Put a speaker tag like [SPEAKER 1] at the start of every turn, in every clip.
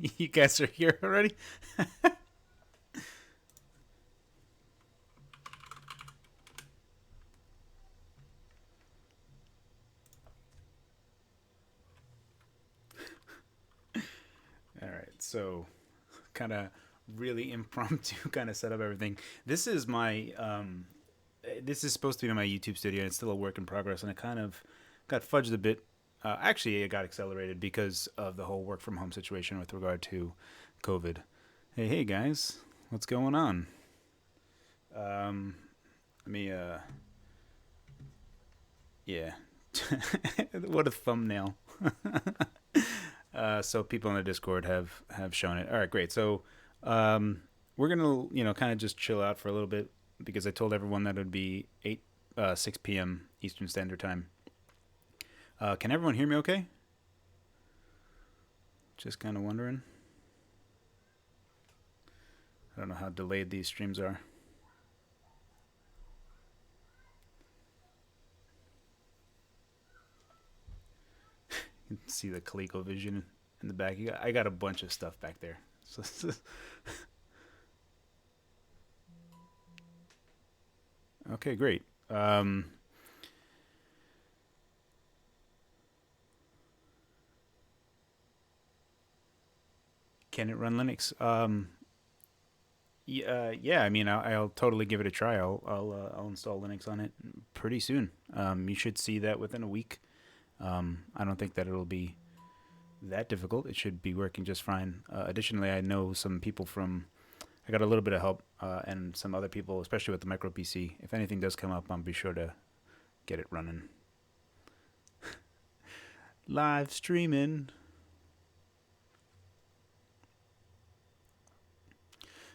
[SPEAKER 1] You guys are here already? All right, so kind of really impromptu kind of set up everything. This is my this is supposed to be my YouTube studio, and it's still a work in progress, and it kind of got fudged a bit. Actually, it got accelerated because of the whole work from home situation with regard to COVID. Hey guys, what's going on? Um, Let me yeah. What a thumbnail. So people in the Discord have shown it. All right, great. So we're gonna kind of just chill out for a little bit because I told everyone that it would be 6 p.m. Eastern Standard Time. Can everyone hear me? Okay. Just kind of wondering. I don't know how delayed these streams are. You can see the ColecoVision in the back. I got a bunch of stuff back there. So, okay, great. Can it run Linux? Yeah. I mean, I'll totally give it a try. I'll install Linux on it pretty soon. You should see that within a week. I don't think that it'll be that difficult. It should be working just fine. Additionally, I know some people from. I got a little bit of help and some other people, especially with the micro PC. If anything does come up, I'll be sure to get it running. Live streaming.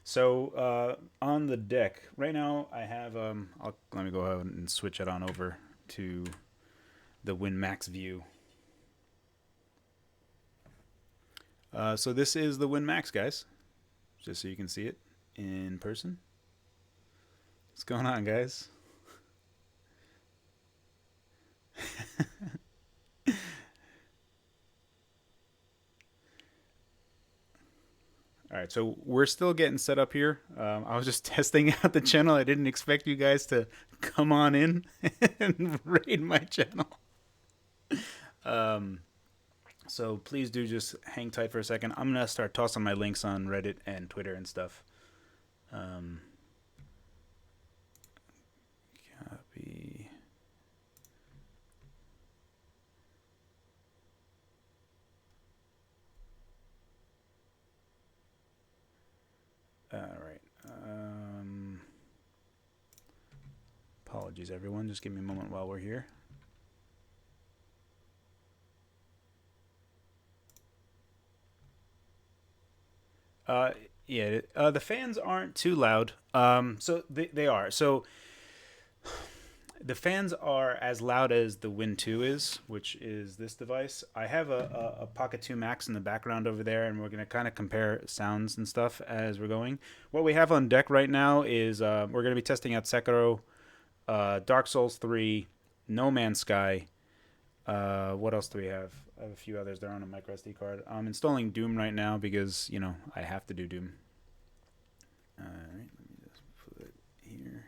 [SPEAKER 1] So on the deck right now, I have. Let me go ahead and switch it on over to the Win Max view. So this is the Win Max, guys. Just so you can see it in person. What's going on, guys? All right, so we're still getting set up here. I was just testing out the channel. I didn't expect you guys to come on in and raid my channel. Um, so please do just hang tight for a second. I'm gonna start tossing my links on Reddit and Twitter and stuff. Um, Copy. All right. Apologies, everyone. Just give me a moment while we're here. Uh, yeah, the fans aren't too loud. So they are. So the fans are as loud as the Win 2 is, which is this device. I have a Pocket 2 Max in the background over there, and we're going to kind of compare sounds and stuff as we're going. What we have on deck right now is we're going to be testing out Sekiro, Dark Souls 3, No Man's Sky. What else do we have? I have a few others. They're on a micro SD card. I'm installing Doom right now because, I have to do Doom. All right, let me just put it here.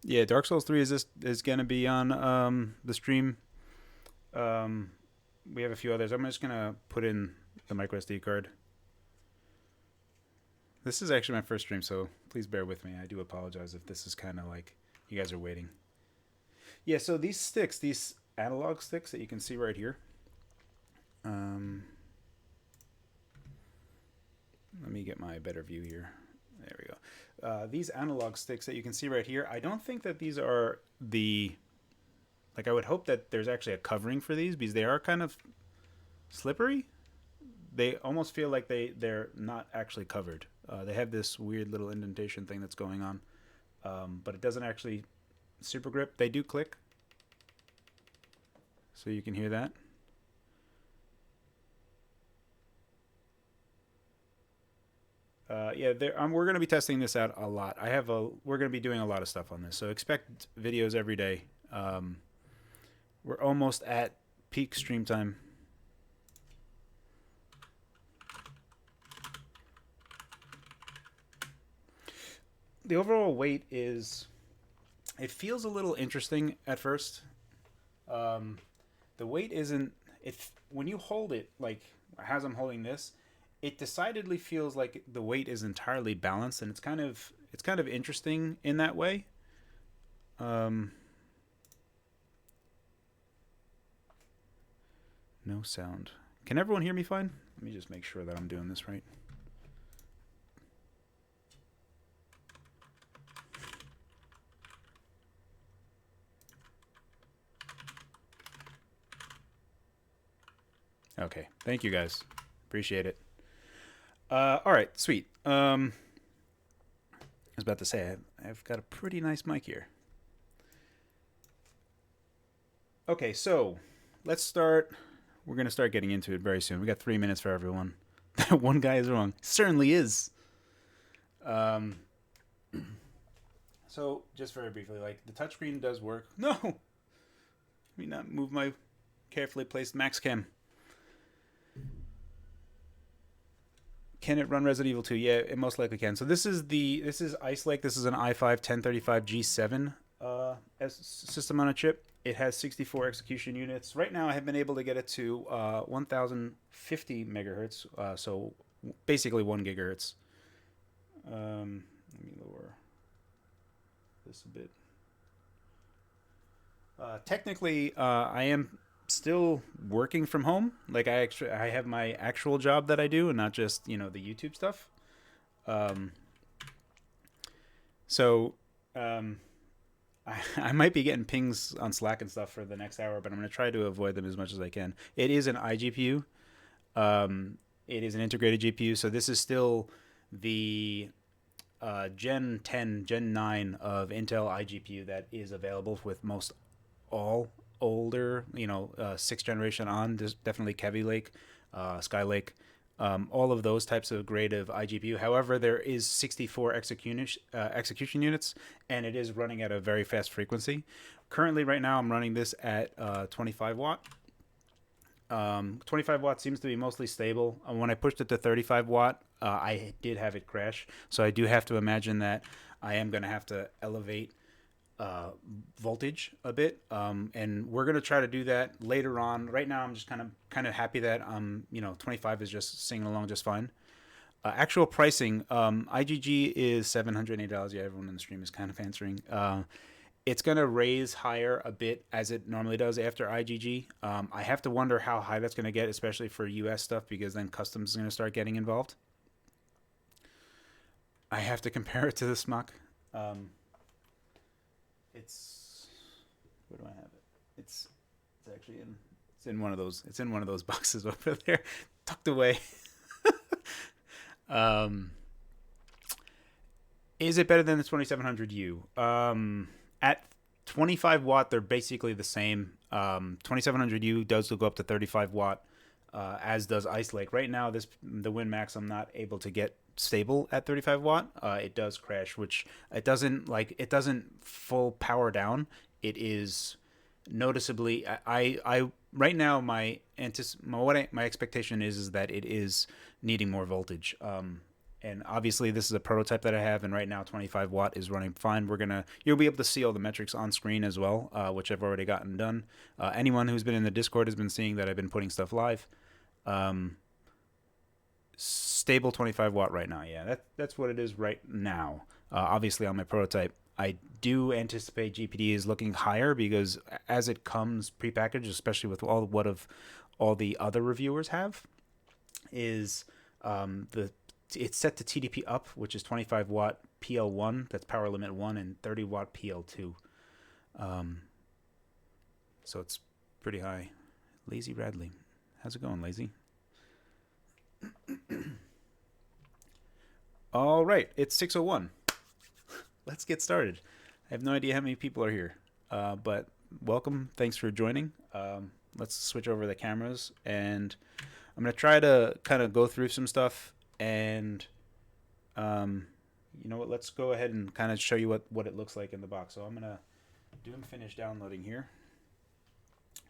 [SPEAKER 1] Yeah, Dark Souls 3 is gonna be on the stream. Um, we have a few others. I'm just gonna put in the micro SD card. This is actually my first stream, so please bear with me. I do apologize if this is kind of like you guys are waiting. Yeah, so these sticks, these analog sticks that you can see right here. Um, Let me get my better view here. There we go. These analog sticks that you can see right here, I don't think that these are the... I would hope that there's actually a covering for these because they are kind of slippery. they almost feel like they're not actually covered. They have this weird little indentation thing that's going on, but it doesn't actually super grip. They do click, so you can hear that. Yeah, we're going to be testing this out a lot. We're going to be doing a lot of stuff on this, so expect videos every day. We're almost at peak stream time. The overall weight it feels a little interesting at first. The weight isn't, when you hold it, like as I'm holding this, it decidedly feels like the weight is entirely balanced, and it's kind of interesting in that way. No sound. Can everyone hear me fine? Let me just make sure that I'm doing this right. Okay, thank you guys. Appreciate it. All right, sweet. I was about to say I've got a pretty nice mic here. Okay, so let's start. We're gonna start getting into it very soon. We got 3 minutes for everyone. That one guy is wrong. Certainly is. So just very briefly, like the touchscreen does work. No, let me not move my carefully placed max cam. Can it run Resident Evil 2? Yeah, it most likely can. So this is Ice Lake. This is an i5 1035 G7 as system on a chip. It has 64 execution units. Right now, I have been able to get it to 1050 megahertz. So basically 1 gigahertz. Let me lower this a bit. Technically, I am still working from home. Like I have my actual job that I do, and not just the YouTube stuff. I might be getting pings on Slack and stuff for the next hour, but I'm going to try to avoid them as much as I can. It is an iGPU. It is an integrated GPU, so this is still the Gen 10, Gen 9 of Intel iGPU that is available with most all older, 6th generation on. There's definitely Kaby Lake, Skylake, all of those types of grade of iGPU. However, there is 64 execution units, and it is running at a very fast frequency. Currently, right now, I'm running this at 25 watt. 25 watt seems to be mostly stable. When I pushed it to 35 watt, I did have it crash. So I do have to imagine that I am going to have to elevate voltage a bit, and we're going to try to do that later on. Right now, I'm just kind of happy that 25 is just singing along just fine. Actual pricing, IGG is $708. Yeah, everyone in the stream is kind of answering. It's going to raise higher a bit as it normally does after IGG. I have to wonder how high that's going to get, especially for US stuff, because then customs is going to start getting involved. I have to compare it to the SMUC. It's, where do I have it? It's actually in one of those boxes over there, tucked away. Is it better than the 2700U? At 25 watt, they're basically the same. 2700U does go up to 35 watt, as does Ice Lake. Right now, the Win Max, I'm not able to get stable at 35 watt. It does crash, which it doesn't full power down. It is noticeably. I right now my expectation is that it is needing more voltage. And obviously this is a prototype that I have, and right now 25 watt is running fine. You'll be able to see all the metrics on screen as well, which I've already gotten done. Anyone who's been in the Discord has been seeing that I've been putting stuff live. Stable 25 watt right now. Yeah, that's what it is right now. Obviously on my prototype, I do anticipate GPD is looking higher, because as it comes prepackaged, especially with all the other reviewers have, is it's set to TDP up, which is 25 watt PL1, that's power limit 1, and 30 watt PL2. So it's pretty high. Lazy Bradley. How's it going, Lazy? All right, it's 6:01. Let's get started. I have no idea how many people are here, but welcome. Thanks for joining. Let's switch over the cameras, and I'm gonna try to kind of go through some stuff, and you know what? Let's go ahead and kind of show you what it looks like in the box. So I'm gonna do and finish downloading here.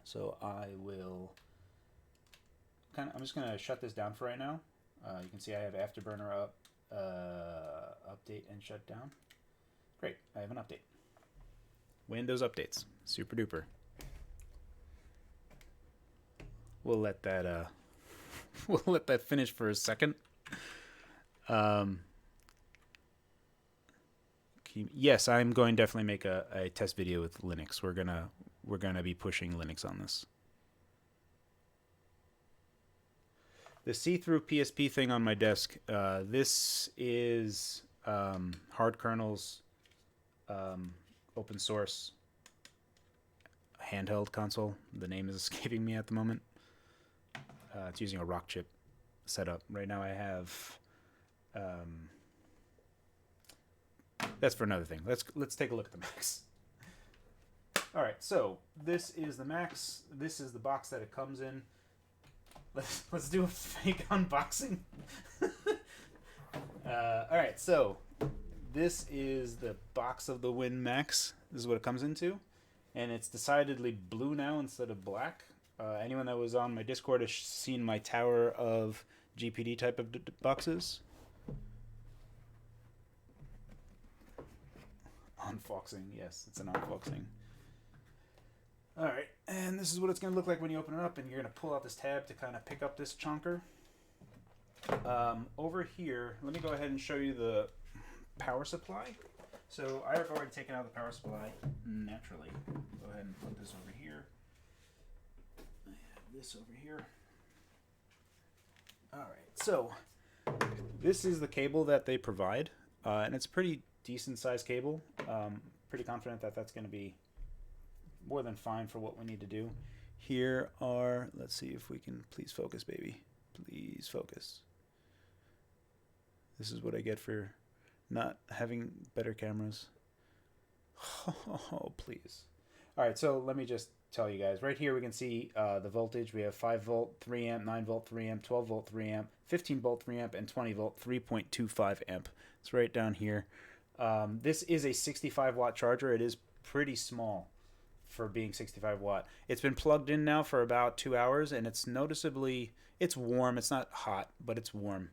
[SPEAKER 1] So I will I'm just gonna shut this down for right now. You can see I have Afterburner up, update and shut down. Great, I have an update. Windows updates, super duper. We'll let that we'll let that finish for a second. Yes, I'm going to definitely make a test video with Linux. We're gonna be pushing Linux on this. The see-through PSP thing on my desk. This is hard kernel's open source handheld console. The name is escaping me at the moment. It's using a rock chip setup. Right now I have that's for another thing. Let's take a look at the Max. All right, so this is the Max. This is the box that it comes in. Let's do a fake unboxing. All right, so this is the box of the Win Max. This is what it comes into, and it's decidedly blue now instead of black. Anyone that was on my Discord has seen my tower of GPD type of boxes. Unboxing, yes, it's an unboxing. All right, and this is what it's going to look like when you open it up, and you're going to pull out this tab to kind of pick up this chunker. Over here, let me go ahead and show you the power supply. So I've already taken out the power supply naturally. Go ahead and put this over here. I have this over here. All right, so this is the cable that they provide, and it's a pretty decent sized cable. Pretty confident that that's going to be more than fine for what we need to do. Here are, let's see if we can, please focus, baby. Please focus. This is what I get for not having better cameras. Oh, please. All right, so let me just tell you guys. Right here we can see the voltage. We have 5 volt, 3 amp, 9 volt, 3 amp, 12 volt, 3 amp, 15 volt, 3 amp, and 20 volt, 3.25 amp. It's right down here. This is a 65 watt charger. It is pretty small for being 65 watt. It's been plugged in now for about 2 hours, and it's noticeably, it's warm. It's not hot, but it's warm.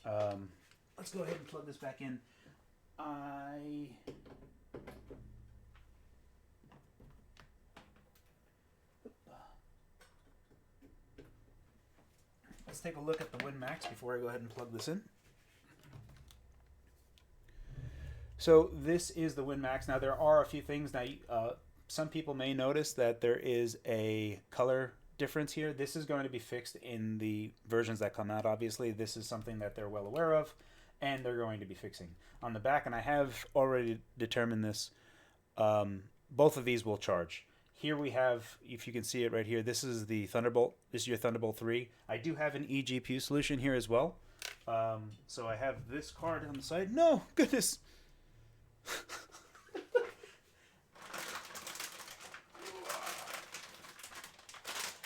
[SPEAKER 1] Let's go ahead and plug this back in. Let's take a look at the Win Max before I go ahead and plug this in. So this is the Win Max. Now there are a few things. Now some people may notice that there is a color difference here. This is going to be fixed in the versions that come out. Obviously, this is something that they're well aware of, and they're going to be fixing. On the back, and I have already determined this, both of these will charge. Here we have, if you can see it right here, this is the Thunderbolt. This is your Thunderbolt 3. I do have an eGPU solution here as well. So I have this card on the side. No, goodness.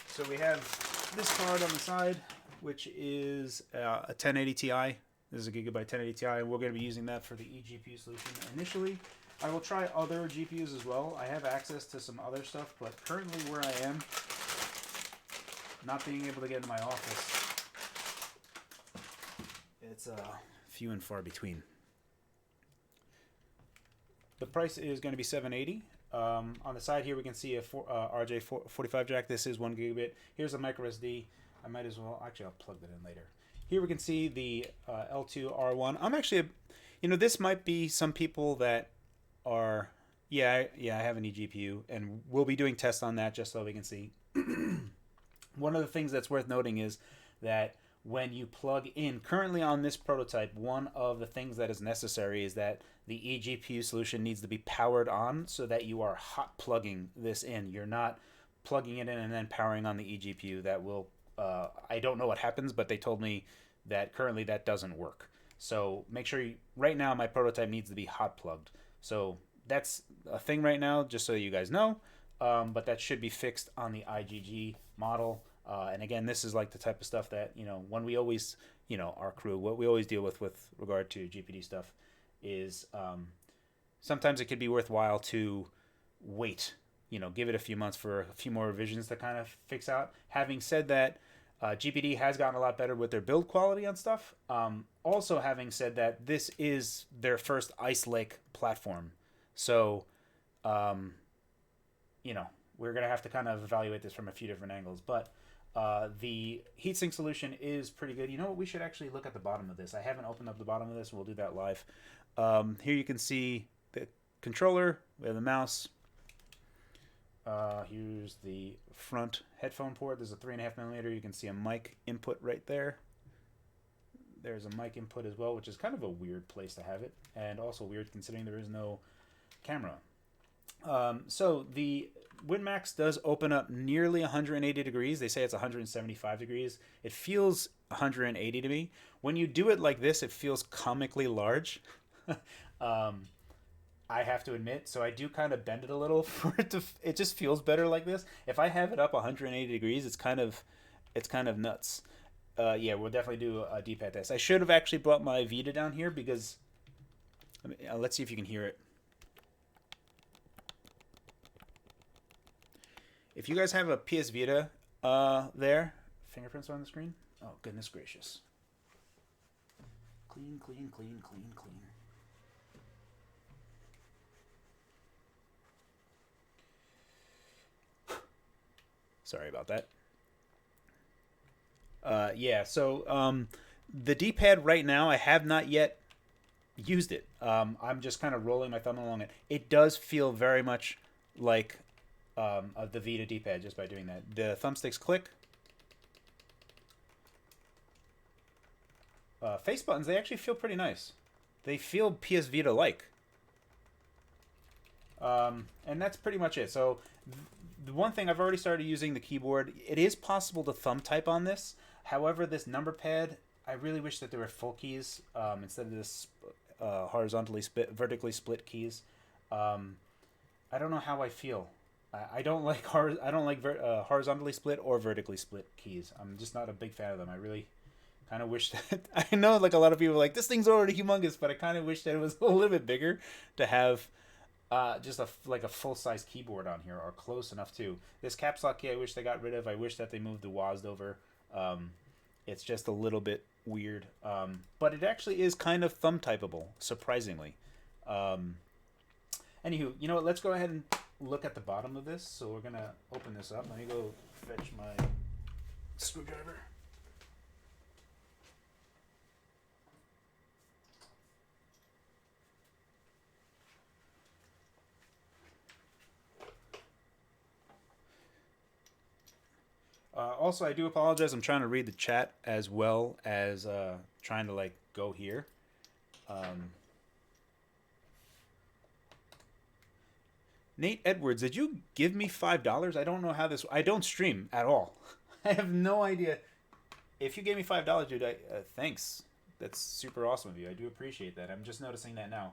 [SPEAKER 1] So we have this card on the side, which is a 1080 Ti. This is a Gigabyte 1080 Ti, and we're going to be using that for the eGPU solution initially. I will try other GPUs as well. I have access to some other stuff, but currently where I am, not being able to get into my office, it's few and far between. The price is going to be $780. On the side here, we can see a RJ45 jack. This is 1 gigabit. Here's a micro SD. I might as well, actually, I'll plug that in later. Here we can see the L2R1. I'm actually, this might be some people that are, I have an eGPU, and we'll be doing tests on that just so we can see. One of the things that's worth noting is that when you plug in, currently on this prototype, one of the things that is necessary is that the eGPU solution needs to be powered on so that you are hot plugging this in. You're not plugging it in and then powering on the eGPU. That will, I don't know what happens, but they told me that currently that doesn't work. So make sure right now my prototype needs to be hot plugged. So that's a thing right now, just so you guys know. But that should be fixed on the IGG model. And again, this is like the type of stuff that, when we always, our crew, what we always deal with regard to GPD stuff is sometimes it could be worthwhile to wait, give it a few months for a few more revisions to kind of fix out. Having said that, GPD has gotten a lot better with their build quality on stuff. Also, having said that, this is their first Ice Lake platform. So, we're going to have to kind of evaluate this from a few different angles. But the heatsink solution is pretty good. You know what? We should actually look at the bottom of this. I haven't opened up the bottom of this. We'll do that live. Here you can see the controller. We have the mouse. Here's the front headphone port. There's a 3.5mm. You can see a mic input right there. There's a mic input as well, which is kind of a weird place to have it, and also weird considering there is no camera. So the Win Max does open up nearly 180 degrees. They say it's 175 degrees. It feels 180 to me. When you do it like this, it feels comically large. I have to admit, so I do kind of bend it a little for it to. It just feels better like this. If I have it up 180 degrees, it's kind of nuts. Yeah, we'll definitely do a D-pad test. I should have actually brought my Vita down here because let's see if you can hear it. If you guys have a PS Vita there, fingerprints on the screen. Oh, goodness gracious. Clean, clean, clean, clean, clean. Sorry about that. Yeah, so the D-pad right now, I have not yet used it. I'm just kind of rolling my thumb along it. It does feel very much like the Vita D-pad just by doing that. The thumbsticks click. Face buttons, they actually feel pretty nice. They feel PS Vita-like. And that's pretty much it. So the one thing, I've already started using the keyboard. It is possible to thumb type on this. However, this number pad, I really wish that there were full keys instead of this vertically split keys. I don't know how I feel. I don't like horizontally split or vertically split keys. I'm just not a big fan of them. I really kind of wish that I know like a lot of people are like, this thing's already humongous, but I kind of wish that it was a little bit bigger to have just a full-size keyboard on here, or close enough to. This caps lock key I wish they got rid of. I wish that they moved the WASD over. It's just a little bit weird. But it actually is kind of thumb typeable, surprisingly. Anywho, you know what? Let's go ahead and look at the bottom of this. So we're going to open this up. Let me go fetch my screwdriver. Also, I do apologize. I'm trying to read the chat as well as trying to like go here. Nate Edwards, did you give me $5? I don't know how this. I don't stream at all. I have no idea. If you gave me $5, dude, thanks. That's super awesome of you. I do appreciate that. I'm just noticing that now.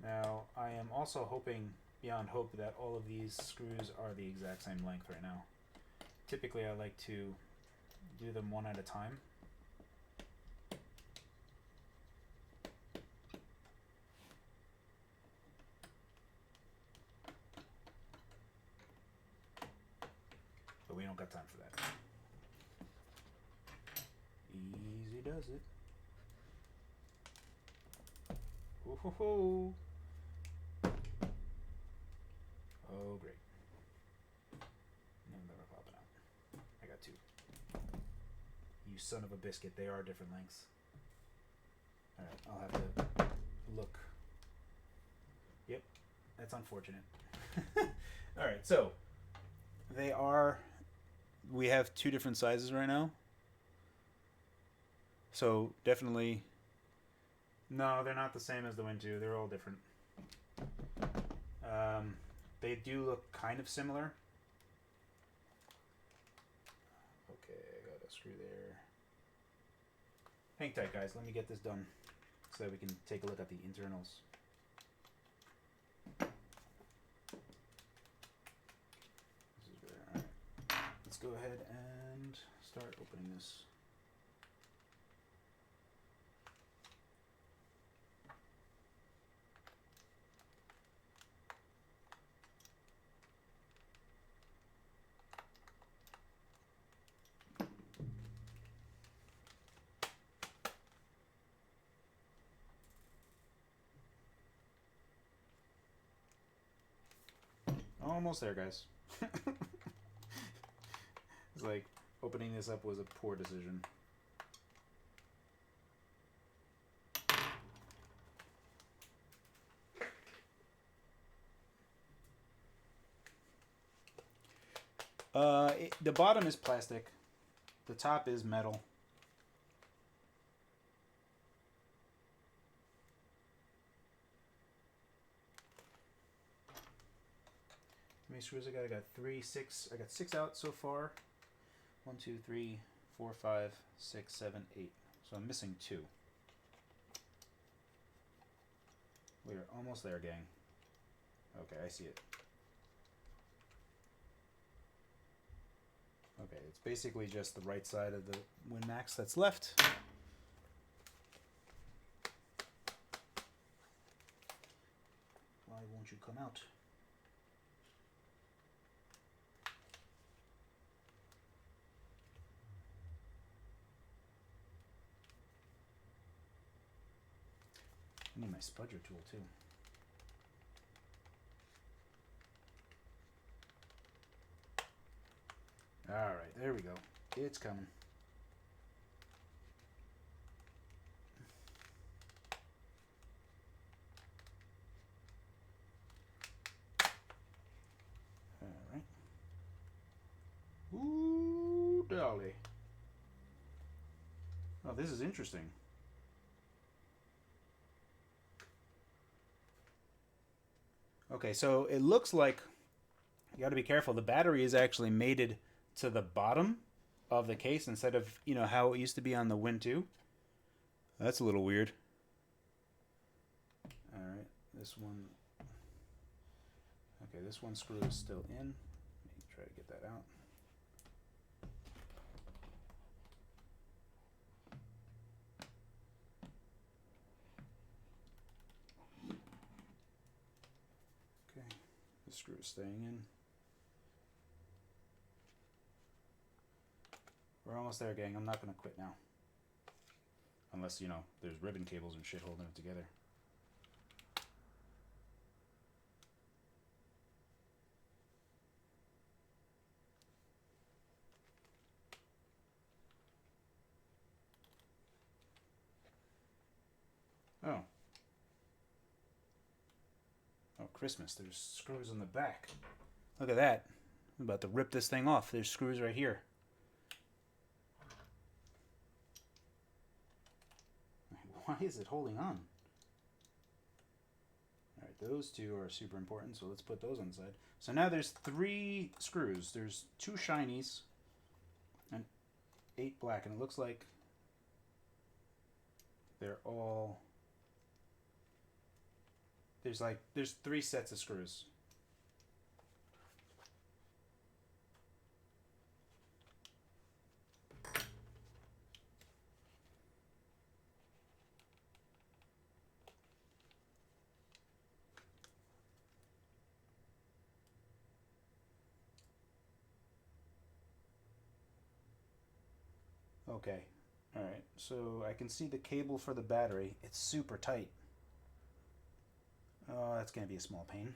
[SPEAKER 1] Now, I am also hoping, beyond hope, that all of these screws are the exact same length right now. Typically, I like to do them one at a time. But we don't got time for that. Easy does it. Ho ho ho! Oh, great. No, never popping out. I got two. You son of a biscuit. They are different lengths. Alright, I'll have to look. Yep, that's unfortunate. Alright, so they are we have two different sizes right now. So definitely, no, they're not the same as the Win 2. They're all different. Um, they do look kind of similar. Okay, I got a screw there. Hang tight, guys. Let me get this done so that we can take a look at the internals. This is where, all right. Let's go ahead and start opening this. Almost there, guys. It's like opening this up was a poor decision. The bottom is plastic. The top is metal. How many screws I got? I got 3, 6. I got 6 out so far. 1, 2, 3, 4, 5, 6, 7, 8. So I'm missing 2. We're almost there, gang. Okay, I see it. Okay, it's basically just the right side of the Win Max that's left. Why won't you come out? I need my spudger tool too. Alright, there we go. It's coming. Alright. Ooh, dolly. Oh, this is interesting. Okay, so it looks like you got to be careful. The battery is actually mated to the bottom of the case instead of, you know, how it used to be on the Win 2. That's a little weird. All right, this one. Okay, this one screw is still in. Let me try to get that out. Okay, the screw is staying in. We're almost there, gang. I'm not going to quit now. Unless, you know, there's ribbon cables and shit holding it together. Oh. Oh, Christmas. There's screws in the back. Look at that. I'm about to rip this thing off. There's screws right here. Why is it holding on? Alright, those two are super important, so let's put those on the side. So now there's 3 screws. There's 2 shinies and 8 black, and it looks like they're all... There's 3 sets of screws. Okay, alright, so I can see the cable for the battery. It's super tight. Oh, that's going to be a small pain.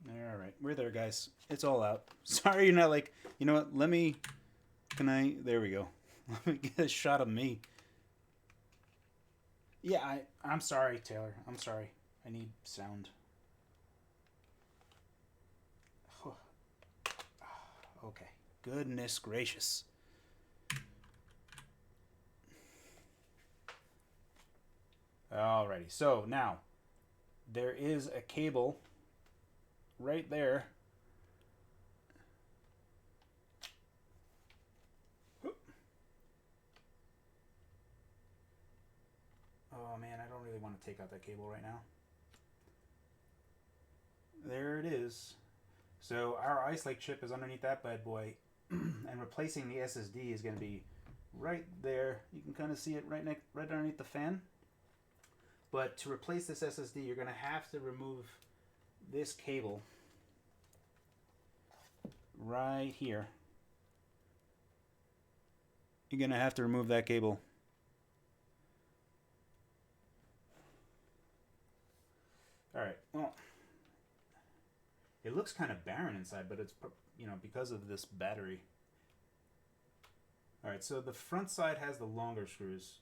[SPEAKER 1] Alright, we're there, guys. It's all out. Sorry you're not like, you know what, there we go. Let me get a shot of me. Yeah, I'm sorry, Taylor. I'm sorry. I need sound. Okay. Goodness gracious. Alrighty. So now there is a cable right there. Oh man, I don't really want to take out that cable right now. There it is. So our Ice Lake chip is underneath that bad boy, and replacing the SSD is going to be right there. You can kind of see it right underneath the fan. But to replace this SSD, you're going to have to remove this cable right here. You're going to have to remove that cable. All right. Well, it looks kind of barren inside, but it's because of this battery. All right. So the front side has the longer screws,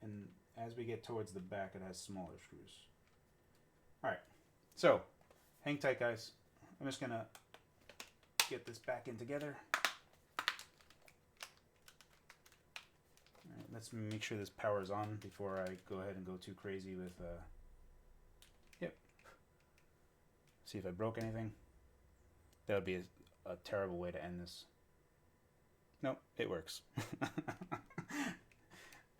[SPEAKER 1] and as we get towards the back, it has smaller screws. All right. So hang tight, guys. I'm just gonna get this back in together. All right, let's make sure this power's on before I go ahead and go too crazy with. Yep. See if I broke anything. That would be a terrible way to end this. Nope, it works.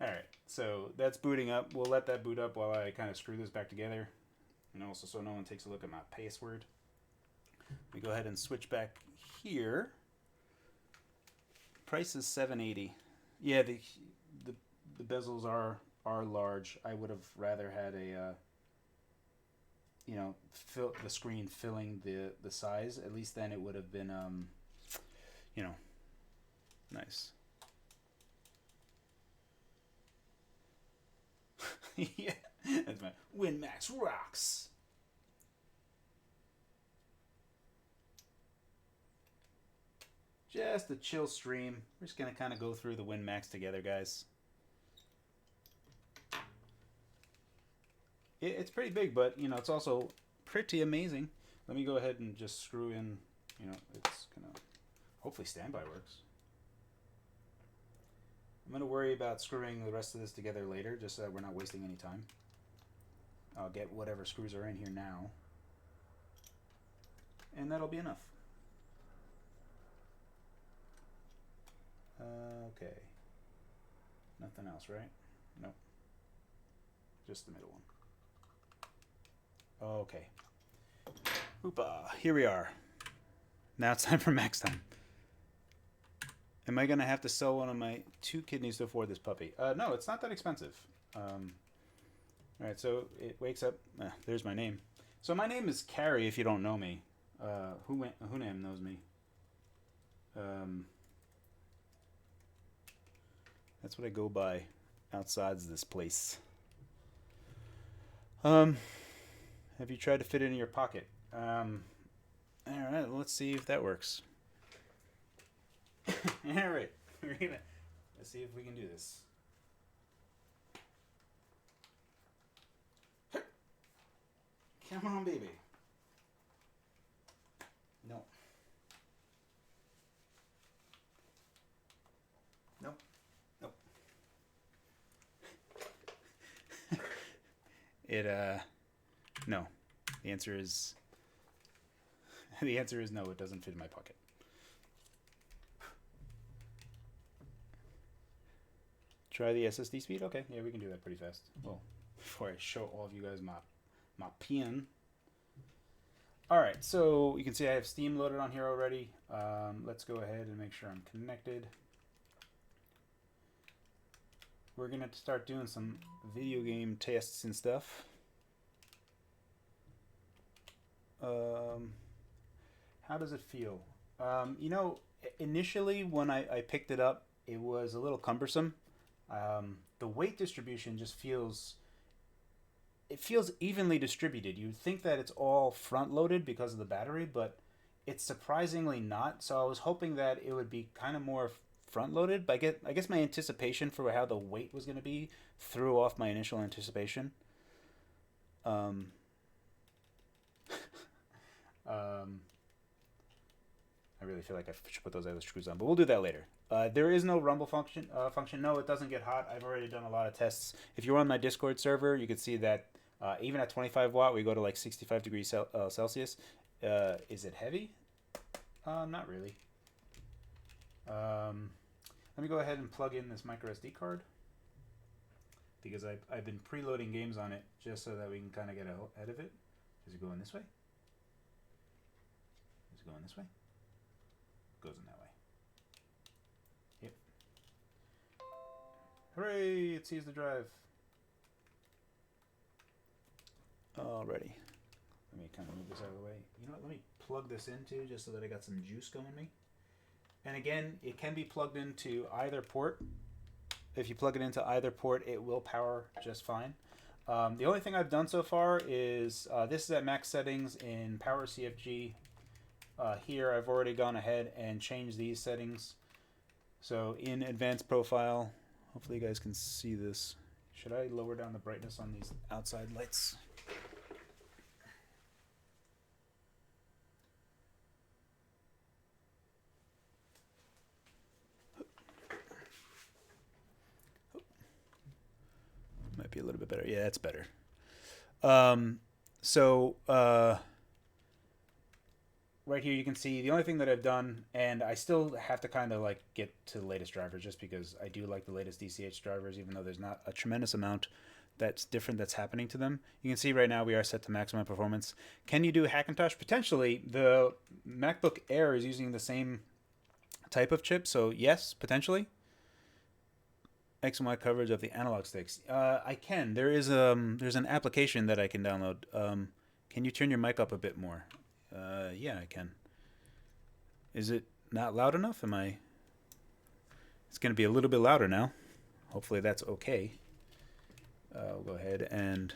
[SPEAKER 1] Alright, so that's booting up. We'll let that boot up while I kind of screw this back together. And also so no one takes a look at my password. We go ahead and switch back here. Price is $780. Yeah, the bezels are large. I would have rather had a fill the screen filling the size. At least then it would have been nice. Yeah, that's my Win Max rocks. Just a chill stream. We're just gonna kind of go through the Win Max together, guys. It's pretty big, but it's also pretty amazing. Let me go ahead and just screw in. It's gonna hopefully standby works. I'm gonna worry about screwing the rest of this together later, just so that we're not wasting any time. I'll get whatever screws are in here now, and that'll be enough. Okay. Nothing else, right? Nope. Just the middle one. Okay. Hoopa. Here we are. Now it's time for max time. Am I going to have to sell one of my 2 kidneys to afford this puppy? No, it's not that expensive. Alright, so it wakes up. There's my name. So my name is Carrie if you don't know me. Hunam knows me. That's what I go by outside this place. Have you tried to fit it in your pocket? Alright, let's see if that works. Alright, let's see if we can do this. Come on, baby. No. Nope. Nope. No. The answer is no, it doesn't fit in my pocket. Try the SSD speed? Okay, yeah, we can do that pretty fast. Well, before I show all of you guys my pen. Alright, so you can see I have Steam loaded on here already. Let's go ahead and make sure I'm connected. We're going to start doing some video game tests and stuff. How does it feel? Initially when I picked it up, it was a little cumbersome. The weight distribution just feels evenly distributed. You'd think that it's all front loaded because of the battery, but it's surprisingly not. So I was hoping that it would be kind of more front loaded, but I guess my anticipation for how the weight was going to be threw off my initial anticipation. Um, um, I really feel like I should put those other screws on, but we'll do that later. There is no rumble function. No, it doesn't get hot. I've already done a lot of tests. If you're on my Discord server, you can see that even at 25 watt, we go to like 65 degrees Celsius. Is it heavy? Not really. Let me go ahead and plug in this micro SD card because I've been preloading games on it just so that we can kind of get ahead of it. Is it going this way? Is it going this way? Goes in that way. Yep. Hooray! It sees the drive. Alrighty. Let me kind of move this out of the way. You know what? Let me plug this in too, just so that I got some juice going me. And again, it can be plugged into either port. If you plug it into either port, it will power just fine. The only thing I've done so far is this is at max settings in Power CFG. Here I've already gone ahead and changed these settings. So in advanced profile, hopefully you guys can see this. Should I lower down the brightness on these outside lights? Might be a little bit better. Yeah, that's better. Right here you can see the only thing that I've done, and I still have to kind of like get to the latest drivers just because I do like the latest DCH drivers, even though there's not a tremendous amount that's different that's happening to them. You can see right now we are set to maximum performance. Can you do Hackintosh? Potentially. The MacBook Air is using the same type of chip, so yes, potentially. X and Y coverage of the analog sticks. I can. There's an application that I can download. Can you turn your mic up a bit more? Yeah, I can. Is it not loud enough? It's going to be a little bit louder now. Hopefully that's okay. We'll go ahead and...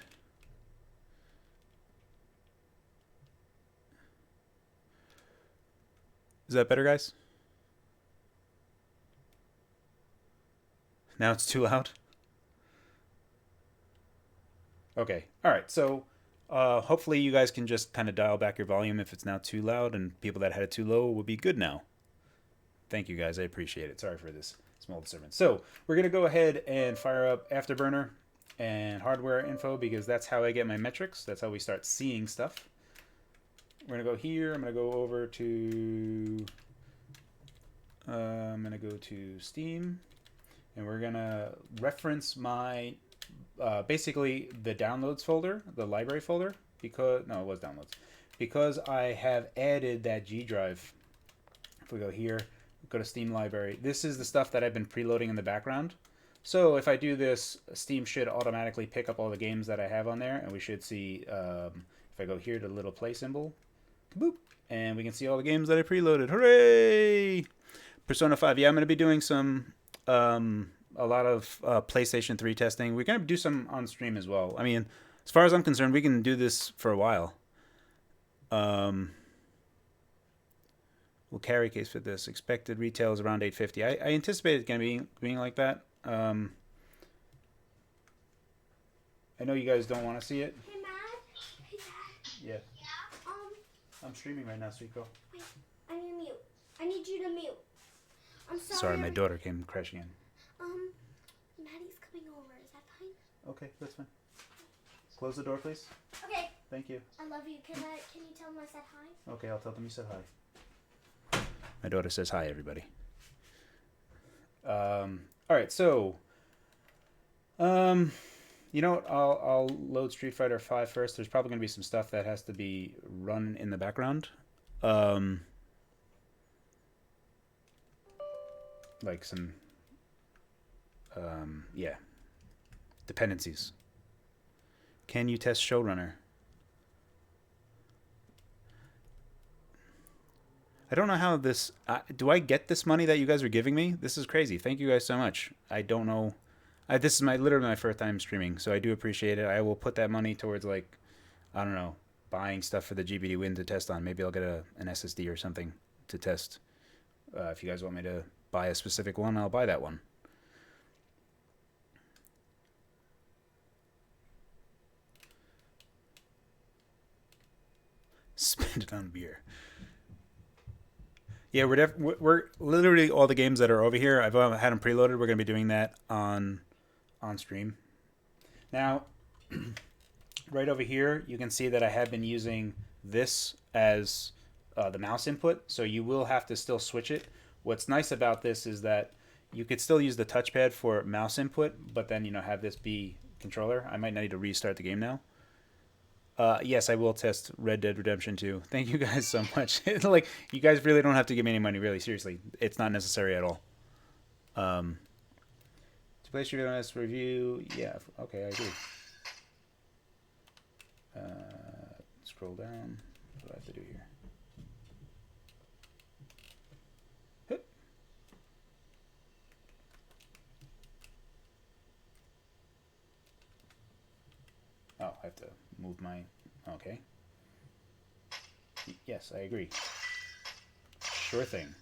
[SPEAKER 1] Is that better, guys? Now it's too loud? Okay. All right. So hopefully you guys can just kind of dial back your volume if it's now too loud, and people that had it too low will be good now. Thank you, guys. I appreciate it. Sorry for this small disturbance. So we're going to go ahead and fire up Afterburner and hardware info because that's how I get my metrics. That's how we start seeing stuff. We're going to go here. I'm going to go over to... I'm going to go to Steam. And we're going to reference my, basically the downloads folder, the library folder, because, no, it was downloads, because I have added that G drive. If we go here, go to Steam library, this is the stuff that I've been preloading in the background. So if I do this, Steam should automatically pick up all the games that I have on there, and we should see, if I go here to the little play symbol, boop, and we can see all the games that I preloaded. Hooray! Persona 5, yeah, I'm going to be doing some... a lot of PlayStation 3 testing. We're going to do some on stream as well. I mean, as far as I'm concerned, we can do this for a while. We'll carry case for this. Expected retail is around $850. I anticipate it's going to be being like that. I know you guys don't want to see it.
[SPEAKER 2] Hey, Matt. Hey, Dad.
[SPEAKER 1] Yeah. I'm streaming right now, sweet girl.
[SPEAKER 2] Wait, I need to mute. I need you to mute. I'm sorry.
[SPEAKER 1] Sorry, my daughter came crashing in.
[SPEAKER 2] Maddie's coming over. Is that fine?
[SPEAKER 1] Okay, that's fine. Close the door, please.
[SPEAKER 2] Okay.
[SPEAKER 1] Thank you.
[SPEAKER 2] I love you. Can you tell them I said hi?
[SPEAKER 1] Okay, I'll tell them you said hi. My daughter says hi, everybody. All right, so, you know what? I'll load Street Fighter 5 first. There's probably going to be some stuff that has to be run in the background. Like some, yeah, dependencies. Can you test Showrunner? I don't know how this... do I get this money that you guys are giving me? This is crazy. Thank you guys so much. I don't know. This is literally my first time streaming, so I do appreciate it. I will put that money towards, like, I don't know, buying stuff for the GPD Win to test on. Maybe I'll get an SSD or something to test if you guys want me to buy a specific one, I'll buy that one. Spend it on beer. Yeah, we're literally all the games that are over here. I've had them preloaded. We're gonna be doing that on stream. Now, right over here, you can see that I have been using this as the mouse input, so you will have to still switch it. What's nice about this is that you could still use the touchpad for mouse input, but then have this be controller. I might not need to restart the game now. Yes, I will test Red Dead Redemption 2. Thank you guys so much. Like, you guys really don't have to give me any money, really, seriously. It's not necessary at all. To place your honest review, yeah, okay, I agree. Scroll down. What do I have to do here? Hip. Oh, I have to move my... Okay. Yes, I agree. Sure thing.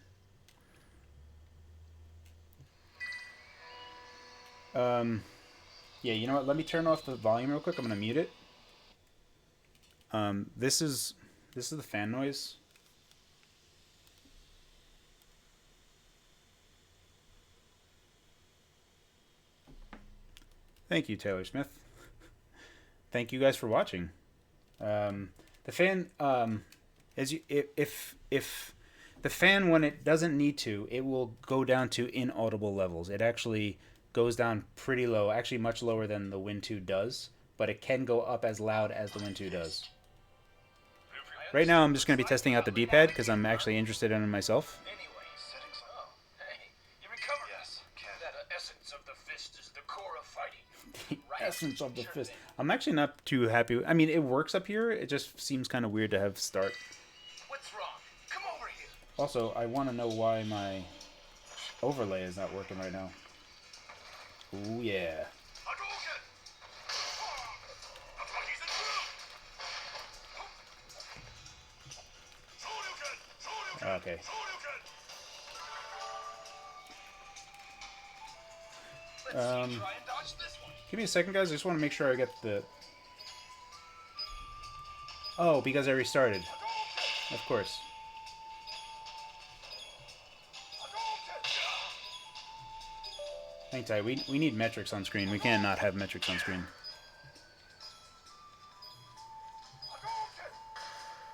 [SPEAKER 1] Yeah, you know what? Let me turn off the volume real quick. I'm gonna mute it. This is the fan noise. Thank you, Taylor Smith. Thank you guys for watching. The fan, if the fan, when it doesn't need to, it will go down to inaudible levels. It actually goes down pretty low, actually much lower than the Win 2 does, but it can go up as loud as the Win 2 does. Right now, I'm just going to be testing out the D-pad because I'm actually interested in it myself. Essence of the fist. I'm actually not too happy. I mean, it works up here. It just seems kind of weird to have start.
[SPEAKER 3] What's wrong? Come over here.
[SPEAKER 1] Also, I want to know why my overlay is not working right now. Ooh, yeah. Okay. Give me a second, guys. I just want to make sure I get the... Oh, because I restarted. Of course. Hang tight. We need metrics on screen. We can't not have metrics on screen.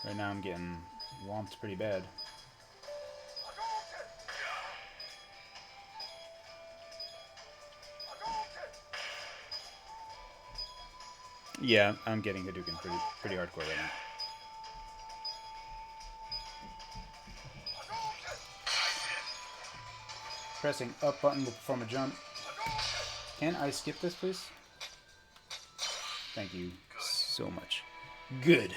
[SPEAKER 1] Right now I'm getting whomped pretty bad. Yeah, I'm getting Hadouken pretty hardcore right now. Pressing up button will perform a jump. Can I skip this, please? Thank you so much. Good.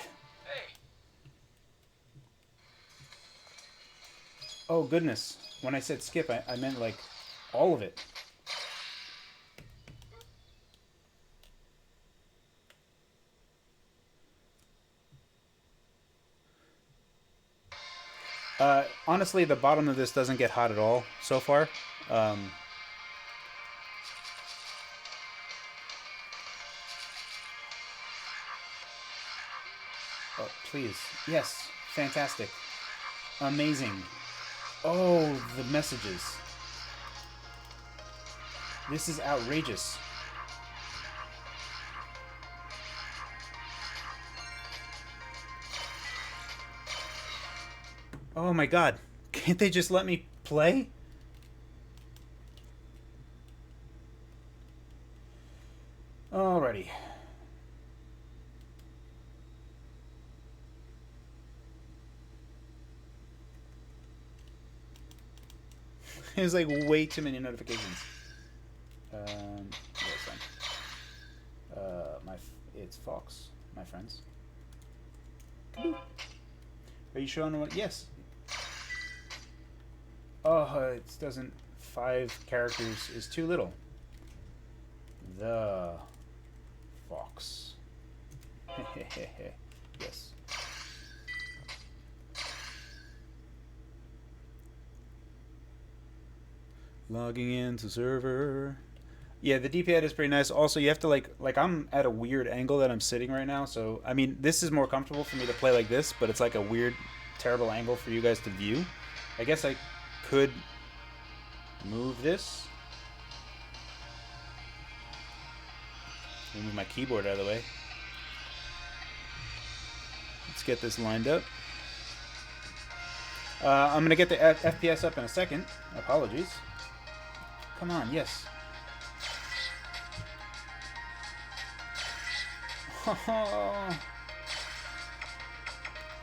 [SPEAKER 1] Oh, goodness. When I said skip, I meant, like, all of it. Honestly, the bottom of this doesn't get hot at all so far. Oh, please. Yes. Fantastic. Amazing. Oh, the messages. This is outrageous. Oh my god. Can't they just let me play? Alrighty. There's like way too many notifications. It's Fox, my friends. Are you showing what? Yes. Oh, it doesn't. 5 characters is too little. The Fox. Yes. Logging into server. Yeah, the D-pad is pretty nice. Also, you have to like I'm at a weird angle that I'm sitting right now. So I mean, this is more comfortable for me to play like this, but it's like a weird, terrible angle for you guys to view. I guess I could move this. Move my keyboard out of the way. Let's get this lined up. I'm gonna get the FPS up in a second. Apologies. Come on, yes.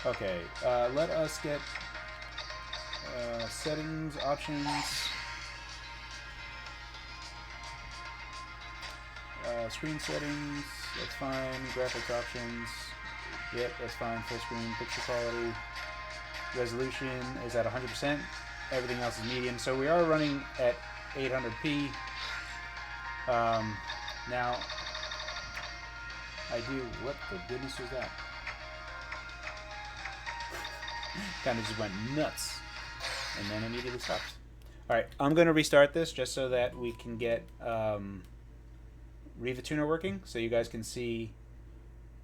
[SPEAKER 1] Okay, let us get settings, options, screen settings, that's fine, graphics options, yep, that's fine, full screen, picture quality, resolution is at 100%, everything else is medium, so we are running at 800p. Now, I do, what the goodness was that? Kind of just went nuts, and then immediately stopped. Alright, I'm going to restart this just so that we can get Riva Tuner working, so you guys can see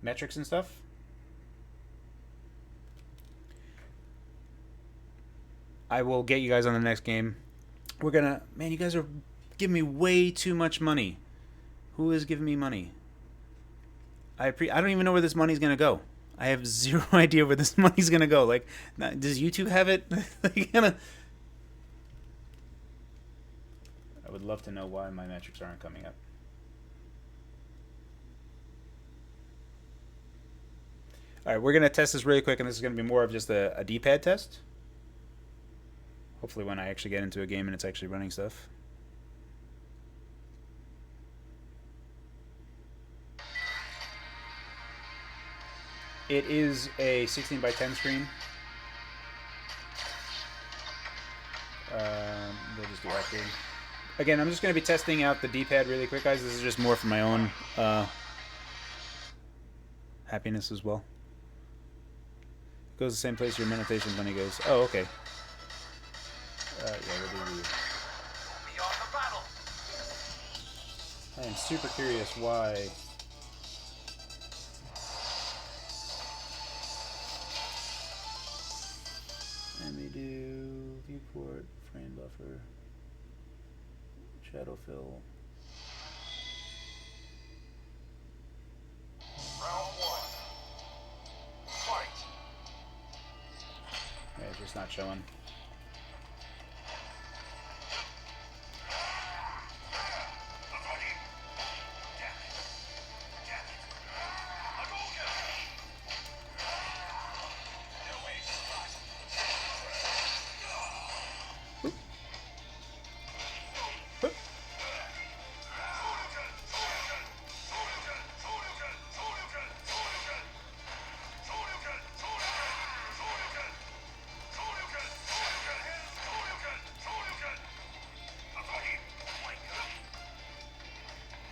[SPEAKER 1] metrics and stuff. I will get you guys on the next game. We're gonna... Man, you guys are giving me way too much money. Who is giving me money? I don't even know where this money's gonna go. I have zero idea where this money's gonna go. Like, does YouTube have it? I would love to know why my metrics aren't coming up. All right, we're gonna test this really quick, and this is gonna be more of just a D-pad test. Hopefully, when I actually get into a game and it's actually running stuff. It is a 16 by 10 screen. We'll just do upgrade. Again, I'm just going to be testing out the D-pad really quick, guys. This is just more for my own happiness as well. It goes the same place your meditation bunny goes. Oh, okay. Yeah, we'll do. I am super curious why. Let me do viewport, frame buffer, shadow fill.
[SPEAKER 3] Round one. Fight.
[SPEAKER 1] Yeah, it's just not showing.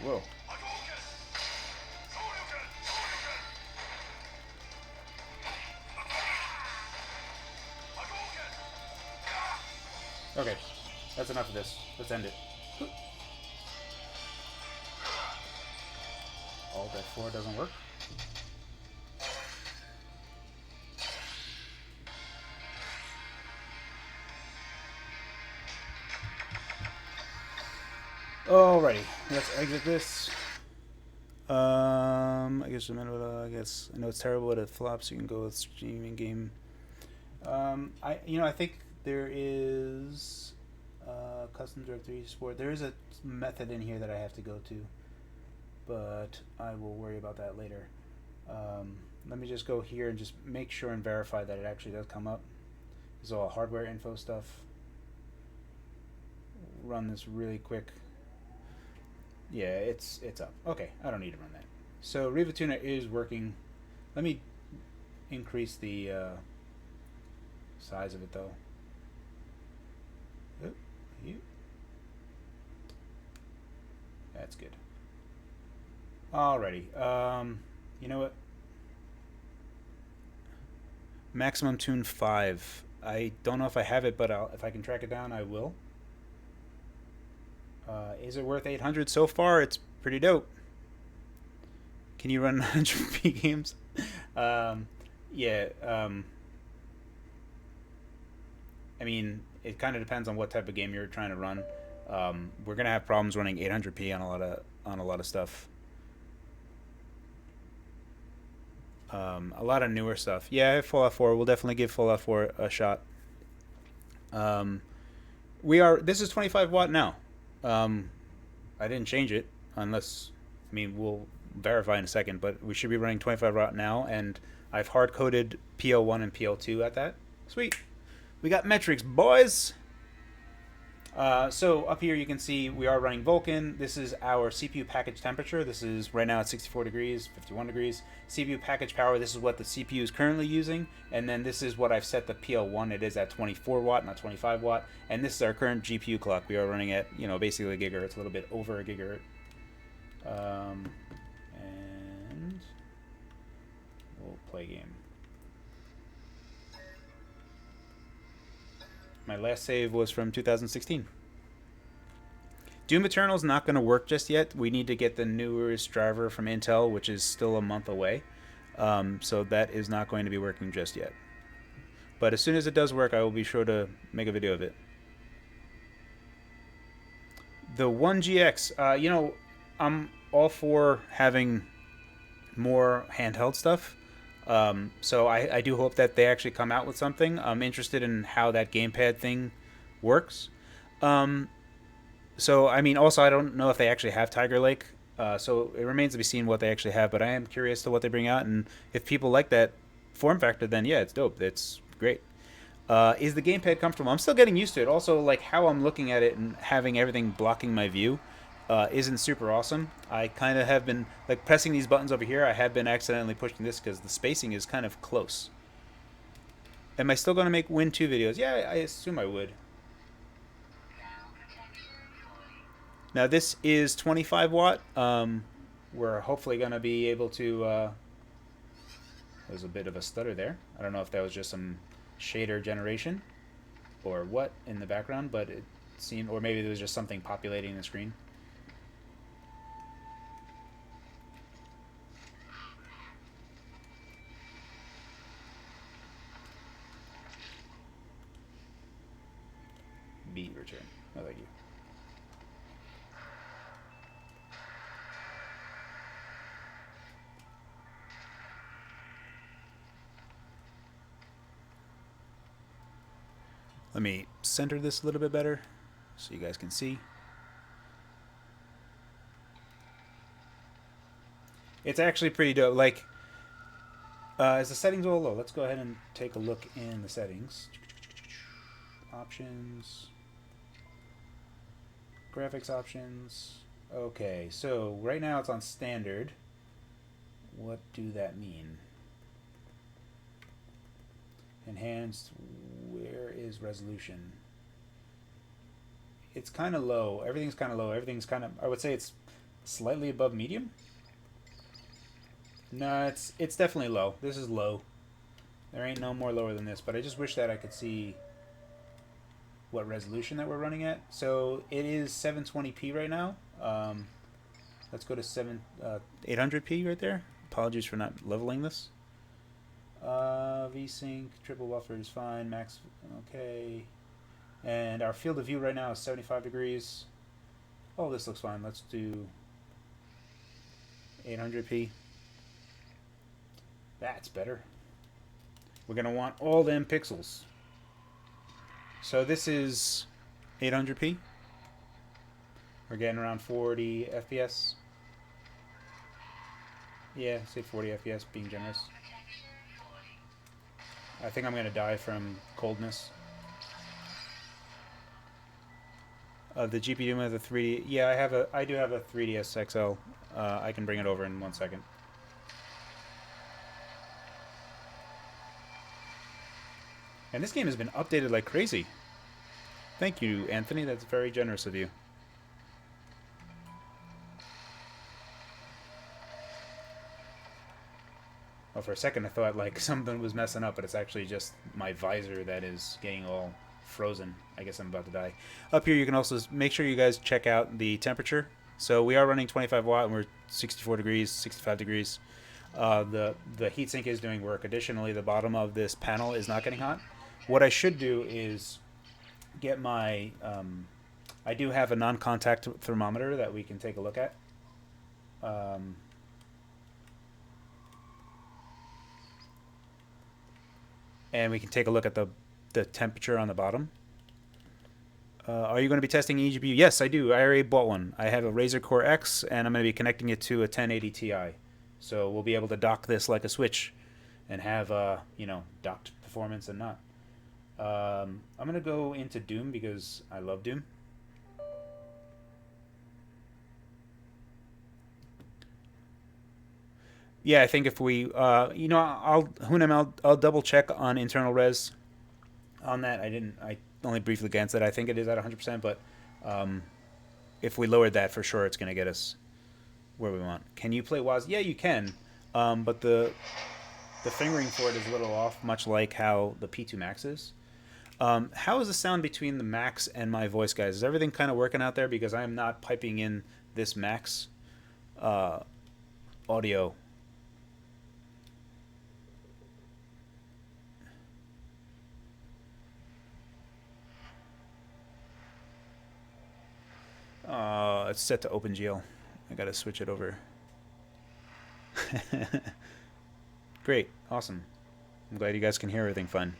[SPEAKER 1] Whoa. Okay, that's enough of this. Let's end it. Alt F4 doesn't work. Alrighty, let's exit this. I guess I know it's terrible, but it flops. You can go with streaming game. I think there is custom directory support. There is a method in here that I have to go to, but I will worry about that later. Let me just go here and just make sure and verify that it actually does come up. This is all hardware info stuff. Run this really quick. Yeah, it's up. Okay, I don't need to run that. So Riva Tuner is working. Let me increase the size of it though. Oh, that's good. Alrighty. You know what? Maximum Tune 5. I don't know if I have it, but if I can track it down, I will. Is it worth 800 so far? It's pretty dope. Can you run 100p games? Um, yeah. I mean, it kind of depends on what type of game you're trying to run. We're gonna have problems running 800p on a lot of stuff. A lot of newer stuff. Yeah, Fallout 4. We'll definitely give Fallout 4 a shot. Um, we are. This is 25 watt now. Um, I didn't change it unless. I mean, we'll verify in a second, but we should be running 25 watt now, and I've hard coded PL1 and PL2 at that. Sweet. We got metrics, boys. So up here you can see we are running Vulkan. This is our CPU package temperature. This is right now at 64 degrees, 51 degrees. CPU package power, this is what the CPU is currently using. And then this is what I've set the PL1. It is at 24 watt, not 25 watt. And this is our current GPU clock. We are running at, basically a gigahertz, a little bit over a gigahertz. And we'll play game. My last save was from 2016. Doom Eternal's not going to work just yet. We need to get the newest driver from Intel, which is still a month away. So that is not going to be working just yet. But as soon as it does work, I will be sure to make a video of it. The 1GX, I'm all for having more handheld stuff. So I do hope that they actually come out with something. I'm interested in how that gamepad thing works. So, I mean, also, I don't know if they actually have Tiger Lake. So it remains to be seen what they actually have. But I am curious to what they bring out. And if people like that form factor, then yeah, it's dope. It's great. Is the gamepad comfortable? I'm still getting used to it. Also, like how I'm looking at it and having everything blocking my view isn't super awesome. I kind of have been like pressing these buttons over here. I have been accidentally pushing this because the spacing is kind of close. Am I still going to make Win 2 videos? Yeah, I assume I would. Now this is 25 watt. We're hopefully going to be able to... there's a bit of a stutter there. I don't know if that was just some shader generation or what in the background, but it seemed... Or maybe there was just something populating the screen. B return. Oh, thank you. Let me center this a little bit better so you guys can see. It's actually pretty dope. Like, is the settings all low? Let's go ahead and take a look in the settings. Options. Graphics options. Okay, so right now it's on standard. What do that mean? Enhanced. Where is resolution? It's kind of low. Everything's kind of low. Everything's kind of... I would say it's slightly above medium. No, it's definitely low. This is low. There ain't no more lower than this, but I just wish that I could see what resolution that we're running at. So it is 720p right now. Let's go to 800p right there. Apologies for not leveling this. VSync, triple buffer is fine. Max, okay. And our field of view right now is 75 degrees. Oh, this looks fine. Let's do 800p. That's better. We're going to want all them pixels. So this is 800p. We're getting around 40 FPS. Yeah, say 40 FPS, being generous. I think I'm going to die from coldness. The GPD with a 3D. Yeah, I do have a 3DS XL. I can bring it over in 1 second. And this game has been updated like crazy. Thank you, Anthony. That's very generous of you. Oh, for a second I thought like something was messing up, but it's actually just my visor that is getting all frozen. I guess I'm about to die. Up here, you can also make sure you guys check out the temperature. So we are running 25 watt, and we're 64 degrees, 65 degrees. The heatsink is doing work. Additionally, the bottom of this panel is not getting hot. What I should do is get my. I do have a non-contact thermometer that we can take a look at. Um, and we can take a look at the temperature on the bottom. Are you going to be testing eGPU? Yes, I do. I already bought one. I have a Razer Core X, and I'm going to be connecting it to a 1080 Ti. So we'll be able to dock this like a Switch, and have docked performance and not. I'm going to go into Doom because I love Doom. Yeah, I think if we, I'll double check on internal res on that. I only briefly glanced at it. I think it is at 100%, but um, if we lowered that, for sure, it's going to get us where we want. Can you play WAS? Yeah, you can, but the fingering for it is a little off, much like how the P2 Max is. How is the sound between the Max and my voice, guys? Is everything kind of working out there? Because I am not piping in this Max audio. It's set to OpenGL. I gotta switch it over. Great, awesome. I'm glad you guys can hear everything fine.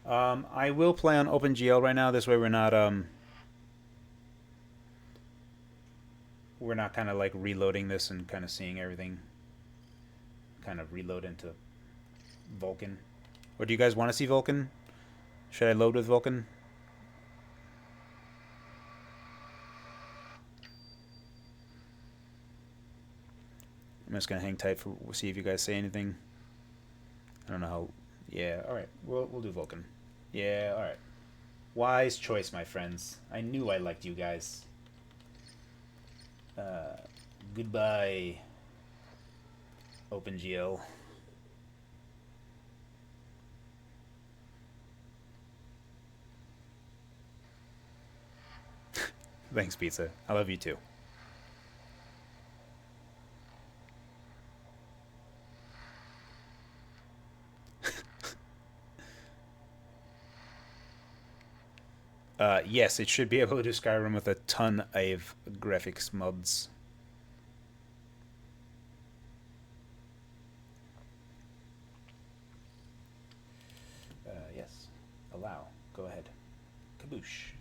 [SPEAKER 1] I will play on OpenGL right now. This way we're not kind of like reloading this and kind of seeing everything kind of reload into Vulkan. Or do you guys want to see Vulkan? Should I load with Vulkan? I'm just gonna hang tight for see if you guys say anything. I don't know how. Yeah, all right. We'll do Vulkan. Yeah, all right. Wise choice, my friends. I knew I liked you guys. Goodbye, OpenGL. Thanks, Pizza. I love you too. Yes, it should be able to do Skyrim with a ton of graphics mods. Yes. Allow. Go ahead. Kaboosh.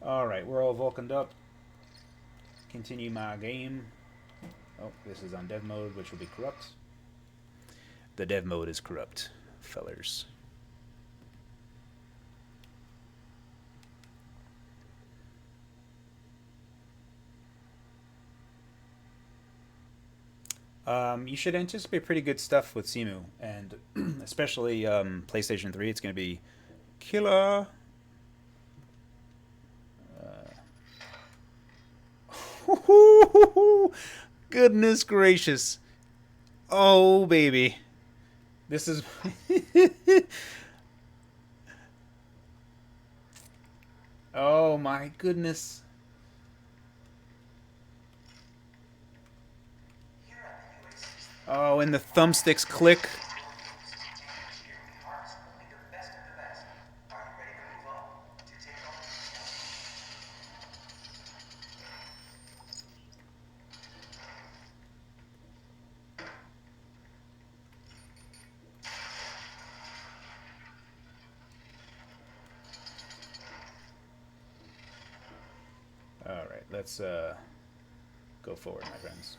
[SPEAKER 1] Alright, we're all Vulcaned up. Continue my game. Oh, this is on dev mode, which will be corrupt. The dev mode is corrupt, fellers. You should anticipate pretty good stuff with Simu, and especially PlayStation 3. It's going to be killer. Goodness gracious. Oh, baby. This is. Oh, my goodness. Oh, and the thumbsticks click. All right, let's go forward, my friends.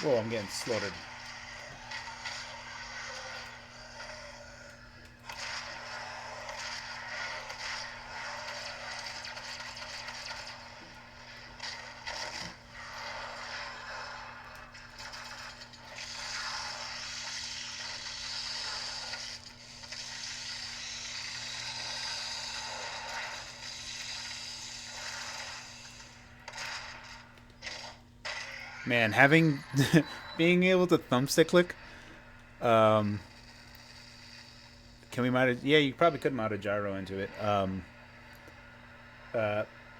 [SPEAKER 1] Whoa, I'm getting slaughtered. Man, having being able to thumbstick click. Um, can we mount it? Yeah, you probably could mount a gyro into it. Uh,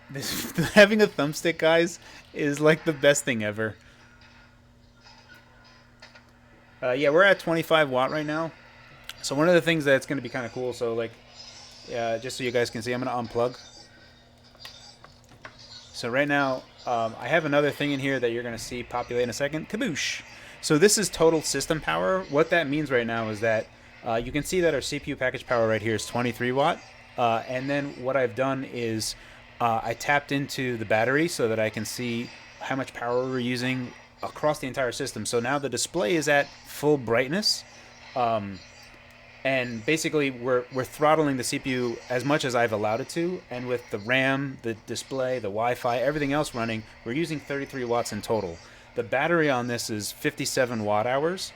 [SPEAKER 1] this having a thumbstick, guys, is like the best thing ever. Yeah, we're at 25 watt right now. So one of the things that's going to be kind of cool. So like, just so you guys can see, I'm going to unplug. So right now, I have another thing in here that you're going to see populate in a second. Kaboosh! So this is total system power. What that means right now is that you can see that our CPU package power right here is 23 watt. And then what I've done is I tapped into the battery so that I can see how much power we're using across the entire system. So now the display is at full brightness. And basically we're throttling the CPU as much as I've allowed it to, and with the RAM, the display, the Wi-Fi, everything else running, we're using 33 watts in total. The battery on this is 57 watt hours.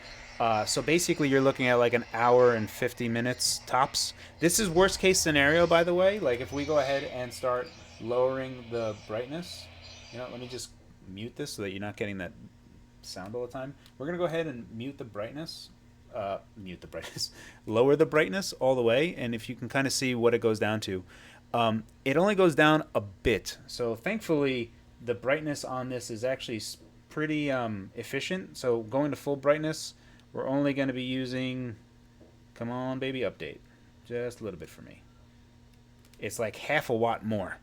[SPEAKER 1] So basically you're looking at like an hour and 50 minutes tops. This is worst case scenario, by the way. Like if we go ahead and start lowering the brightness, let me just mute this so that you're not getting that sound all the time. We're gonna go ahead and mute the brightness, lower the brightness all the way, and if you can kind of see what it goes down to, it only goes down a bit. So thankfully, the brightness on this is actually pretty efficient. So going to full brightness, we're only going to be using, come on, baby, update, just a little bit for me. It's like half a watt more.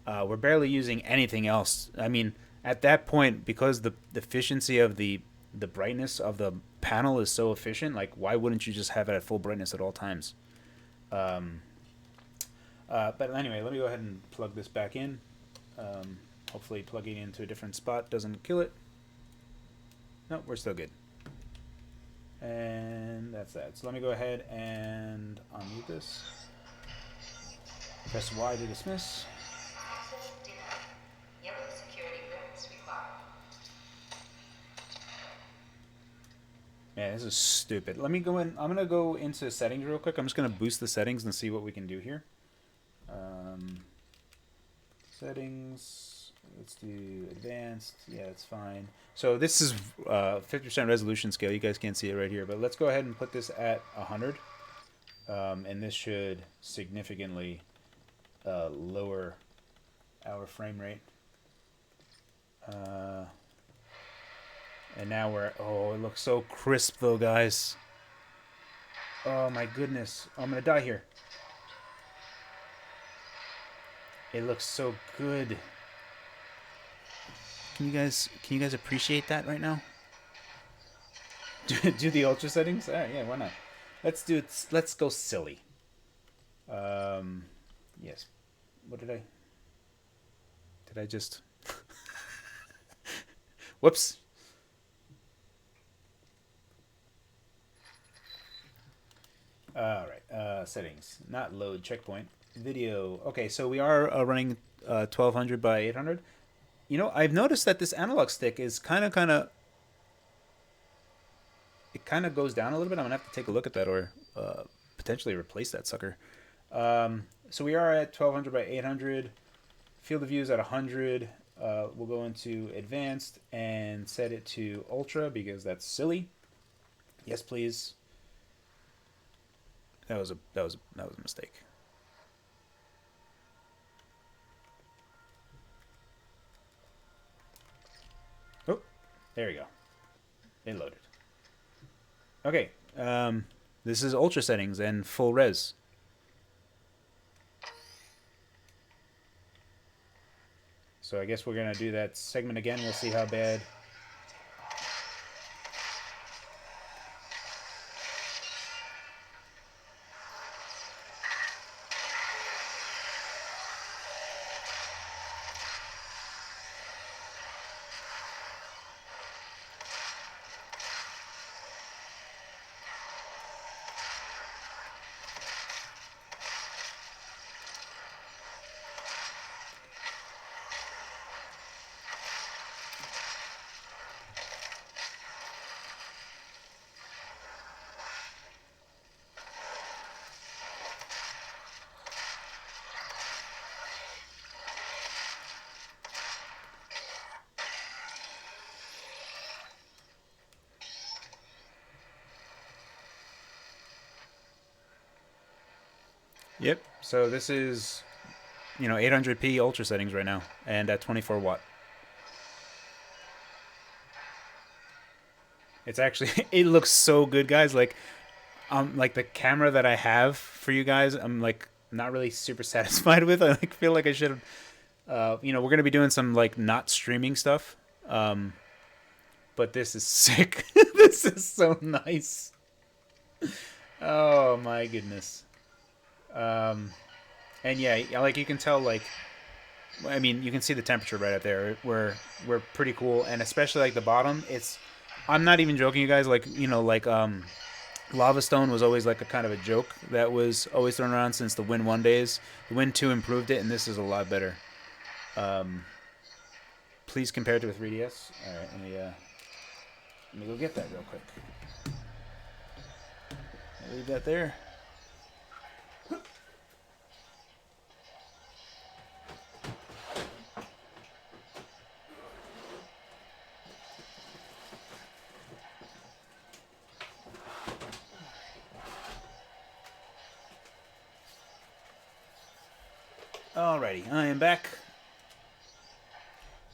[SPEAKER 1] We're barely using anything else. I mean, at that point, because the efficiency of the brightness of the panel is so efficient, like why wouldn't you just have it at full brightness at all times? Um, but anyway, let me go ahead and plug this back in. Hopefully plugging into a different spot doesn't kill it. No, we're still good. And that's that. So let me go ahead and unmute this. Press Y to dismiss. Yeah, this is stupid. Let me go in. I'm gonna go into settings real quick. I'm just gonna boost the settings and see what we can do here. Settings. Let's do advanced. Yeah, that's fine. So this is 50% resolution scale. You guys can't see it right here, but let's go ahead and put this at 100. And this should significantly lower our frame rate. And now we're, oh, it looks so crisp though, guys. Oh my goodness. Oh, I'm gonna die here. It looks so good. Can you guys appreciate that right now? Do the ultra settings? Yeah, why not? Let's do it. Let's go silly. Yes. What did I just? Whoops. All right. Settings. Not load. Checkpoint. Video. Okay, so we are running 1200 by 800. I've noticed that this analog stick is it kind of goes down a little bit. I'm gonna have to take a look at that, or potentially replace that sucker. So we are at 1200 by 800. Field of view is at 100. We'll go into advanced and set it to ultra because that's silly. Yes, please. That was a mistake. Oh, there we go. It loaded. Okay. This is ultra settings and full res. So I guess we're gonna do that segment again. We'll see how bad. Yep. So this is, 800p ultra settings right now, and at 24 watt. It's actually it looks so good, guys. Like the camera that I have for you guys, I'm like not really super satisfied with. I like feel like I should have. We're gonna be doing some like not streaming stuff. But this is sick. This is so nice. Oh my goodness. And yeah, like you can tell, like, I mean, you can see the temperature right up there. We're pretty cool, and especially like the bottom. I'm not even joking, you guys. Like, Lava Stone was always like a kind of a joke that was always thrown around since the Win 1 days. The Win 2 improved it, and this is a lot better. Please compare it to a 3DS. All right, let me go get that real quick. Leave that there. Alrighty, I am back.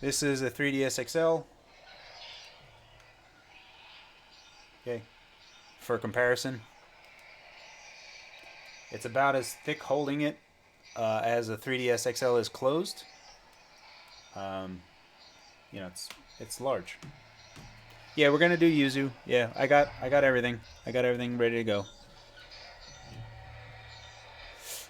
[SPEAKER 1] This is a 3DS XL. Okay, for comparison, it's about as thick holding it as a 3DS XL is closed. Um, it's large. Yeah, we're gonna do Yuzu. Yeah, I got everything. I got everything ready to go.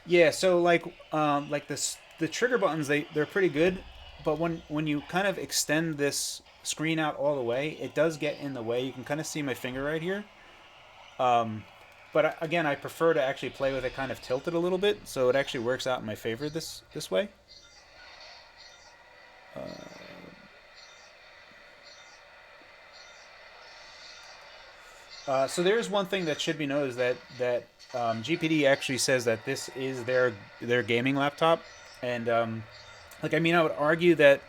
[SPEAKER 1] Yeah, so like the trigger buttons, they're pretty good, but when you kind of extend this screen out all the way, it does get in the way. You can kind of see my finger right here. But again, I prefer to actually play with it kind of tilted a little bit, so it actually works out in my favor this way. So there's one thing that should be noted is that GPD actually says that this is their gaming laptop, and like, I mean, I would argue that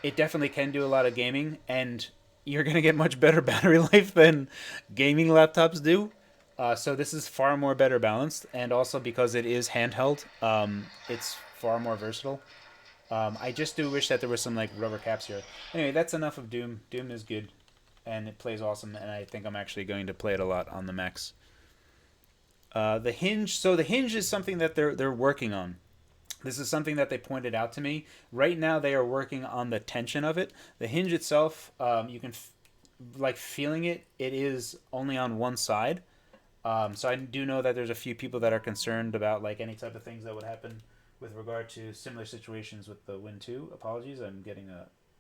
[SPEAKER 1] it definitely can do a lot of gaming, and you're gonna get much better battery life than gaming laptops do. So this is far more better balanced, and also because it is handheld, it's far more versatile. I just do wish that there was some like rubber caps here. Anyway, that's enough of Doom. Doom is good, and it plays awesome, and I think I'm actually going to play it a lot on the Max. The hinge. So the hinge is something that they're working on. This is something that they pointed out to me. Right now, they are working on the tension of it. The hinge itself, you can like feeling it. It is only on one side. So I do know that there's a few people that are concerned about like any type of things that would happen with regard to similar situations with the Win 2. Apologies, I'm getting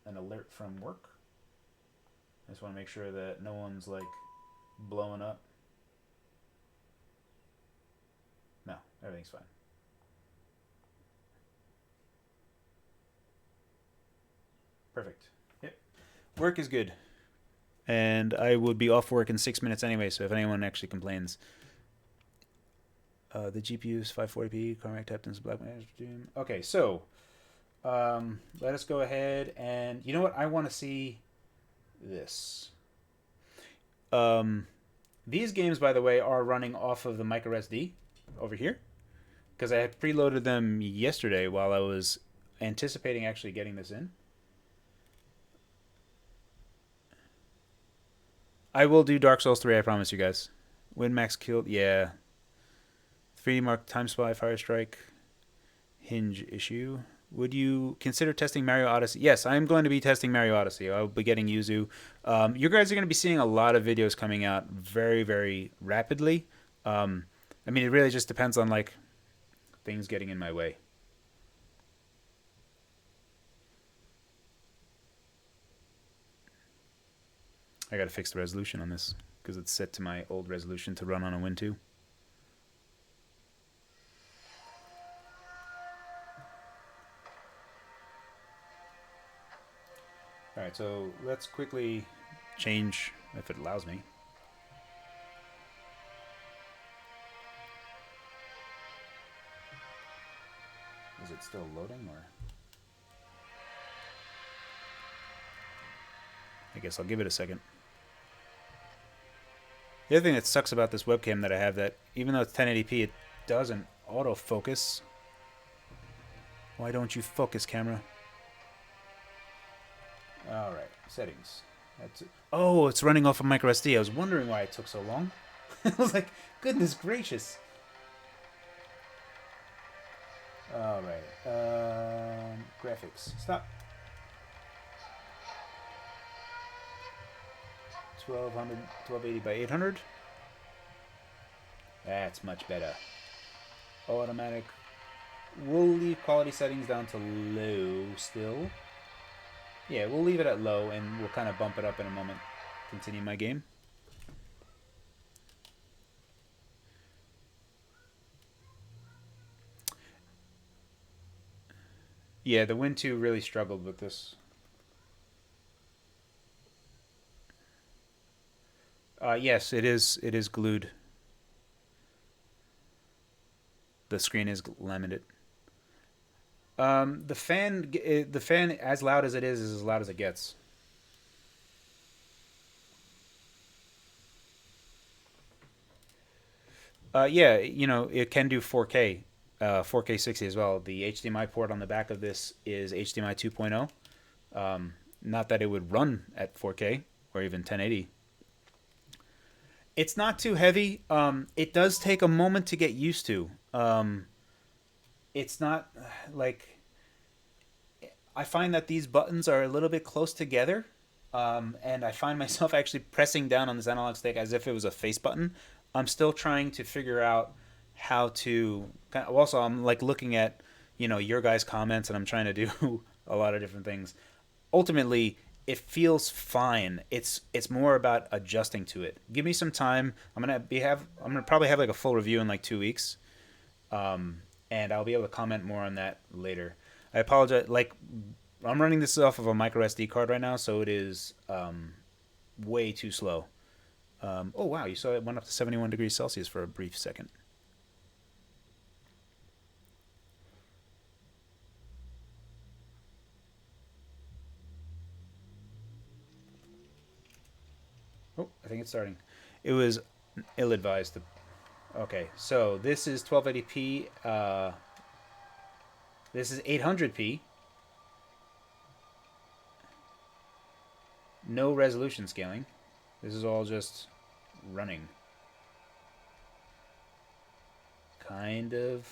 [SPEAKER 1] an alert from work. I just want to make sure that no one's like blowing up. No, everything's fine. Perfect. Yep. Work is good. And I would be off work in 6 minutes anyway, so if anyone actually complains. The GPU is 540p, Cormac Tapton's Black Magic Doom. Okay, so let us go ahead and you know what? I want to see this. These games, by the way, are running off of the micro SD over here because I had preloaded them yesterday while I was anticipating actually getting this in. I will do Dark Souls 3, I promise you guys. Win Max killed, yeah. 3D Mark, Time Spy, Fire Strike, Hinge issue. Would you consider testing Mario Odyssey? Yes, I am going to be testing Mario Odyssey. I'll be getting Yuzu. You guys are going to be seeing a lot of videos coming out very, very rapidly. I mean, it really just depends on like things getting in my way. I got to fix the resolution on this because it's set to my old resolution to run on a Win 2. Alright, so let's quickly change, if it allows me. Is it still loading, or? I guess I'll give it a second. The other thing that sucks about this webcam that I have, that even though it's 1080p, it doesn't autofocus. Why don't you focus, camera? All right, settings. That's it. Oh, it's running off of micro SD. I was wondering why it took so long. I was like, goodness gracious. All right, graphics. Stop. 1200, 1280 by 800. That's much better. Automatic. We'll leave quality settings down to low still. Yeah, we'll leave it at low and we'll kind of bump it up in a moment. Continue my game. Yeah, the Win 2 really struggled with this. Yes, it is. It is glued. The screen is laminated. The fan, as loud as it is as loud as it gets. Yeah, you know it can do 4K, 4K 60 as well. The HDMI port on the back of this is HDMI 2.0. Not that it would run at 4K or even 1080. It's not too heavy. It does take a moment to get used to. It's not like I find that these buttons are a little bit close together, and I find myself actually pressing down on this analog stick as if it was a face button. I'm still trying to figure out how to. Also, I'm like looking at your guys' comments, and I'm trying to do a lot of different things. Ultimately, it feels fine. It's more about adjusting to it. Give me some time. I'm gonna probably have like a full review in like 2 weeks, and I'll be able to comment more on that later. I apologize. Like, I'm running this off of a micro SD card right now, so it is way too slow. Oh wow, you saw it went up to 71 degrees Celsius for a brief second. Oh, I think it's starting. It was ill-advised. Okay, so this is 1280p. This is 800p. No resolution scaling. This is all just running. Kind of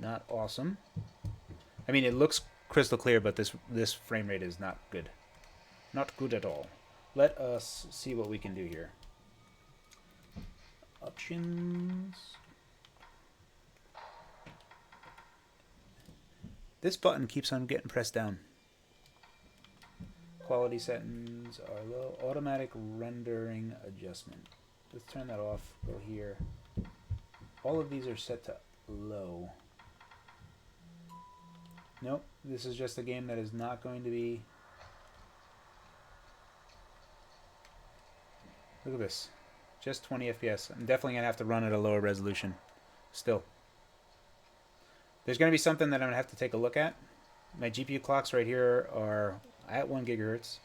[SPEAKER 1] not awesome. I mean, it looks crystal clear, but this frame rate is not good. Not good at all. Let us see what we can do here. Options. This button keeps on getting pressed down. Quality settings are low. Automatic rendering adjustment. Let's turn that off. Go here. All of these are set to low. Nope. This is just a game that is not going to be... Look at this. Just 20 FPS. I'm definitely going to have to run at a lower resolution. Still. There's going to be something that I'm going to have to take a look at. My GPU clocks right here are at 1 gigahertz.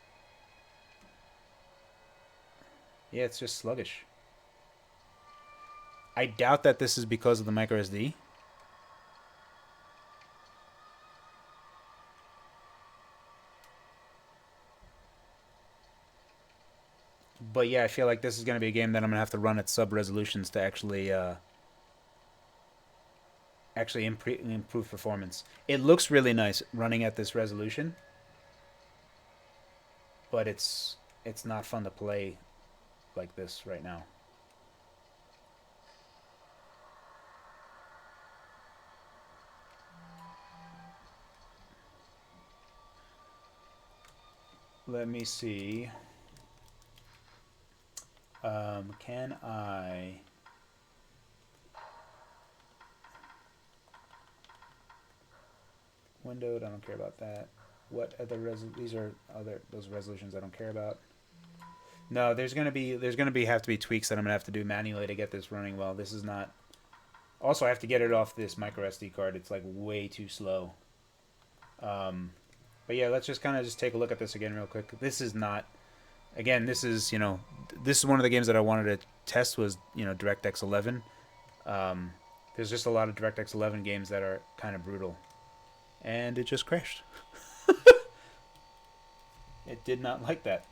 [SPEAKER 1] Yeah, it's just sluggish. I doubt that this is because of the micro SD. But yeah, I feel like this is going to be a game that I'm going to have to run at sub resolutions to actually improve performance. It looks really nice running at this resolution, but it's not fun to play like this right now. Let me see. Can I... Windowed, I don't care about that. What other these are those resolutions I don't care about. No, there's gonna be have to be tweaks that I'm gonna have to do manually to get this running well. This is not. Also, I have to get it off this micro SD card. It's like way too slow. But yeah, let's just kind of take a look at this again real quick. This is not. Again, this is this is one of the games that I wanted to test was DirectX 11. There's just a lot of DirectX 11 games that are kind of brutal, and it just crashed. It did not like that.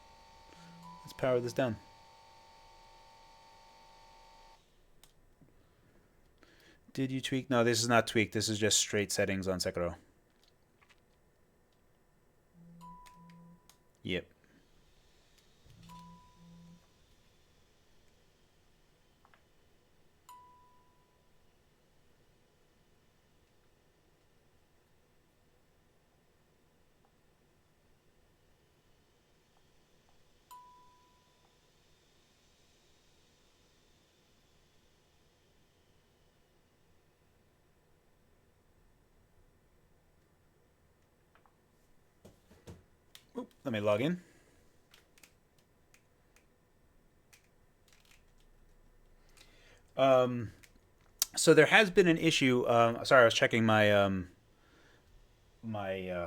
[SPEAKER 1] Let's power this down. Did you tweak? No, this is not tweaked. This is just straight settings on Sekiro. Yep. Oop, let me log in. Um, so there has been an issue. Sorry, I was checking my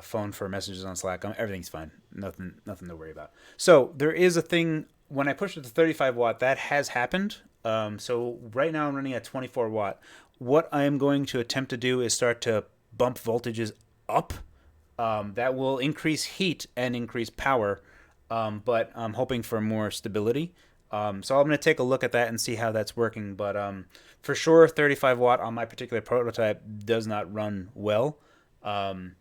[SPEAKER 1] phone for messages on Slack. Everything's fine. Nothing to worry about. So there is a thing when I push it to 35 watt that has happened. So right now I'm running at 24 watt. What I am going to attempt to do is start to bump voltages up. That will increase heat and increase power, but I'm hoping for more stability. So I'm going to take a look at that and see how that's working. But for sure, 35 watt on my particular prototype does not run well. Um,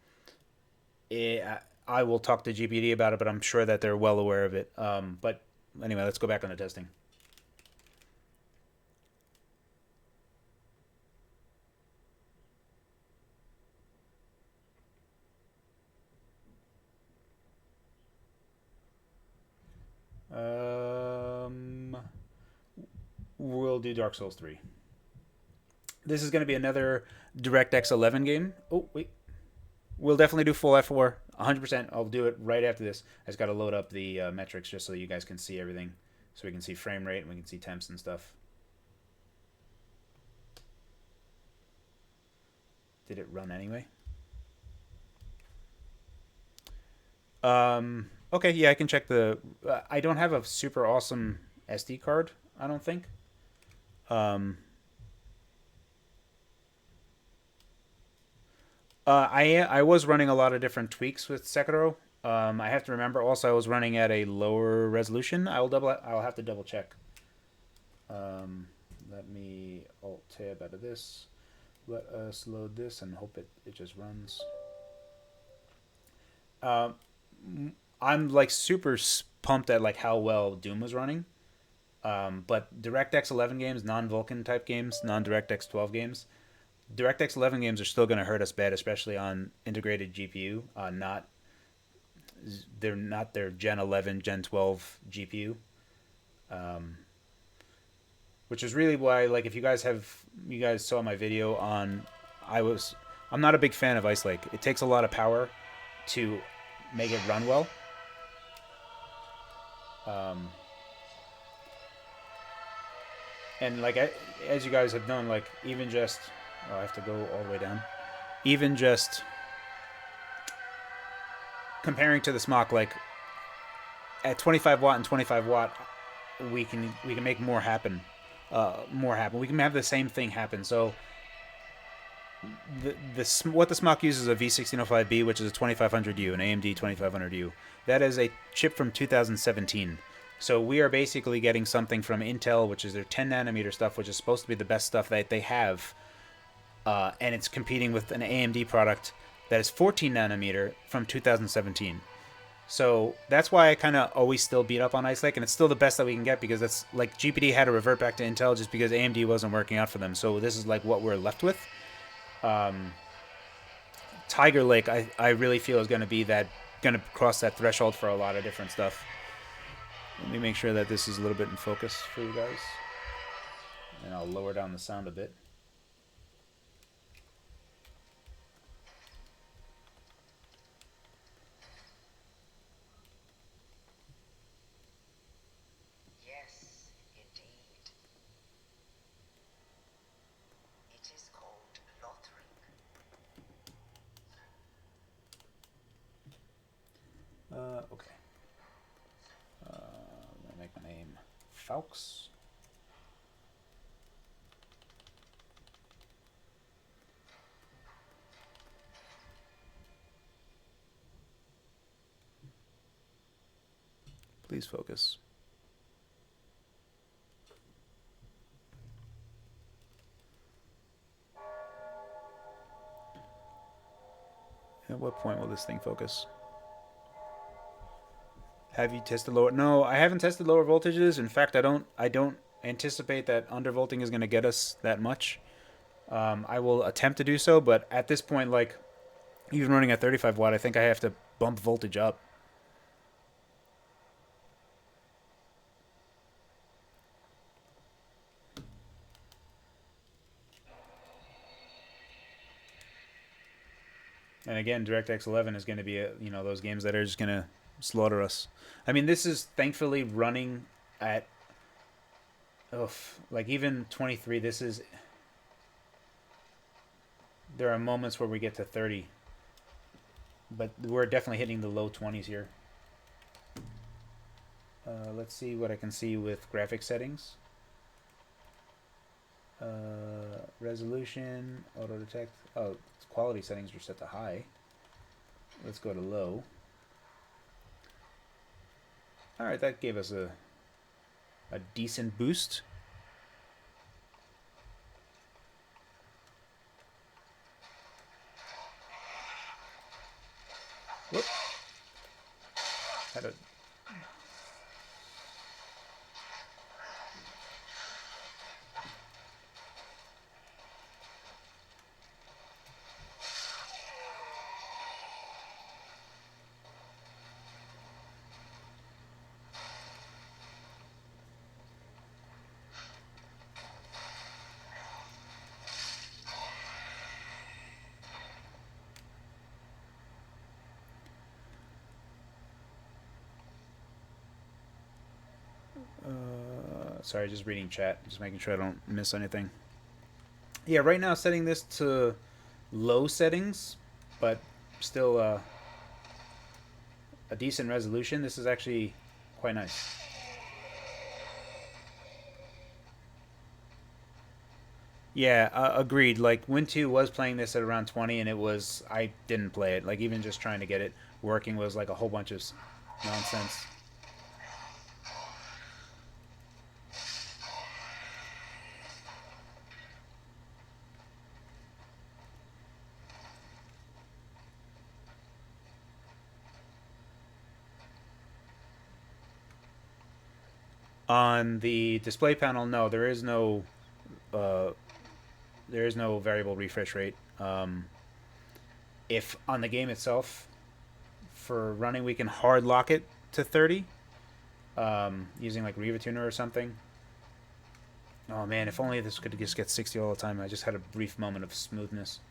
[SPEAKER 1] it, I will talk to GPD about it, but I'm sure that they're well aware of it. But anyway, let's go back on the testing. Um, we'll do Dark Souls 3. This is going to be another DirectX 11 game. Oh, wait. We'll definitely do full F4. 100%. I'll do it right after this. I just got to load up the metrics just so you guys can see everything. So we can see frame rate and we can see temps and stuff. Did it run anyway? Okay, yeah, I can check the... I don't have a super awesome SD card, I don't think. I was running a lot of different tweaks with Sekiro. I have to remember also I was running at a lower resolution. I'll have to double check. Let me alt tab out of this. Let us load this and hope it just runs. I'm like super pumped at like how well Doom was running. But DirectX 11 games, non-Vulkan type games, non-DirectX 12 games, DirectX 11 games are still going to hurt us bad, especially on integrated GPU. They're not their Gen 11, Gen 12 GPU, which is really why, like, if you guys saw my video on, I'm not a big fan of Ice Lake. It takes a lot of power to make it run well. And like as you guys have known, like even just I have to go all the way down. Even just comparing to the Smock, like at 25 watt and 25 watt, we can make more happen. More happen. We can have the same thing happen. So what the Smock uses is a V1605B, which is a 2500U, an AMD 2500U. That is a chip from 2017. So we are basically getting something from Intel, which is their 10 nanometer stuff, which is supposed to be the best stuff that they have, and it's competing with an AMD product that is 14 nanometer from 2017. So that's why I kind of always still beat up on Ice Lake, and it's still the best that we can get because that's like GPD had to revert back to Intel just because AMD wasn't working out for them. So this is like what we're left with. Tiger Lake, I really feel is going to cross that threshold for a lot of different stuff. Let me make sure that this is a little bit in focus for you guys, and I'll lower down the sound a bit.
[SPEAKER 3] Yes, indeed. It is called Lothring.
[SPEAKER 1] Okay. I'm gonna make my name Faux. Please focus. At what point will this thing focus? Have you tested lower? No, I haven't tested lower voltages. In fact, I don't anticipate that undervolting is going to get us that much. I will attempt to do so, but at this point, like even running at 35 watt, I think I have to bump voltage up. And again, DirectX 11 is going to be those games that are just going to slaughter us. I mean, this is thankfully running at like even 23. This is there are moments where we get to 30, but we're definitely hitting the low 20s here. Let's see what I can see with graphic settings. Resolution, auto detect. Oh, quality settings are set to high. Let's go to low. All right, that gave us a decent boost. Whoop. Had a sorry, just reading chat, just making sure I don't miss anything. Yeah, right now setting this to low settings, but still a decent resolution. This is actually quite nice. Yeah, agreed. Like Win 2 was playing this at around 20, and I didn't play it. Like even just trying to get it working was like a whole bunch of nonsense. On the display panel, no, uh, there is no variable refresh rate. If on the game itself, for running, we can hard lock it to 30 using like Riva Tuner or something. Oh man, if only this could just get 60 all the time. I just had a brief moment of smoothness.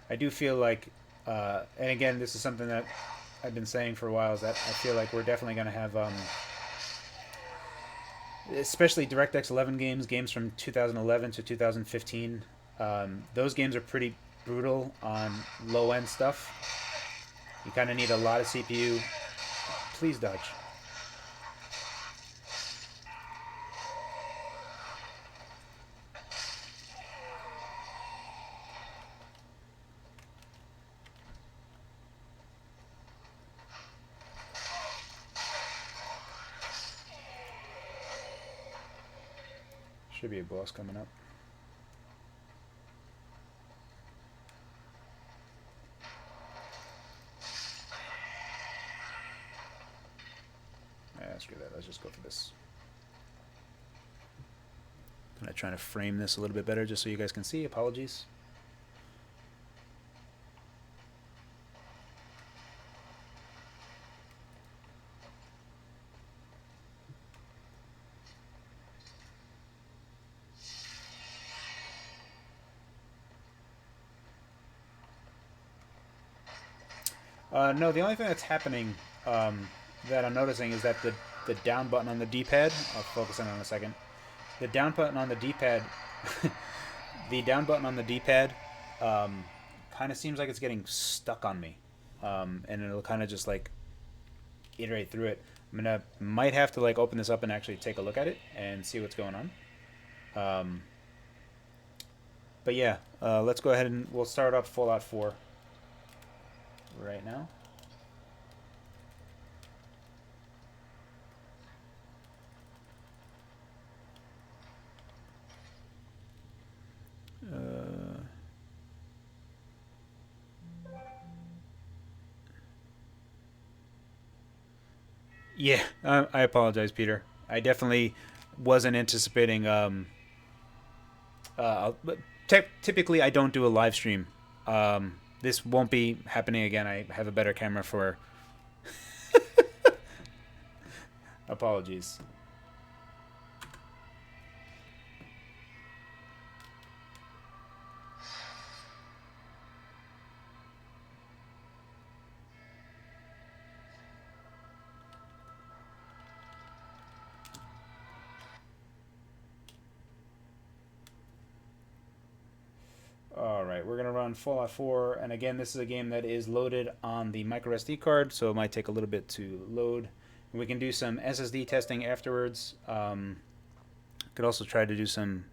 [SPEAKER 1] I do feel like, and again, this is something that I've been saying for a while, is that I feel like we're definitely going to have, especially DirectX 11 games from 2011 to 2015. Those games are pretty brutal on low end stuff. You kind of need a lot of CPU. Please dodge. Should be a boss coming up. Yeah, screw that. Let's just go for this. Kind of trying to frame this a little bit better just so you guys can see. Apologies. No, the only thing that's happening that I'm noticing is that the down button on the D-pad. I'll focus on it in a second. The down button on the D-pad. The down button on the D-pad kind of seems like it's getting stuck on me, and it'll kind of just like iterate through it. I'm gonna might have to like open this up and actually take a look at it and see what's going on. Um, but yeah, let's go ahead and we'll start up Fallout 4 right now. Uh, yeah, I apologize, Peter. I definitely wasn't anticipating. But typically, I don't do a live stream. This won't be happening again. I have a better camera for. Apologies. All right, we're gonna run Fallout 4, and again, this is a game that is loaded on the micro SD card, so it might take a little bit to load. And we can do some SSD testing afterwards. Could also try to do some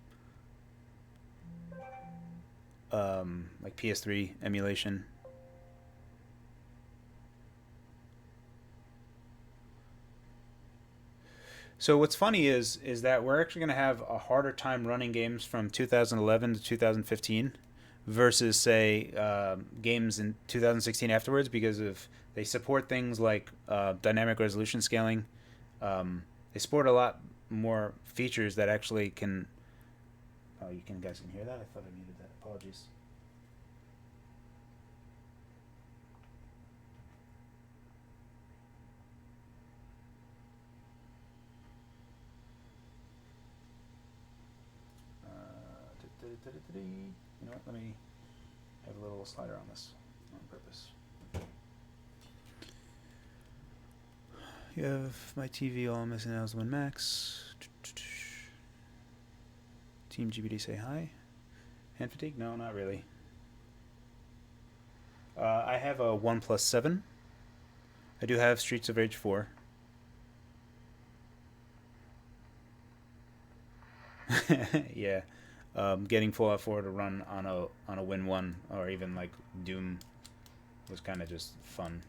[SPEAKER 1] like PS3 emulation. So what's funny is that we're actually going to have a harder time running games from 2011 to 2015 versus say games in 2016 afterwards because of they support things like dynamic resolution scaling. They support a lot more features that actually can. Oh, you can guys can hear that? I thought I muted that. Apologies. You know what? Let me have a little slider on this on purpose. You have my TV all I'm missing now is Win Max. Team GPD say hi. Hand fatigue? No, not really. I have a OnePlus 7. I do have Streets of Rage 4. Yeah. Getting Fallout 4 to run on a Win 1 or even like Doom was kind of just fun.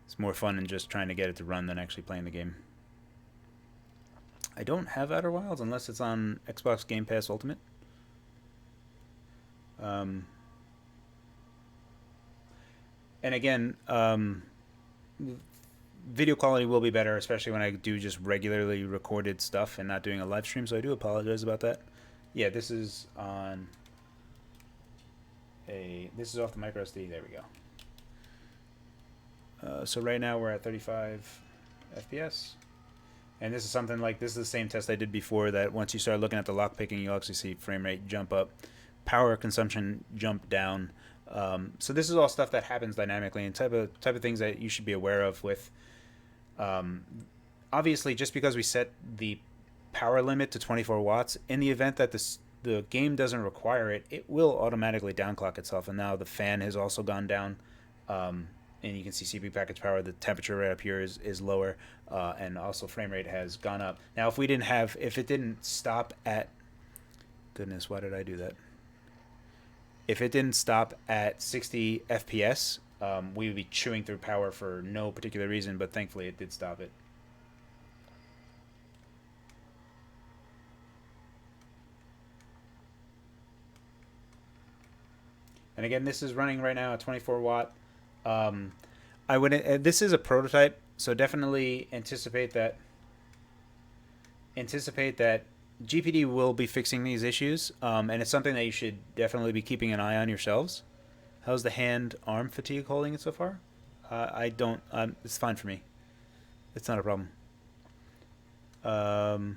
[SPEAKER 1] It's more fun than just trying to get it to run than actually playing the game. I don't have Outer Wilds unless it's on Xbox Game Pass Ultimate. Um, and again, video quality will be better, especially when I do just regularly recorded stuff and not doing a live stream. So I do apologize about that. Yeah, this is on a. This is off the micro SD. There we go. So right now we're at 35 FPS. And this is something like this is the same test I did before. That once you start looking at the lock picking, you'll actually see frame rate jump up, power consumption jump down. So this is all stuff that happens dynamically and type of things that you should be aware of with. Obviously, just because we set the power limit to 24 watts, in the event that the game doesn't require it, it will automatically downclock itself. And now the fan has also gone down. And you can see CPU package power, the temperature right up here is lower, and also frame rate has gone up. Now, if it didn't stop at, goodness, why did I do that? If it didn't stop at 60 FPS, we would be chewing through power for no particular reason, but thankfully it did stop it. And again, this is running right now at 24 watt. I would. This is a prototype, so definitely anticipate that. GPD will be fixing these issues, and it's something that you should definitely be keeping an eye on yourselves. How's the hand-arm fatigue holding it so far? I don't. It's fine for me. It's not a problem. Well,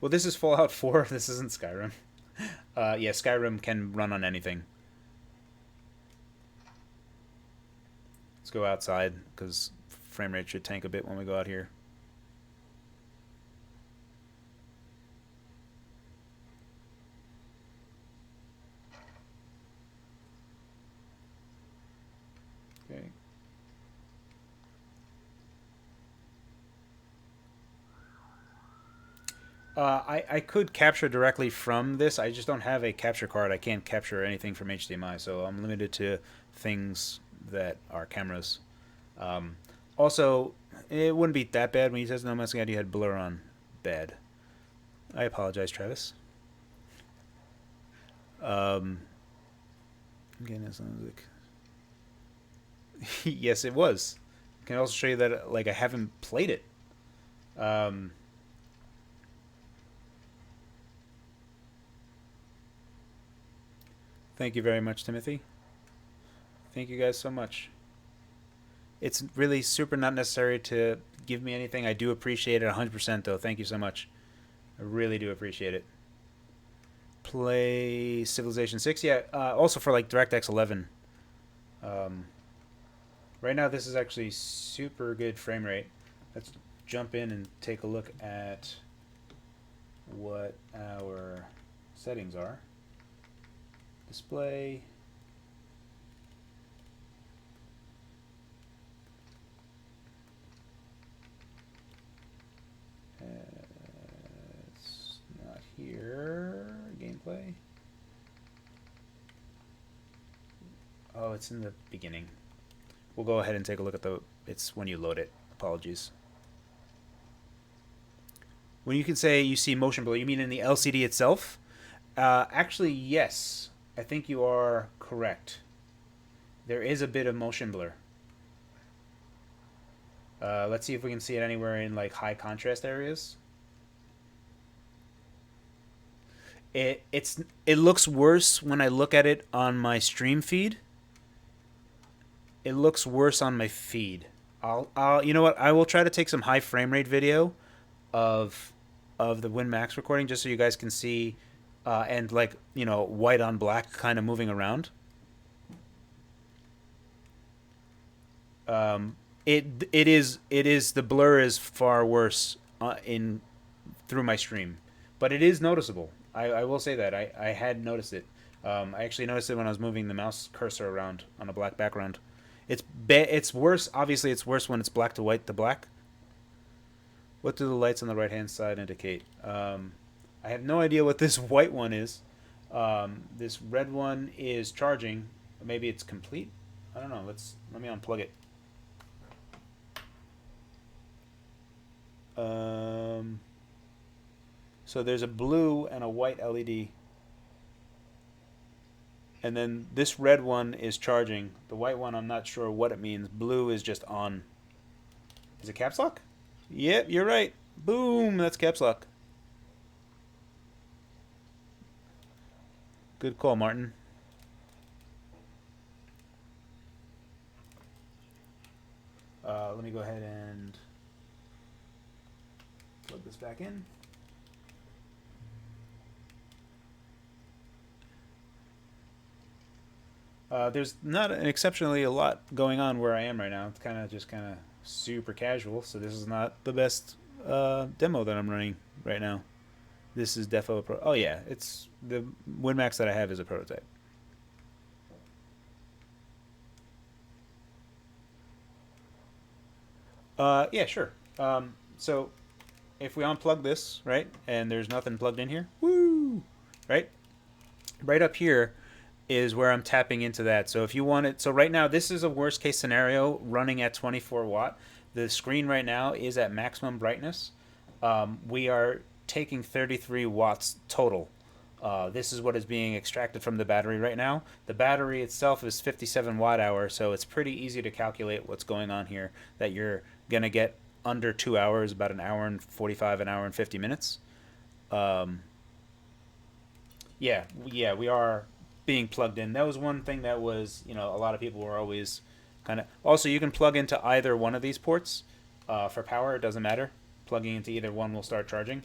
[SPEAKER 1] this is Fallout 4. This isn't Skyrim. Yeah, Skyrim can run on anything. Let's go outside because frame rate should tank a bit when we go out here. I could capture directly from this. I just don't have a capture card. I can't capture anything from HDMI, so I'm limited to things that are cameras. Um, Also, it wouldn't be that bad when he says no masking ID had blur on. Bad. I apologize, Travis. Um, again, it sounds like yes, it was. I can also show you that like I haven't played it. Um, Thank you very much, Timothy. Thank you guys so much. It's really super not necessary to give me anything. I do appreciate it 100% though. Thank you so much. I really do appreciate it. Play Civilization 6. Yeah, also for like DirectX 11. Um, right now, this is actually super good frame rate. Let's jump in and take a look at what our settings are. Display. It's not here. Gameplay. Oh, it's in the beginning. We'll go ahead and take a look at the. It's when you load it. Apologies. When you can say you see motion blur, you mean in the LCD itself? Actually, yes. I think you are correct. There is a bit of motion blur. Let's see if we can see it anywhere in like high contrast areas. It looks worse when I look at it on my stream feed. It looks worse on my feed. I'll you know what? I will try to take some high frame rate video of the Win Max recording just so you guys can see and like white on black kind of moving around. It is the blur is far worse in through my stream, but it is noticeable. I will say that I had noticed it. I actually noticed it when I was moving the mouse cursor around on a black background. It's worse. Obviously, it's worse when it's black to white to black. What do the lights on the right hand side indicate? I have no idea what this white one is. This red one is charging. Maybe it's complete. I don't know. Let me unplug it. So there's a blue and a white LED. And then this red one is charging. The white one, I'm not sure what it means. Blue is just on. Is it caps lock? Yep, you're right. Boom, that's caps lock. Good call, Martin. Let me go ahead and plug this back in. There's not an exceptionally a lot going on where I am right now. It's kind of super casual, so this is not the best demo that I'm running right now. This is defo pro. Oh yeah, it's the WinMax that I have is a prototype. Yeah, sure. So if we unplug this, right, and there's nothing plugged in here, woo, right, right up here is where I'm tapping into that. So if you want it, so right now this is a worst case scenario running at 24 watt. The screen right now is at maximum brightness. We are taking 33 watts total. This is what is being extracted from the battery right now. The battery itself is 57 watt hour, so it's pretty easy to calculate what's going on here. That you're gonna get under 2 hours, about an hour and 45, an hour and 50 minutes. Um, yeah, we are being plugged in. That was one thing that was, a lot of people were always kind of. Also, you can plug into either one of these ports for power. It doesn't matter. Plugging into either one will start charging.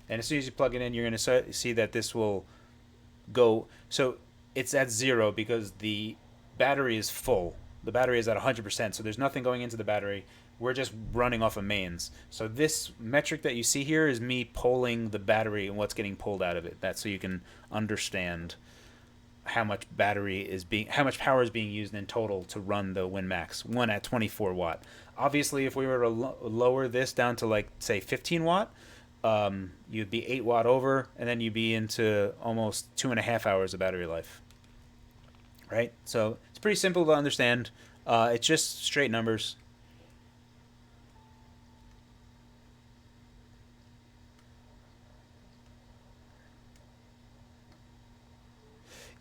[SPEAKER 1] And as soon as you plug it in, you're going to see that this will go. So it's at 0 because the battery is full. The battery is at 100%. So there's nothing going into the battery. We're just running off of mains. So this metric that you see here is me polling the battery and what's getting pulled out of it. That's so you can understand how much how much power is being used in total to run the Win Max, one at 24 watt. Obviously, if we were to lower this down to like say 15 watt, you'd be 8 watt over, and then you'd be into almost 2.5 hours of battery life. Right? So it's pretty simple to understand. It's just straight numbers.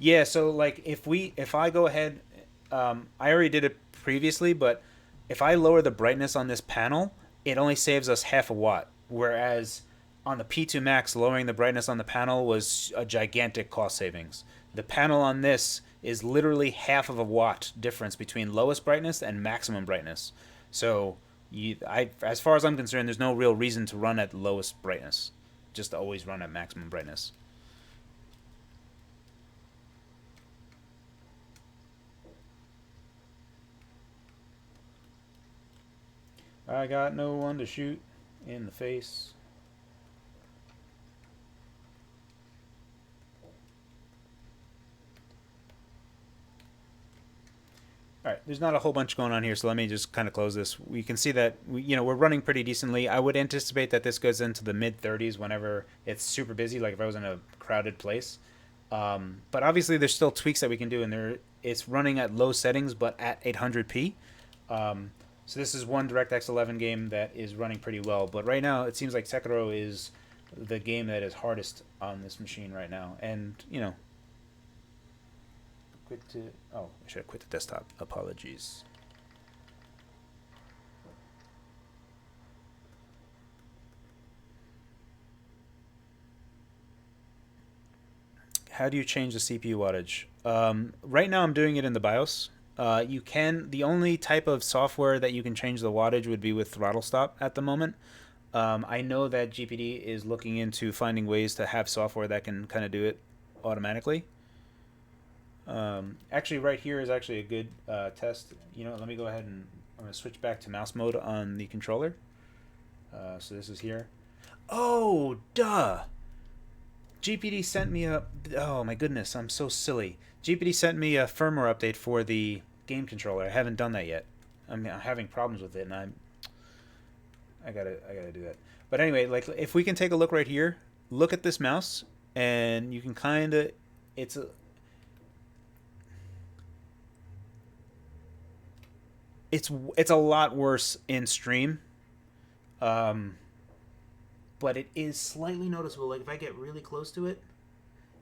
[SPEAKER 1] Yeah, so like if I go ahead, I already did it previously, but if I lower the brightness on this panel, it only saves us half a watt. Whereas on the P2 Max, lowering the brightness on the panel was a gigantic cost savings. The panel on this is literally half of a watt difference between lowest brightness and maximum brightness. So as far as I'm concerned, there's no real reason to run at lowest brightness. Just to always run at maximum brightness. I got no one to shoot in the face. All right, there's not a whole bunch going on here, so let me just kind of close this. We can see that we're running pretty decently. I would anticipate that this goes into the mid 30s whenever it's super busy, like if I was in a crowded place. But obviously, there's still tweaks that we can do, and it's running at low settings, but at 800p. So this is one DirectX 11 game that is running pretty well. But right now, it seems like Sekiro is the game that is hardest on this machine right now, and quit to. Oh, I should have quit the desktop. Apologies. How do you change the CPU wattage? Right now, I'm doing it in the BIOS. You can. The only type of software that you can change the wattage would be with throttle stop at the moment. I know that GPD is looking into finding ways to have software that can kind of do it automatically. Actually, right here is actually a good test. Let me go ahead and I'm going to switch back to mouse mode on the controller. So this is here. Oh, duh! GPD sent me a. Oh my goodness, I'm so silly. GPD sent me a firmware update for the game controller. I haven't done that yet. I'm having problems with it, and I gotta do that. But anyway, like if we can take a look right here, look at this mouse, and you can kind of. It's a, it's a lot worse in stream, um, but it is slightly noticeable. Like if I get really close to it,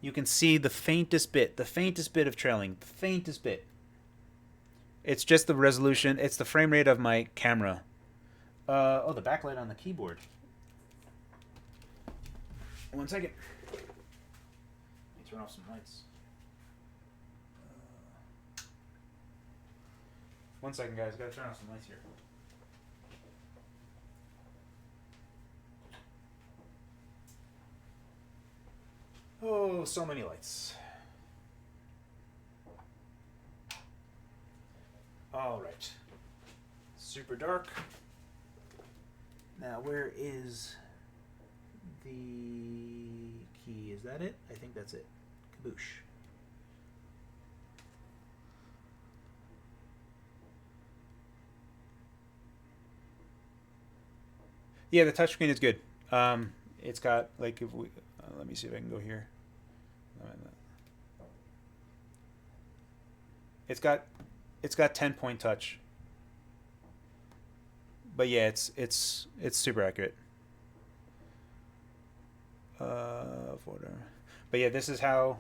[SPEAKER 1] you can see the faintest bit of trailing, the faintest bit. It's just the resolution. It's the frame rate of my camera. Oh, the backlight on the keyboard. One second. Let me turn off some lights. One second, guys. Gotta turn off some lights here. Oh, so many lights. All right. Super dark. Now, where is the key? Is that it? I think that's it. Kaboosh. Yeah, the touchscreen is good. It's got like if we let me see if I can go here. It's got 10-point touch. But yeah, it's super accurate. Folder. But yeah, this is how.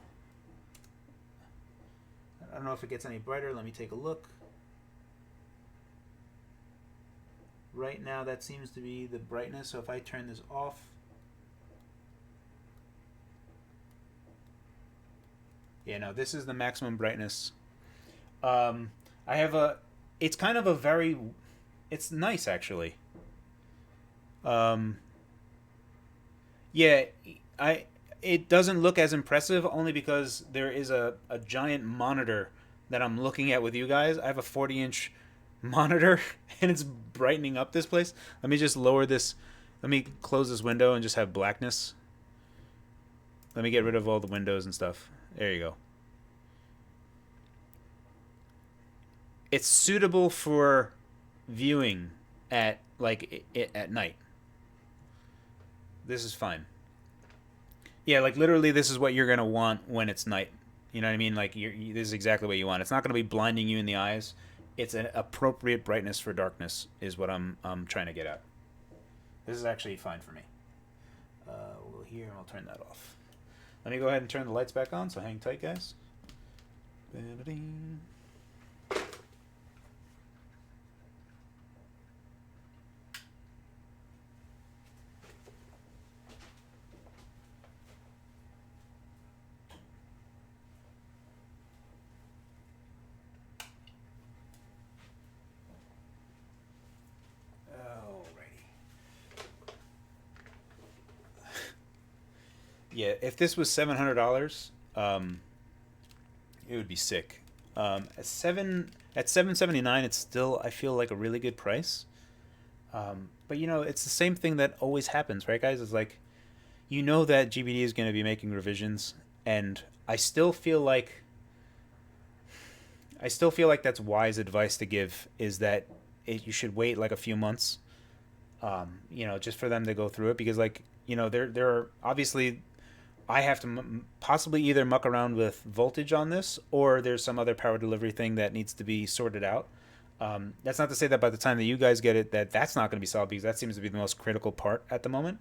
[SPEAKER 1] I don't know if it gets any brighter. Let me take a look. Right now, that seems to be the brightness. So if I turn this off, yeah, no, this is the maximum brightness. I have a. It's kind of a very. It's nice actually. Um, yeah, I. It doesn't look as impressive only because there is a giant monitor that I'm looking at with you guys. I have a 40-inch monitor and it's brightening up this place. Let me just lower this. Let me close this window and just have blackness. Let me get rid of all the windows and stuff. There you go. It's suitable for viewing at at night. This is fine. Yeah, like literally, this is what you're gonna want when it's night. You know what I mean? Like this is exactly what you want. It's not gonna be blinding you in the eyes. It's an appropriate brightness for darkness. Is what I'm trying to get at. This is actually fine for me. We'll go here and I'll turn that off. Let me go ahead and turn the lights back on. So hang tight, guys. Ba-da-ding. Yeah, if this was $700, it would be sick. At 779, it's still I feel like a really good price. But it's the same thing that always happens, right, guys? It's like that GPD is going to be making revisions, and I still feel like that's wise advice to give. Is that you should wait like a few months, just for them to go through it because there are obviously I have to possibly either muck around with voltage on this, or there's some other power delivery thing that needs to be sorted out. That's not to say that by the time that you guys get it, that's not going to be solved because that seems to be the most critical part at the moment.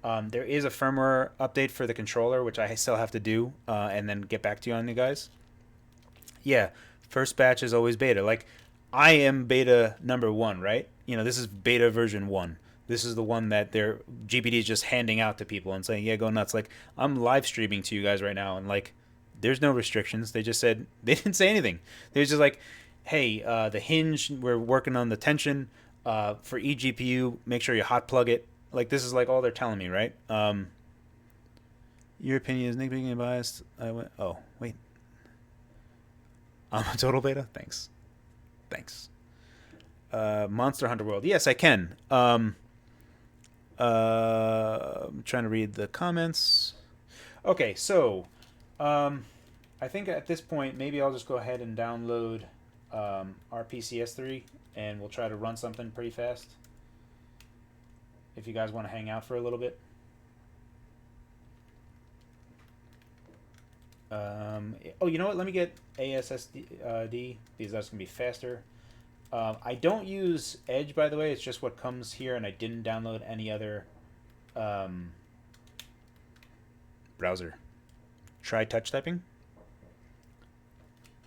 [SPEAKER 1] There is a firmware update for the controller, which I still have to do, and then get back to you on, you guys. Yeah, first batch is always beta. Like, I am beta number one, right? This is beta version one. This is the one that their GPD is just handing out to people and saying, "Yeah, go nuts." Like, I'm live streaming to you guys right now, and like, there's no restrictions. They just said they didn't say anything. They was just like, "Hey, the hinge, we're working on the tension for eGPU. Make sure you hot plug it." Like, this is like all they're telling me, right? Your opinion is negatively biased. I went. Oh, wait. I'm a total beta. Thanks. Monster Hunter World. Yes, I can. I'm trying to read the comments. Okay, so I think at this point maybe I'll just go ahead and download RPCS3 and we'll try to run something pretty fast. If you guys want to hang out for a little bit. You know what? Let me get ASSD because that's gonna be faster. I don't use Edge, by the way. It's just what comes here, and I didn't download any other browser. Try touch typing.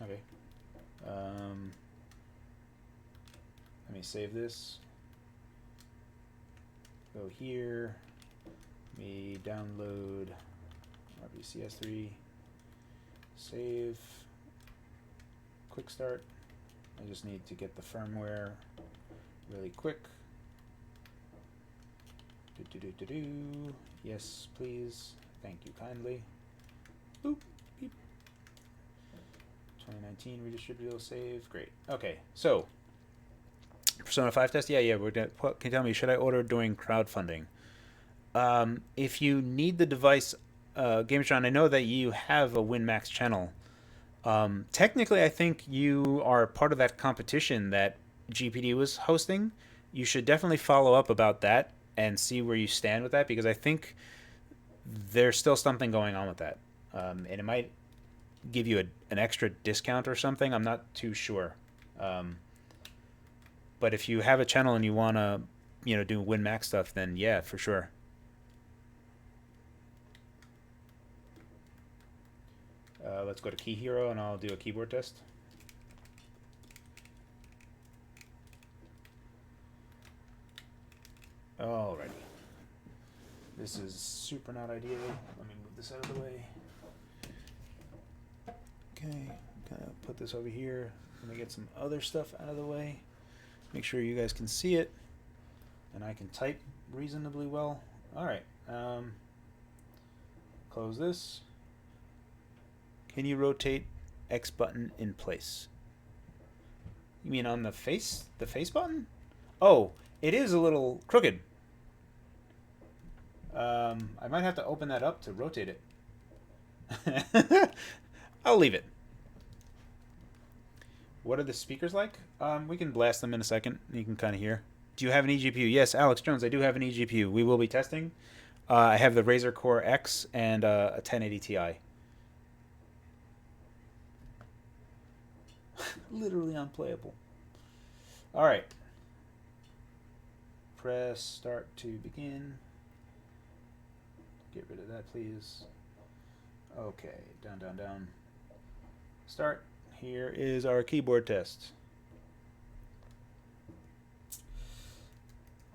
[SPEAKER 1] Okay. Let me save this. Go here. Let me download RBCS3. Save. Quick start. I just need to get the firmware really quick. Yes, please. Thank you kindly. Boop. Beep. 2019 redistributable save. Great. Okay, so Persona 5 test. Yeah. We're gonna. Can you tell me? Should I order during crowdfunding? If you need the device, Gamertron, I know that you have a Win Max channel. Technically, I think you are part of that competition that GPD was hosting. You should definitely follow up about that and see where you stand with that because I think there's still something going on with that, and it might give you an extra discount or something. I'm not too sure, but if you have a channel and you want to, do Win Max stuff, then yeah, for sure. Let's go to Key Hero and I'll do a keyboard test. Alrighty. This is super not ideal. Let me move this out of the way. Okay, gonna put this over here. Let me get some other stuff out of the way. Make sure you guys can see it. And I can type reasonably well. Alright. Close this. Can you rotate X button in place? You mean on the face button? Oh, it is a little crooked. I might have to open that up to rotate it. I'll leave it. What are the speakers like? We can blast them in a second. You can kind of hear. Do you have an eGPU? Yes, Alex Jones, I do have an eGPU. We will be testing. I have the Razer Core X and a 1080 Ti. Literally unplayable. All right. Press start to begin. Get rid of that, please. Okay, down, down, down. Start. Here is our keyboard test.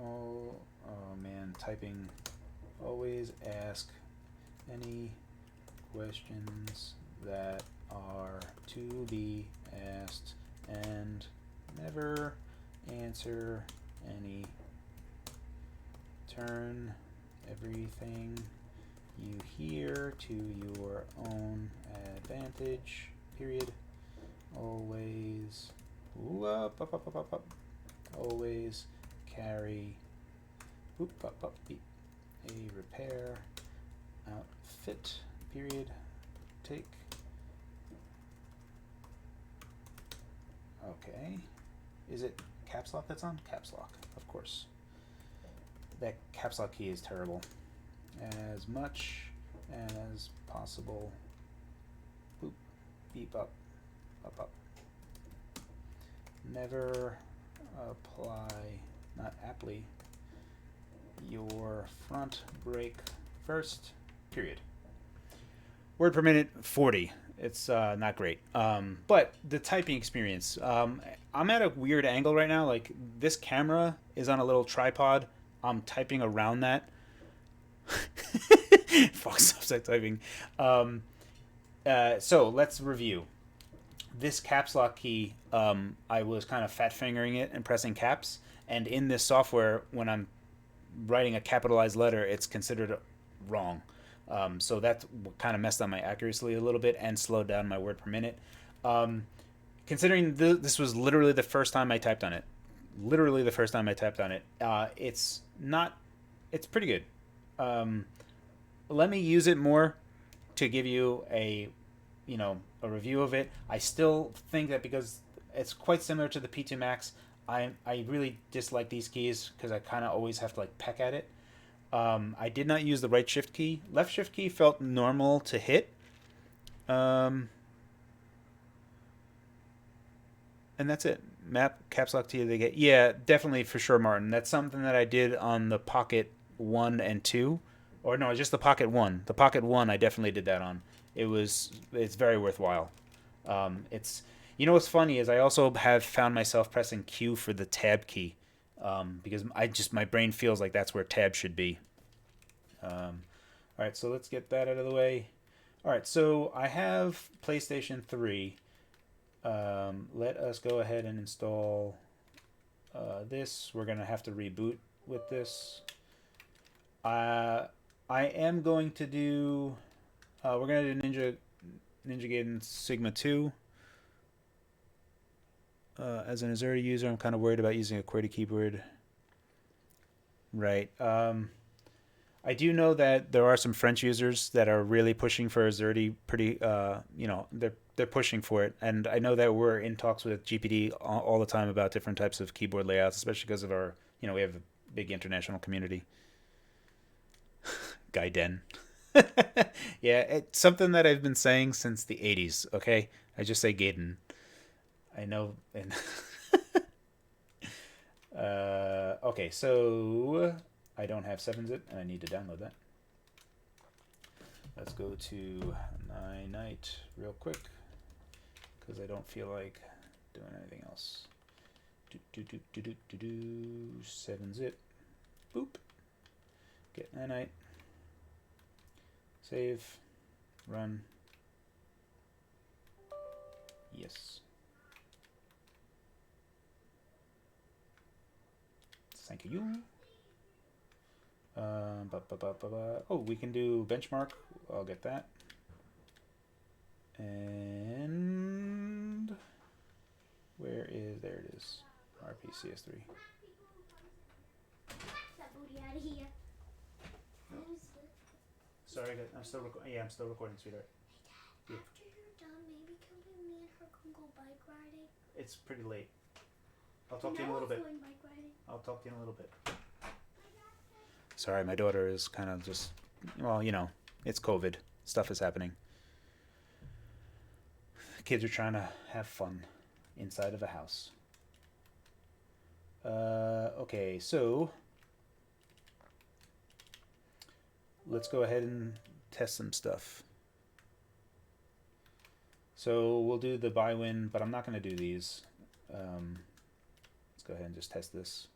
[SPEAKER 1] Oh man, typing. Always ask any questions that are to be asked and never answer any. Turn everything you hear to your own advantage. Period. Always. Up. Always carry. Up. Beep. A repair outfit. Period. Take. Okay. Is it caps lock that's on? Caps lock, of course. That caps lock key is terrible. As much as possible. Boop. Beep up. Up. Never apply, not aptly, your front brake first. Period. Word per minute 40. It's not great. But the typing experience. I'm at a weird angle right now. Like this camera is on a little tripod. I'm typing around that. Fox upside typing. So let's review. This caps lock key, I was kind of fat fingering it and pressing caps. And in this software, when I'm writing a capitalized letter, it's considered wrong. So that kind of messed up my accuracy a little bit and slowed down my word per minute. Considering this was literally the first time I typed on it. It's not. It's pretty good. Let me use it more to give you a review of it. I still think that because it's quite similar to the P2 Max, I really dislike these keys because I kind of always have to like peck at it. I did not use the right shift key. Left shift key felt normal to hit. And that's it. Map, caps lock T, they get. Yeah, definitely for sure, Martin. That's something that I did on the Pocket 1 and 2. Or no, just the Pocket 1. The Pocket 1 I definitely did that on. It's very worthwhile. It's what's funny is I also have found myself pressing Q for the tab key. Because my brain feels like that's where tab should be. All right, so let's get that out of the way. All right, so I have PlayStation 3. Let us go ahead and install this. We're going to have to reboot with this. I am going to do... we're going to do Ninja Gaiden Sigma 2. As an Azure user, I'm kind of worried about using a QWERTY keyboard. Right. I do know that there are some French users that are really pushing for Azure pretty, they're pushing for it. And I know that we're in talks with GPD all the time about different types of keyboard layouts, especially because of our, we have a big international community. Gaiden. Yeah, it's something that I've been saying since the 80s, okay? I just say Gaiden. I know. And okay, so I don't have 7-zip, and I need to download that. Let's go to Night real quick, because I don't feel like doing anything else. 7-zip. Boop. Get Night. Save. Run. Yes. Thank you. Oh, we can do benchmark. I'll get that. And there it is. RPCS3.
[SPEAKER 2] That booty out of here.
[SPEAKER 1] Sorry, I'm still recording. Yeah, I'm still recording, sweetheart.
[SPEAKER 2] Hey, Dad, after you're done, maybe me and her can go bike riding.
[SPEAKER 1] It's pretty late. I'll talk to you in a little bit.
[SPEAKER 2] Going bike riding.
[SPEAKER 1] I'll talk to you in a little bit. Sorry, my daughter is kind of just, well, it's COVID. Stuff is happening. Kids are trying to have fun inside of a house. Okay, so let's go ahead and test some stuff. So we'll do the buy win, but I'm not going to do these. Let's go ahead and just test this.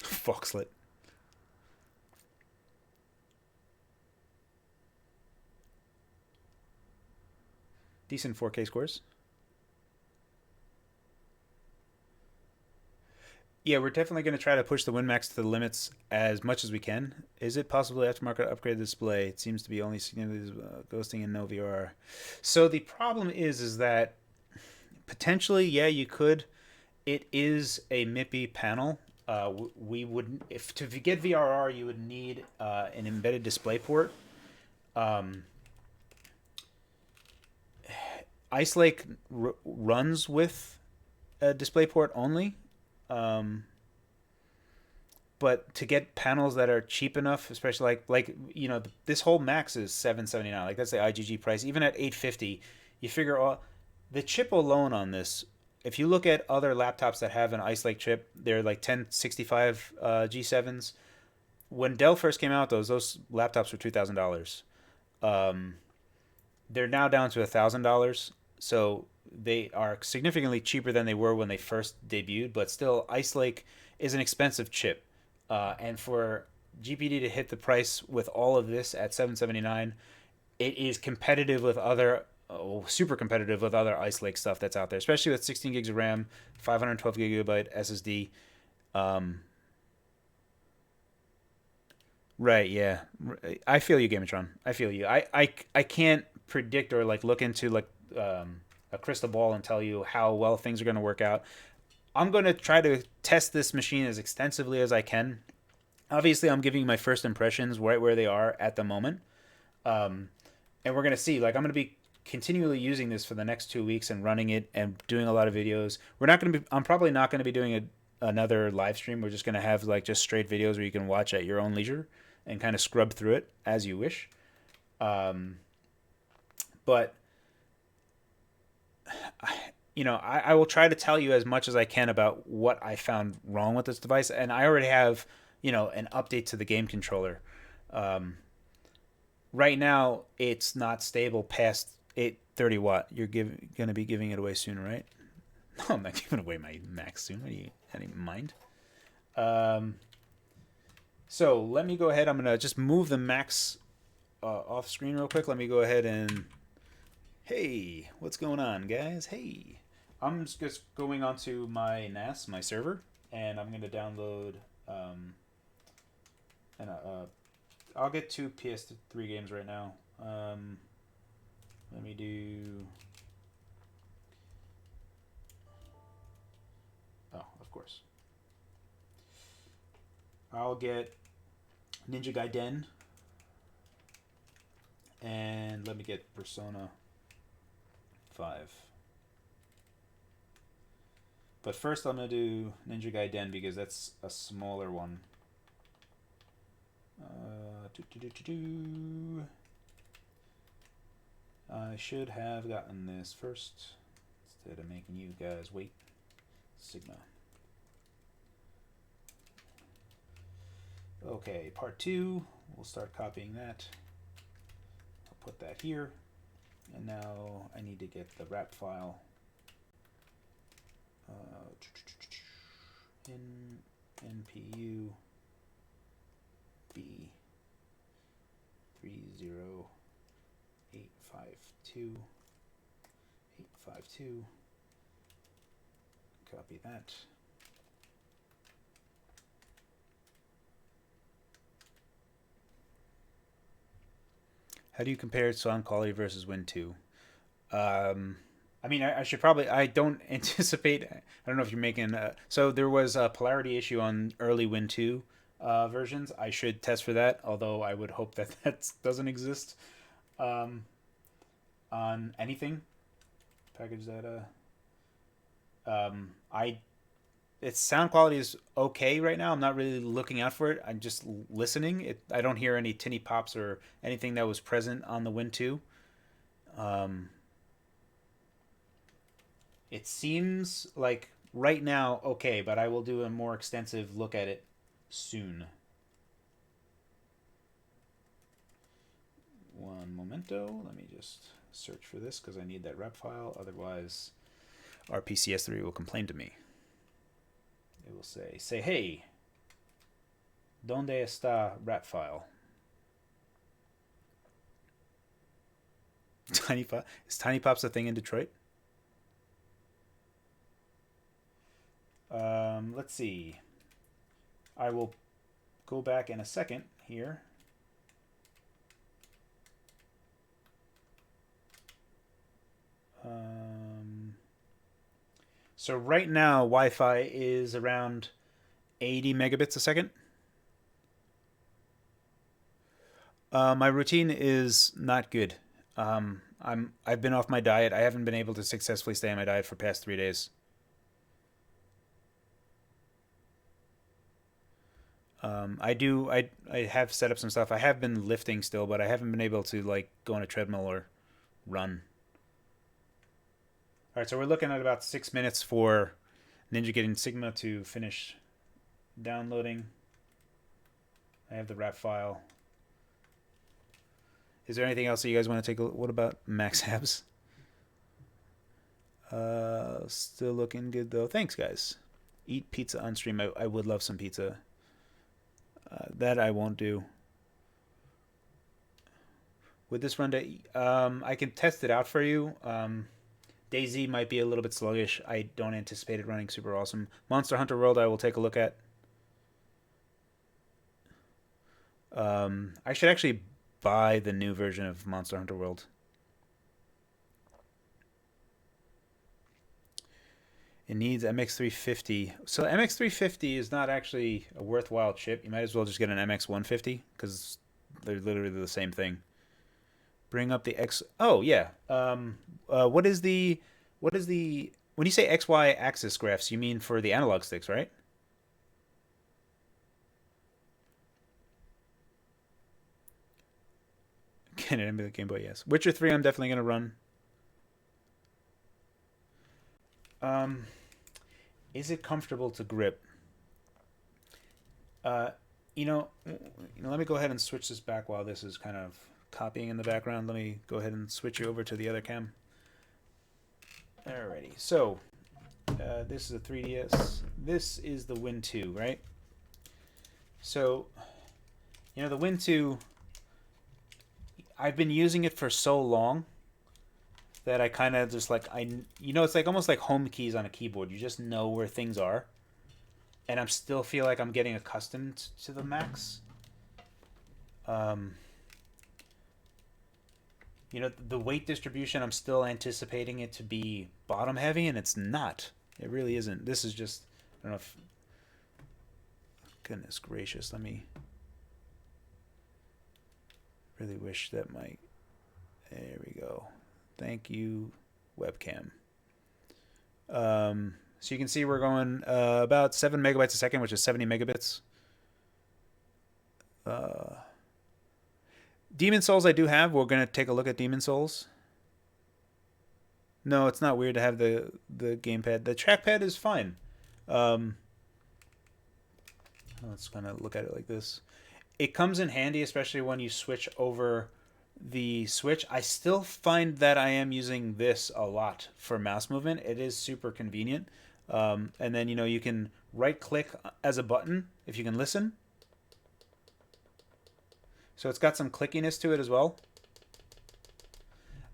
[SPEAKER 1] Foxlet. Decent 4K scores. Yeah, we're definitely going to try to push the Win Max to the limits as much as we can. Is it possible to aftermarket upgrade the display? It seems to be only significantly ghosting and no VR. So the problem is that potentially, yeah, you could. It is a MIPI panel. We would, if to get VRR, you would need an embedded display port. Ice Lake runs with a display port only. But to get panels that are cheap enough, especially this whole Max is $779. Like that's the IGG price. Even at $850, you figure all the chip alone on this. If you look at other laptops that have an Ice Lake chip, they're like 1065 G7s. When Dell first came out, those laptops were $2,000. Um, they're now down to $1,000. So they are significantly cheaper than they were when they first debuted. But still, Ice Lake is an expensive chip. And for GPD to hit the price with all of this at 779, it is competitive with other, super competitive with other Ice Lake stuff that's out there, especially with 16 gigs of RAM, 512 gigabyte SSD. Um, right, yeah. I feel you, Gamatron. I feel you. I can't predict or like look into like a crystal ball and tell you how well things are going to work out. I'm going to try to test this machine as extensively as I can. Obviously, I'm giving you my first impressions right where they are at the moment. And we're going to see. Like, I'm going to be continually using this for the next 2 weeks and running it and doing a lot of videos. I'm probably not going to be doing another live stream. We're just going to have like just straight videos where you can watch at your own leisure and kind of scrub through it as you wish. But I will try to tell you as much as I can about what I found wrong with this device, and I already have, an update to the game controller. Right now, it's not stable past 830 watt. You're gonna be giving it away soon, right? No, I'm not giving away my Max soon. What do you mind? So let me go ahead. I'm gonna just move the Max off screen real quick. Let me go ahead and hey, what's going on, guys? Hey, I'm just going onto my NAS, my server, and I'm gonna download. And I'll get 2 PS3 games right now. Let me do. Oh, of course. I'll get Ninja Gaiden, and let me get Persona 5. But first, I'm gonna do Ninja Gaiden because that's a smaller one. I should have gotten this first instead of making you guys wait. Sigma. Okay, part 2. We'll start copying that. I'll put that here. And now I need to get the wrap file. In NPU B 30852. Copy that. How do you compare sound quality versus Win 2? I mean, I should probably. I don't anticipate. I don't know if you're making. So there was a polarity issue on early Win 2 versions. I should test for that, although I would hope that that doesn't exist on anything. Package data. I its sound quality is okay right now. I'm not really looking out for it. I'm just listening. I don't hear any tinny pops or anything that was present on the Win 2. Um, it seems like right now okay, but I will do a more extensive look at it soon. One momento. Let me just search for this because I need that rep file. Otherwise, RPCS3 will complain to me. It will say, hey, ¿dónde está rap file? Tiny Pop is Tiny Pop's a thing in Detroit? Let's see. I will go back in a second here. So right now, Wi-Fi is around 80 megabits a second. My routine is not good. I've been off my diet. I haven't been able to successfully stay on my diet for past 3 days. I have set up some stuff. I have been lifting still, but I haven't been able to like go on a treadmill or run. All right, so we're looking at about 6 minutes for Ninja getting Sigma to finish downloading. I have the rap file. Is there anything else that you guys want to take a look? What about Max Abs? Still looking good though. Thanks, guys. Eat pizza on stream. I would love some pizza. That I won't do. With this run, I can test it out for you. DayZ might be a little bit sluggish. I don't anticipate it running super awesome. Monster Hunter World, I will take a look at. I should actually buy the new version of Monster Hunter World. It needs MX350. So MX350 is not actually a worthwhile chip. You might as well just get an MX150 because they're literally the same thing. Bring up the X. Oh yeah. What is the when you say XY axis graphs? You mean for the analog sticks, right? Can it emulate Game Boy? Yes. Witcher 3, I'm definitely gonna run. Um, is it comfortable to grip? Uh, let me go ahead and switch this back while this is kind of copying in the background. Let me go ahead and switch you over to the other cam. Alrighty, so this is a 3DS. This is the Win 2, right? So, the Win 2, I've been using it for so long that I kind of just like, it's like almost like home keys on a keyboard. You just know where things are. And I still feel like I'm getting accustomed to the Max. The weight distribution, I'm still anticipating it to be bottom heavy, and it's not. It really isn't. This is just, I don't know if, goodness gracious, let me, really wish that there we go. Thank you, webcam. So you can see we're going about 7 megabytes a second, which is 70 megabits. Demon Souls I do have. We're going to take a look at Demon Souls. No, it's not weird to have the gamepad. The trackpad is fine. Let's kind of look at it like this. It comes in handy, especially when you switch over the Switch. I still find that I am using this a lot for mouse movement. It is super convenient. And then, you can right click as a button if you can listen. So it's got some clickiness to it as well.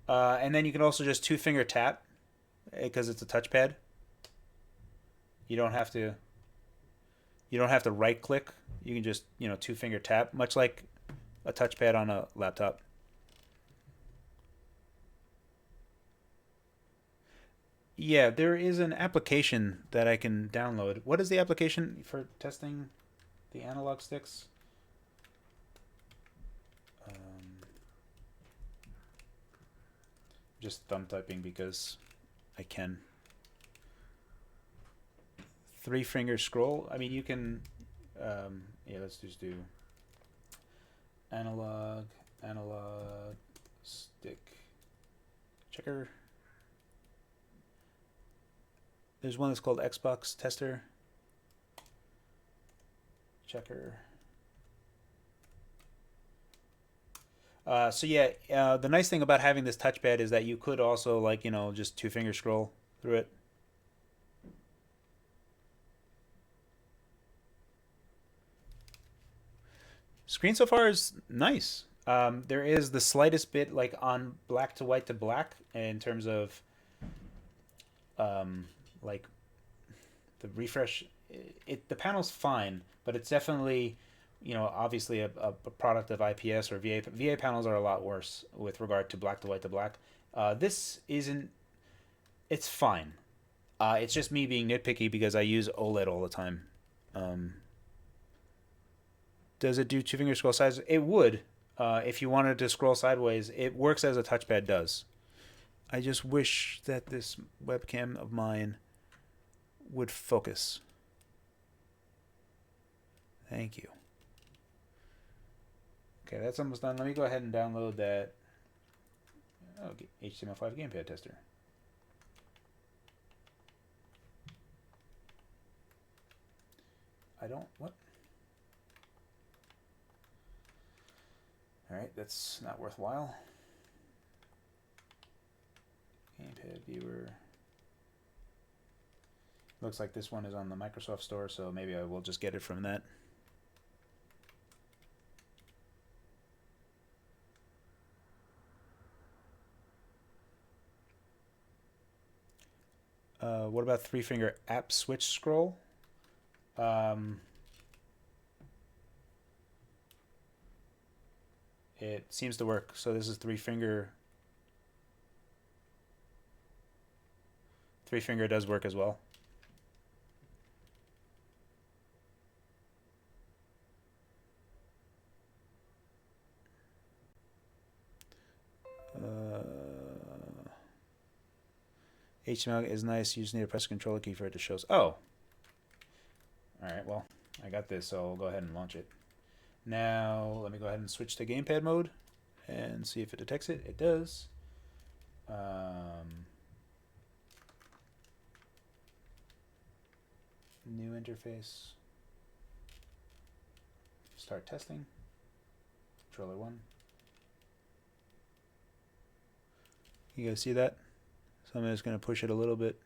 [SPEAKER 1] And then you can also just 2-finger tap because it's a touchpad. You don't have to right click. You can just, 2-finger tap, much like a touchpad on a laptop. Yeah, there is an application that I can download. What is the application for testing the analog sticks? Just thumb typing because I can. three finger scroll. I mean, you can. Yeah, let's just do analog, analog, stick, checker. There's one that's called Xbox Tester, checker. So yeah, the nice thing about having this touchpad is that you could also like just two finger scroll through it. Screen so far is nice. There is the slightest bit like on black to white to black in terms of like the refresh. The panel's fine, but it's definitely obviously a product of IPS or VA. VA panels are a lot worse with regard to black to white to black. This isn't. It's fine. It's just me being nitpicky because I use OLED all the time. Um, does it do two finger scroll size? It would. If you wanted to scroll sideways, it works as a touchpad does. I just wish that this webcam of mine would focus. Thank you. Okay, that's almost done. Let me go ahead and download that HTML5 gamepad tester. I don't, what? Alright, that's not worthwhile. Gamepad viewer. Looks like this one is on the Microsoft Store, so maybe I will just get it from that. What about three finger app switch scroll? It seems to work. So this is three finger. Three finger does work as well. HTML is nice. You just need to press the controller key for it to show. Oh. Alright, well, I got this, so I'll go ahead and launch it. Now, let me go ahead and switch to gamepad mode and see if it detects it. It does. New interface. Start testing. Controller 1. You guys see that? So I'm just going to push it a little bit.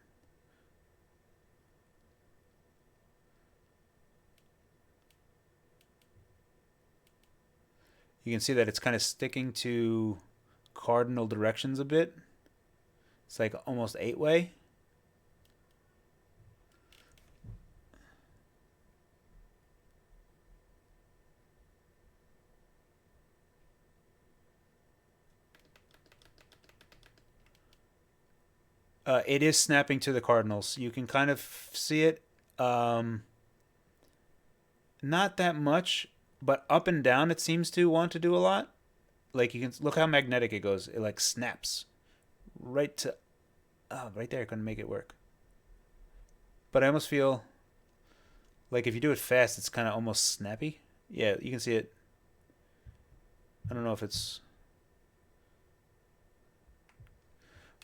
[SPEAKER 1] You can see that it's kind of sticking to cardinal directions a bit. It's like almost 8-way. It is snapping to the cardinals. You can kind of see it. Not that much, but up and down it seems to want to do a lot. Like you can look how magnetic it goes. It like snaps right to, right there. I couldn't make it work. But I almost feel like if you do it fast, it's kind of almost snappy. Yeah, you can see it. I don't know if it's.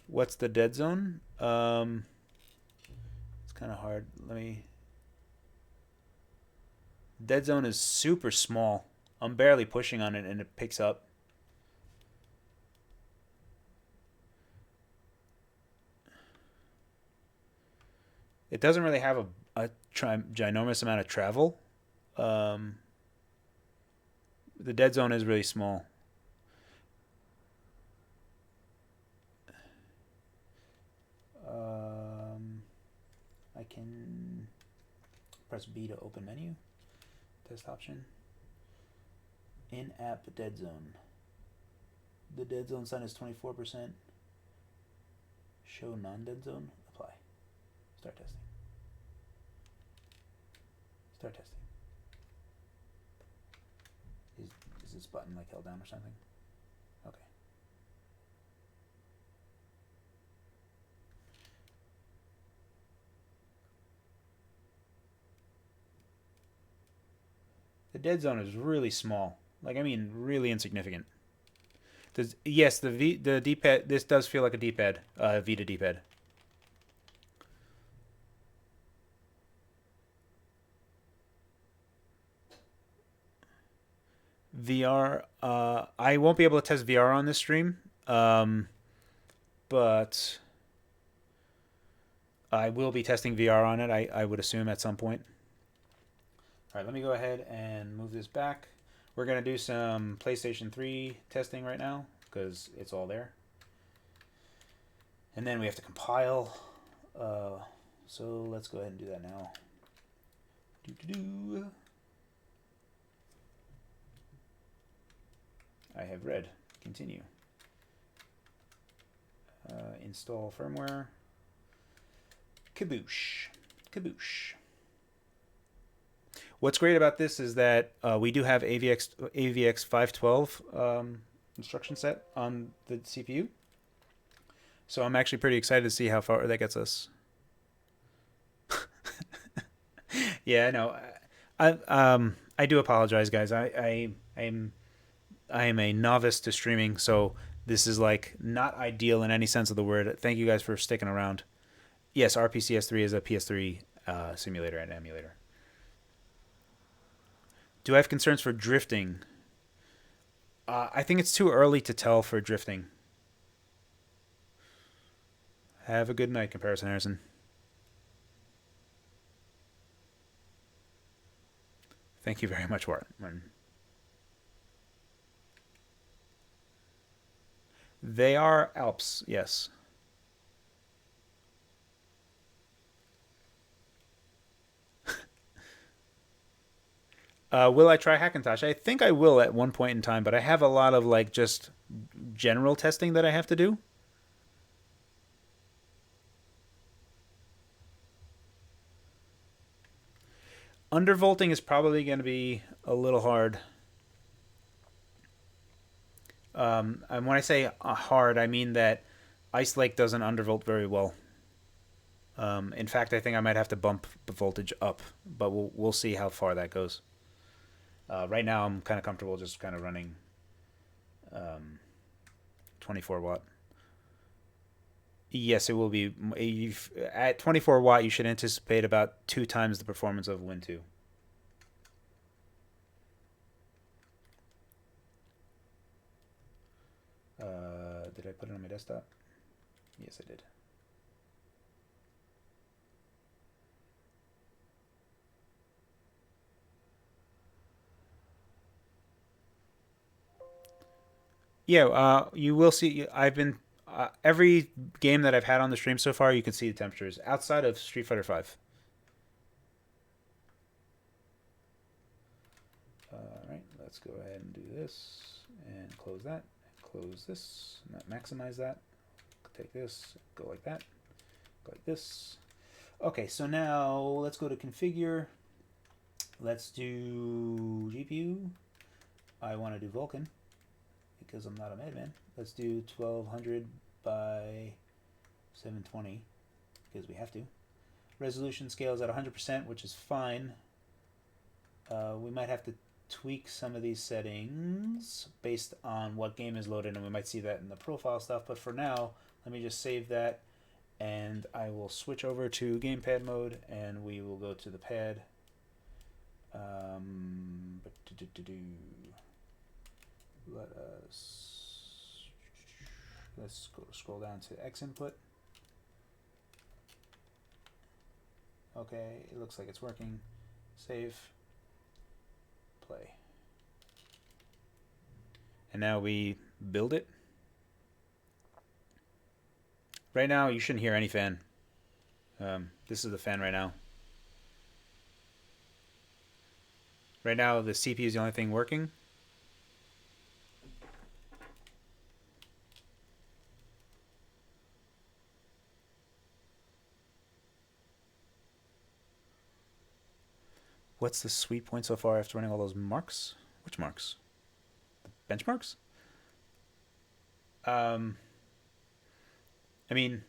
[SPEAKER 1] What's the dead zone? It's kind of hard. Let me. Dead zone is super small. I'm barely pushing on it and it picks up. It doesn't really have a ginormous amount of travel. The dead zone is really small. I can press B to open menu. Test option. In-app dead zone. The dead zone sign is 24%. Show non-dead zone. Apply. Start testing. Start testing. Is this button like held down or something? Okay. The dead zone is really small. Like I mean, really insignificant. Yes, the D-pad. This does feel like a D-pad, Vita D-pad. VR. I won't be able to test VR on this stream, but I will be testing VR on it. I would assume at some point. All right, let me go ahead and move this back. We're gonna do some PlayStation 3 testing right now because it's all there, and then we have to compile. Uh, so let's go ahead and do that now. Doo-doo-doo. I have read. Continue. Install firmware. Kaboosh. Kaboosh. What's great about this is that we do have AVX 512 instruction set on the CPU. So I'm actually pretty excited to see how far that gets us. Yeah, I know. I do apologize, guys. I am a novice to streaming, so this is like not ideal in any sense of the word. Thank you guys for sticking around. Yes, RPCS3 is a PS3 simulator and emulator. Do I have concerns for drifting? I think it's too early to tell for drifting. Have a good night, Comparison Harrison. Thank you very much, Martin. They are Alps, yes. Will I try Hackintosh? I think I will at one point in time, but I have a lot of like just general testing that I have to do. Undervolting is probably going to be a little hard. And when I say hard, I mean that Ice Lake doesn't undervolt very well. In fact, I think I might have to bump the voltage up, but we'll see how far that goes. Right now, I'm kind of comfortable just kind of running 24 watt. Yes, it will be. At 24 watt, you should anticipate about 2 times the performance of Win 2. Did I put it on my desktop? Yes, I did. Yeah, you will see. I've been every game that I've had on the stream so far. You can see the temperatures outside of Street Fighter Five. All right, let's go ahead and do this and close that. Close this. Not maximize that. Take this. Go like that. Go like this. Okay, so now let's go to configure. Let's do GPU. I want to do Vulkan because I'm not a madman. Let's do 1200 by 720 because we have to. Resolution scale is at 100%, which is fine. We might have to tweak some of these settings based on what game is loaded, and we might see that in the profile stuff. But for now, let me just save that, and I will switch over to gamepad mode, and we will go to the pad. Let's go scroll down to X input. Okay, it looks like it's working. Save. Play. And now we build it. Right now, you shouldn't hear any fan. This is the fan right now. Right now, the CPU is the only thing working. What's the sweet point so far after running all those marks? Which marks? The benchmarks? I mean,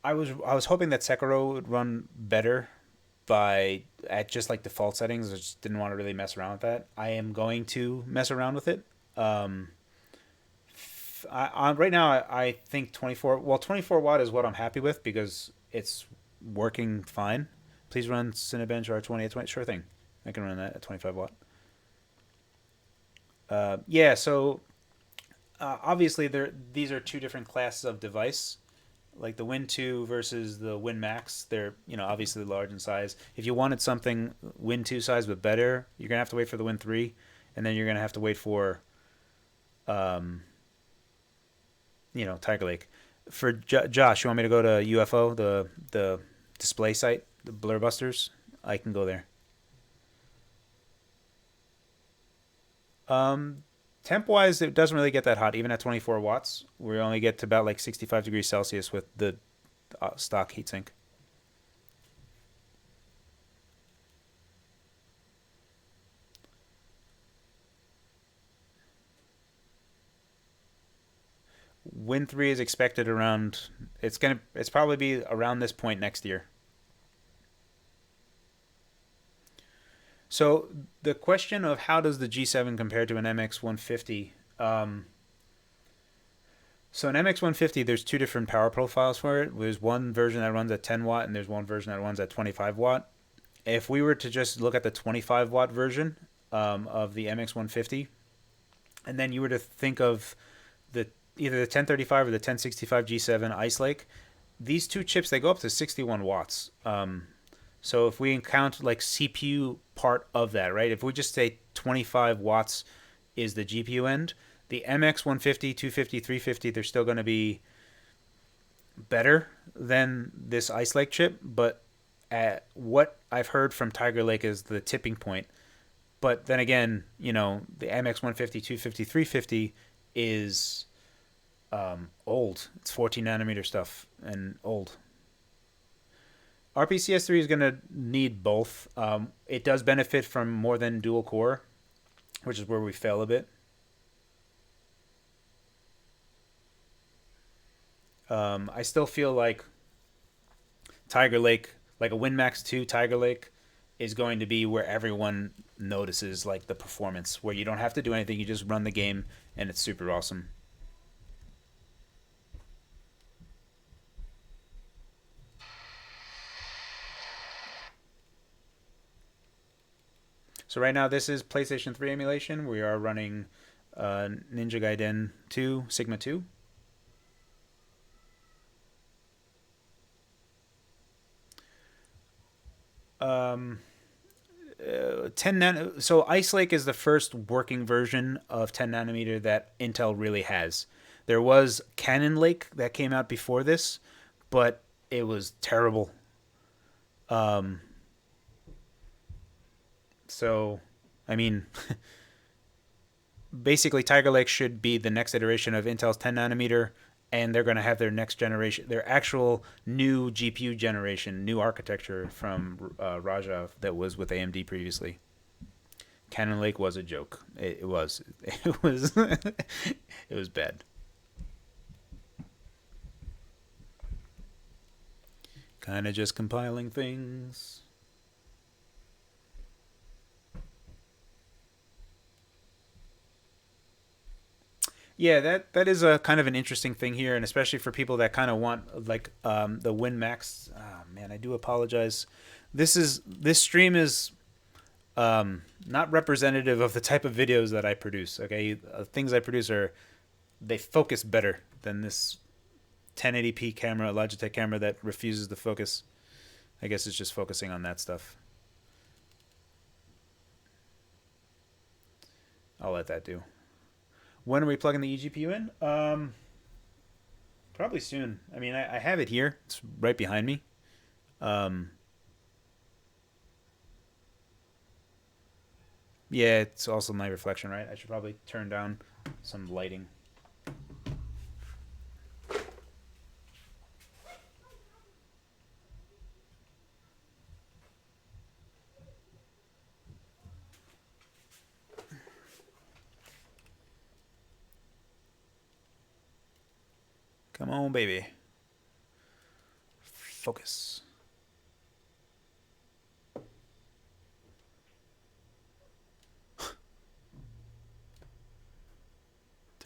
[SPEAKER 1] I was hoping that Sekiro would run better by at just like default settings. I just didn't want to really mess around with that. I am going to mess around with it. Um, right now, I think 24. Well, 24 watt is what I'm happy with because it's working fine. Please run Cinebench R20 at 20. Sure thing. I can run that at 25 watt. Yeah. So obviously, these are two different classes of device. Like the Win 2 versus the Win Max, they're obviously large in size. If you wanted something Win 2 size but better, you're gonna have to wait for the Win 3, and then you're gonna have to wait for um, Tiger Lake. For Josh, you want me to go to UFO, the display site, the Blurbusters? I can go there. Um, Temp wise, it doesn't really get that hot. Even at 24 watts, we only get to about like 65 degrees Celsius with the stock heatsink. Win 3 is expected around. It's probably be around this point next year. So the question of how does the G7 compare to an MX 150? So an MX 150, there's two different power profiles for it. There's one version that runs at 10 watt, and there's one version that runs at 25 watt. If we were to just look at the 25 watt version of the MX 150, and then you were to think of the either the 1035 or the 1065 G7 Ice Lake, these two chips they go up to 61 watts. So if we count like CPU part of that, right? If we just say 25 watts is the GPU end, the MX 150, 250, 350, they're still going to be better than this Ice Lake chip. But at what I've heard from Tiger Lake is the tipping point. But then again, the MX 150, 250, 350 is old. It's 14 nanometer stuff and old. RPCS3 is going to need both. It does benefit from more than dual core, which is where we fail a bit. I still feel like Tiger Lake, like a Win Max 2 Tiger Lake, is going to be where everyone notices like the performance, where you don't have to do anything, you just run the game, and it's super awesome. So right now, this is PlayStation 3 emulation. We are running Ninja Gaiden 2 Sigma 2. Um, 10 so Ice Lake is the first working version of 10 nanometer that Intel really has. There was Cannon Lake that came out before this, but it was terrible. Um, so, I mean, basically, Tiger Lake should be the next iteration of Intel's 10 nanometer, and they're going to have their next generation, their actual new GPU generation, new architecture from Raja that was with AMD previously. Cannon Lake was a joke. It was. It was. It was bad. Kind of just compiling things. Yeah, that is a kind of an interesting thing here, and especially for people that kind of want like the Win Max. Oh, man, I do apologize. This stream is not representative of the type of videos that I produce. Okay, things I produce are they focus better than this 1080p camera, Logitech camera that refuses to focus. I guess it's just focusing on that stuff. I'll let that do. When are we plugging the eGPU in? Probably soon. I mean, I have it here. It's right behind me. Um, yeah, it's also my reflection, right? I should probably turn down some lighting. Come on, baby. Focus.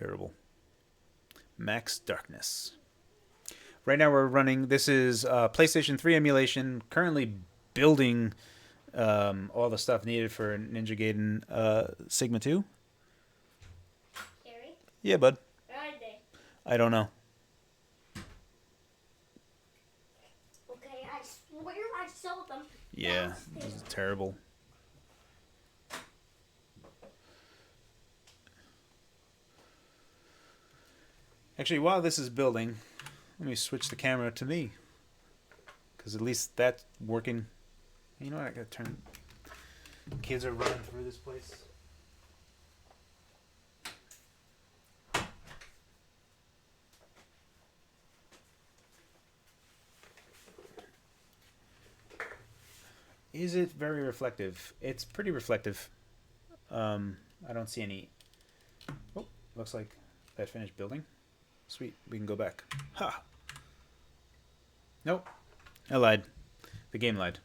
[SPEAKER 1] Terrible. Max Darkness. Right now we're running. This is PlayStation 3 emulation. Currently building all the stuff needed for Ninja Gaiden Sigma 2.
[SPEAKER 2] Gary?
[SPEAKER 1] Yeah, bud.
[SPEAKER 2] Where are they?
[SPEAKER 1] I don't know.
[SPEAKER 2] Okay, I swear I saw them.
[SPEAKER 1] Yeah, this is terrible. Actually, while this is building, let me switch the camera to me. Because at least that's working. You know what? I gotta turn. Kids are running through this place. Is it very reflective? It's pretty reflective. I don't see any. Oh, looks like that finished building. Sweet, we can go back. Ha! Nope. I lied. The game lied.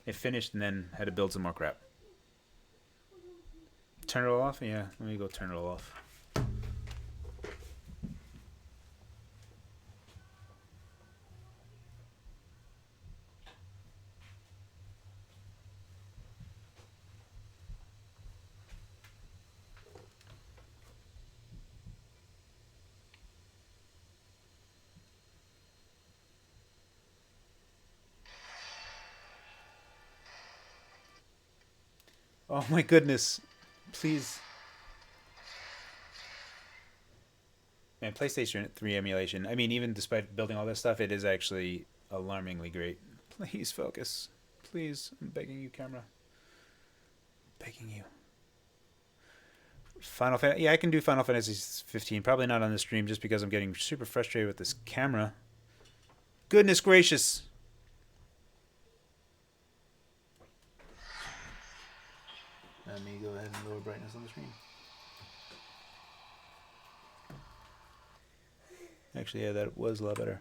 [SPEAKER 1] It finished and then had to build some more crap. Turn it all off? Yeah, let me go turn it all off. Oh my goodness. Please. Man, PlayStation 3 emulation. I mean, even despite building all this stuff, it is actually alarmingly great. Please focus. Please. I'm begging you, camera. Begging you. Final Fantasy. Yeah, I can do Final Fantasy 15. Probably not on the stream just because I'm getting super frustrated with this camera. Goodness gracious. Let me go ahead and lower brightness on the screen. Actually, yeah, that was a lot better.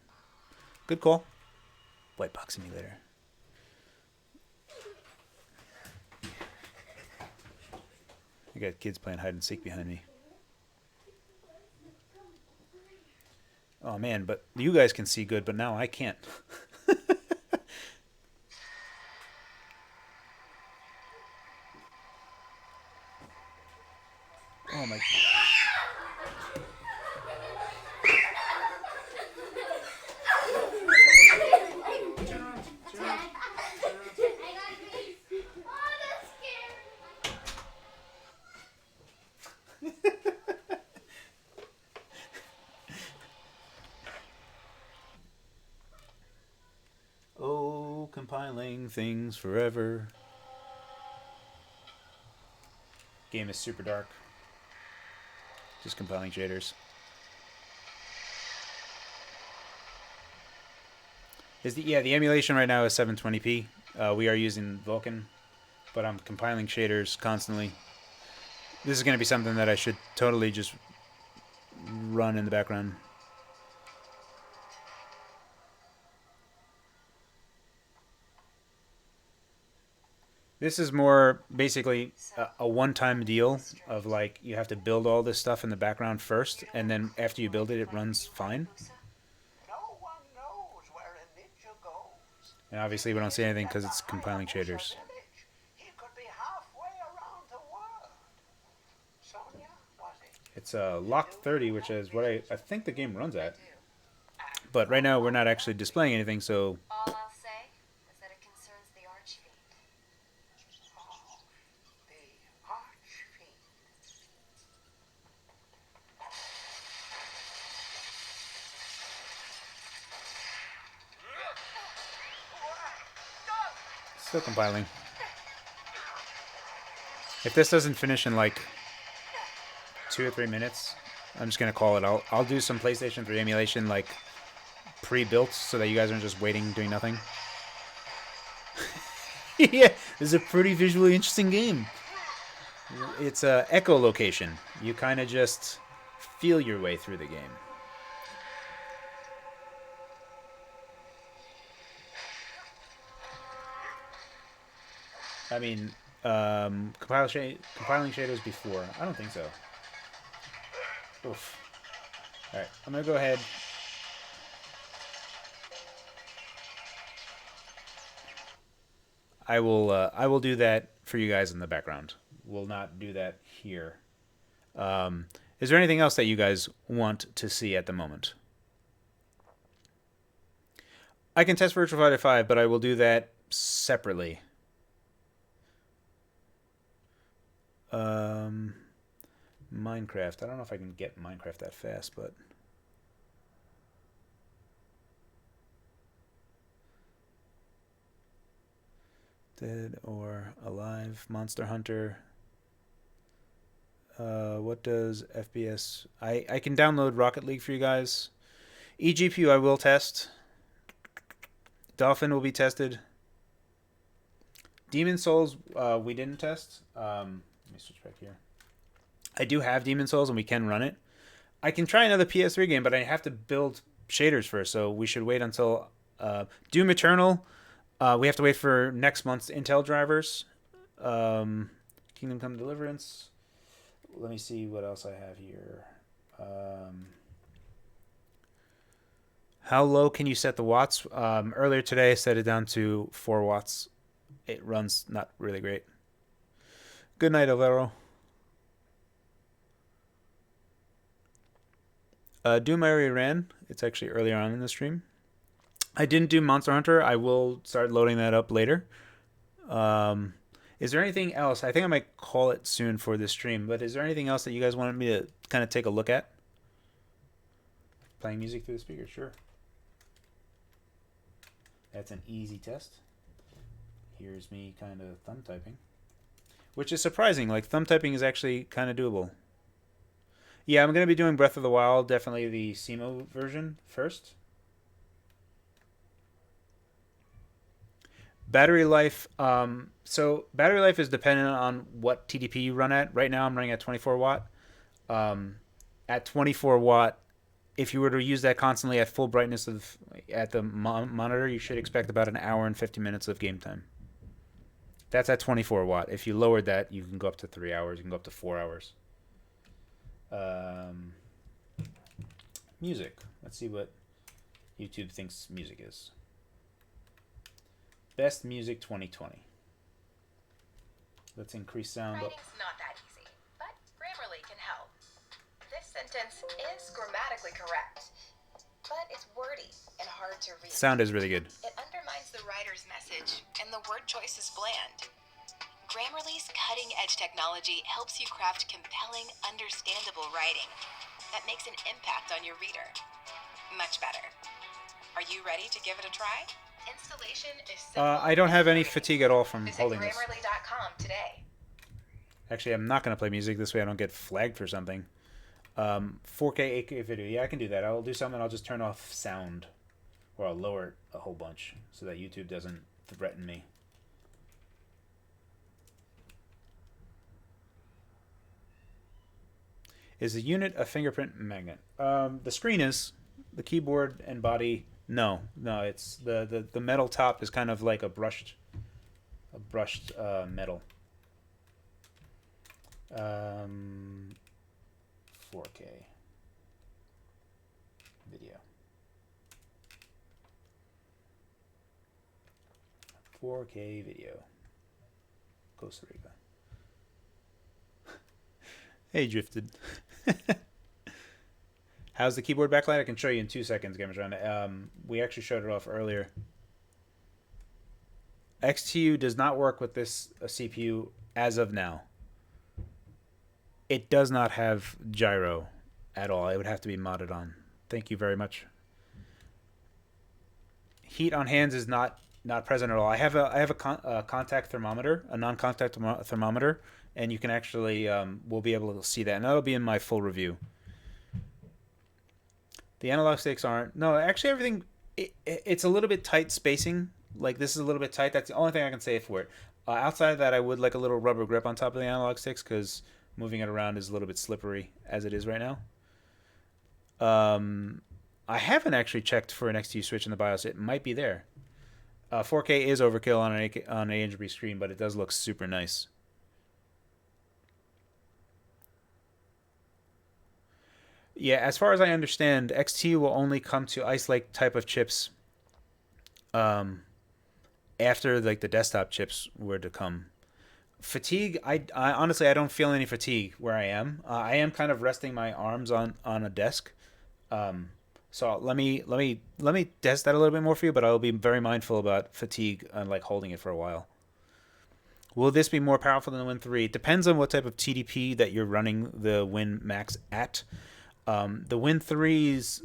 [SPEAKER 1] Good call. White box simulator. I got kids playing hide and seek behind me. Oh man, but you guys can see good, but now I can't. Oh my. Oh, compiling things forever. Game is super dark. Just compiling shaders. The emulation right now is 720p. We are using Vulkan, but I'm compiling shaders constantly. This is going to be something that I should totally just run in the background. This is more basically a one-time deal of like you have to build all this stuff in the background first, and then after you build it, it runs fine.
[SPEAKER 3] No one knows where a ninja goes.
[SPEAKER 1] And obviously we don't see anything because it's compiling shaders.
[SPEAKER 3] He could be halfway around the world. Sonia, was it?
[SPEAKER 1] It's locked 30, which is what I think the game runs at. But right now we're not actually displaying anything, so
[SPEAKER 4] All I'll say is that it concerns the Archfiend.
[SPEAKER 3] Oh, the Archfiend.
[SPEAKER 1] still compiling. If this doesn't finish in like 2 or 3 minutes, I'm just gonna call it. I'll do some PlayStation 3 emulation like pre-built so that you guys aren't just waiting doing nothing. Yeah, this is a pretty visually interesting game. It's a echolocation. You kind of just feel your way through the game. I mean, compiling shaders before? I don't think so. Oof. All right, I'm gonna go ahead. I will do that for you guys in the background. We'll not do that here. Is there anything else that you guys want to see at the moment? I can test Virtual Fighter 5, but I will do that separately. Um, Minecraft. I don't know if I can get Minecraft that fast, but Dead or Alive, Monster Hunter. What does FPS? I can download Rocket League for you guys. eGPU I will test. Dolphin will be tested. Demon Souls we didn't test. Let me switch back here. I do have Demon Souls and we can run it. I can try another PS3 game, but I have to build shaders first, so we should wait until Doom Eternal. We have to wait for next month's Intel drivers. Kingdom Come Deliverance. Let me see what else I have here. How low can you set the watts? Earlier today, I set it down to 4 watts. It runs not really great. Good night, Alvaro. Doom I already ran. It's actually earlier on in the stream. I didn't do Monster Hunter. I will start loading that up later. Is there anything else? I think I might call it soon for this stream, but is there anything else that you guys wanted me to kind of take a look at? Playing music through the speaker, sure. That's an easy test. Here's me kind of thumb typing, which is surprising. Like, thumb typing is actually kind of doable. Yeah, I'm going to be doing Breath of the Wild, definitely the SEMO version first. Battery life. So battery life is dependent on what TDP you run at. Right now, I'm running at 24 watt. At 24 watt, if you were to use that constantly at full brightness of at the monitor, you should expect about an hour and 50 minutes of game time. That's at 24 watt. If you lowered that, you can go up to 3 hours. You can go up to 4 hours. Music. Let's see what YouTube thinks music is. Best music 2020. Let's increase sound.
[SPEAKER 5] Writing's not that easy, but Grammarly can help. This sentence is grammatically correct, but it's wordy and hard to read.
[SPEAKER 1] Sound is really good.
[SPEAKER 5] It undermines the writer's message, and the word choice is bland. Grammarly's cutting-edge technology helps you craft compelling, understandable writing that makes an impact on your reader. Much better. Are you ready to give it a try? Installation is simple.
[SPEAKER 1] I don't have any fatigue at all from
[SPEAKER 5] Visit
[SPEAKER 1] holding this.
[SPEAKER 5] Grammarly.com today.
[SPEAKER 1] Actually, I'm not going to play music this way. I don't get flagged for something. 4K, 8K video. Yeah, I can do that. I'll do something. I'll just turn off sound, or I'll lower it a whole bunch so that YouTube doesn't threaten me. Is the unit a fingerprint magnet? The screen is. The keyboard and body, no. It's the metal top is kind of like a brushed metal. 4K video. 4K video. Costa Rica. Hey, Drifted. How's the keyboard backlight? I can show you in 2 seconds, Gamertron. We actually showed it off earlier. XTU does not work with this CPU as of now. It does not have gyro at all. It would have to be modded on. Thank you very much. Heat on hands is not present at all. I have a contact thermometer, a non-contact thermometer, and you can actually we'll be able to see that, and that'll be in my full review. The analog sticks aren't. No, actually everything. It's a little bit tight spacing. Like, this is a little bit tight. That's the only thing I can say for it. Outside of that, I would like a little rubber grip on top of the analog sticks because moving it around is a little bit slippery as it is right now. I haven't actually checked for an XT switch in the BIOS. It might be there. 4K is overkill on an AMD screen, but it does look super nice. Yeah, as far as I understand, XT will only come to Ice Lake type of chips um, after like the desktop chips were to come. Fatigue, I honestly I don't feel any fatigue where I am. I am kind of resting my arms on a desk. Um, so let me test that a little bit more for you, but I'll be very mindful about fatigue and like holding it for a while. Will this be more powerful than the Win 3? It depends on what type of TDP that you're running the Win Max at. The Win 3's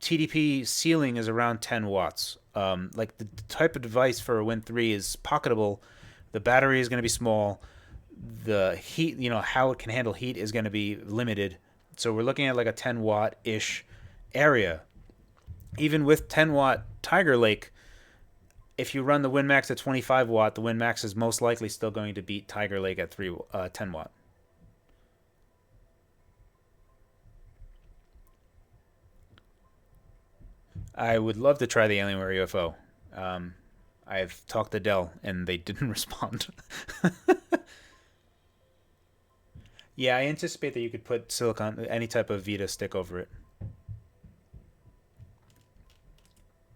[SPEAKER 1] TDP ceiling is around 10 watts. Like the type of device for a Win 3 is pocketable. The battery is going to be small. The heat, how it can handle heat is going to be limited. So we're looking at like a 10 watt ish area. Even with 10 watt Tiger Lake, if you run the WinMax at 25 watt, the WinMax is most likely still going to beat Tiger Lake at 10 watt. I would love to try the Alienware UFO. Um, I've talked to Dell and they didn't respond. Yeah, I anticipate that you could put silicon, any type of Vita stick over it.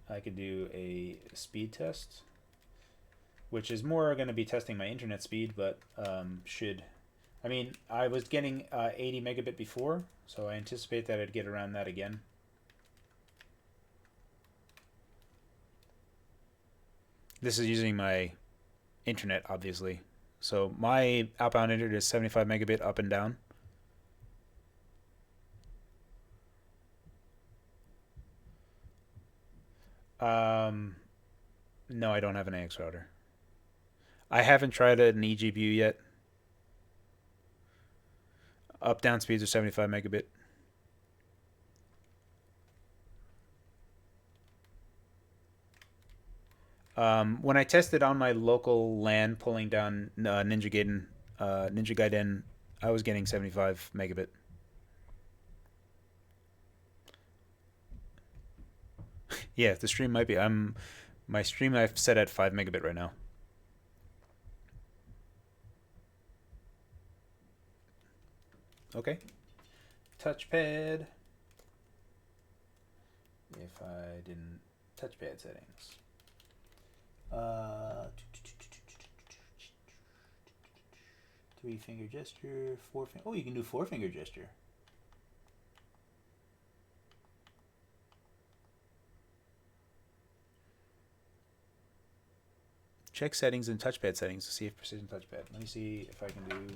[SPEAKER 1] I could do a speed test, which is more going to be testing my internet speed, but should. I mean, I was getting 80 megabit before, so I anticipate that I'd get around that again. This is using my internet, obviously. So my outbound internet is 75 megabit up and down. Um, no, I don't have an AX router. I haven't tried an eGPU yet. Up down speeds are 75 megabit. When I tested on my local LAN pulling down Ninja Gaiden, I was getting 75 megabit. Yeah, the stream might be. My stream I've set at 5 megabit right now. Okay. Touchpad. If I didn't touchpad settings. Uh, Three finger gesture, four finger. Oh, you can do four finger gesture. Check settings and touchpad settings to see if precision touchpad. Let me see if I can do.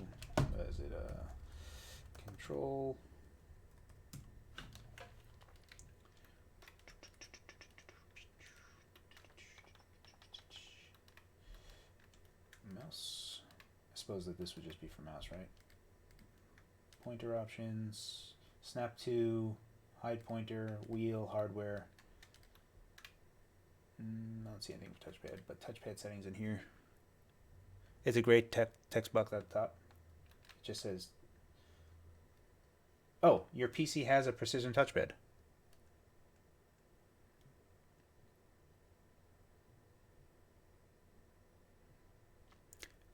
[SPEAKER 1] Is it control? Mouse. I suppose that this would just be for mouse, right? Pointer options, snap to, hide pointer, wheel, hardware. I don't see anything for touchpad, but touchpad settings in here. It's a great text box at the top. It just says, "Oh, your PC has a precision touchpad."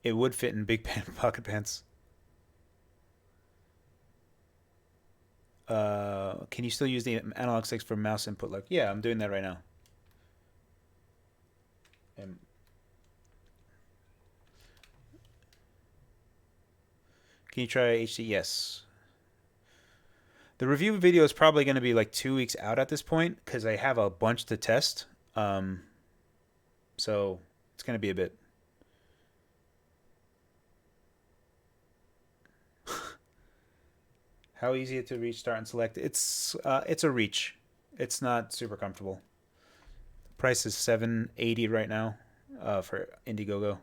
[SPEAKER 1] It would fit in big pocket pants. Can you still use the analog sticks for mouse input? Like, yeah, I'm doing that right now. And can you try HD? Yes. The review video is probably going to be like 2 weeks out at this point because I have a bunch to test. So it's going to be a bit. How easy it to reach, start, and select? It's a reach. It's not super comfortable. The price is $780 right now for Indiegogo.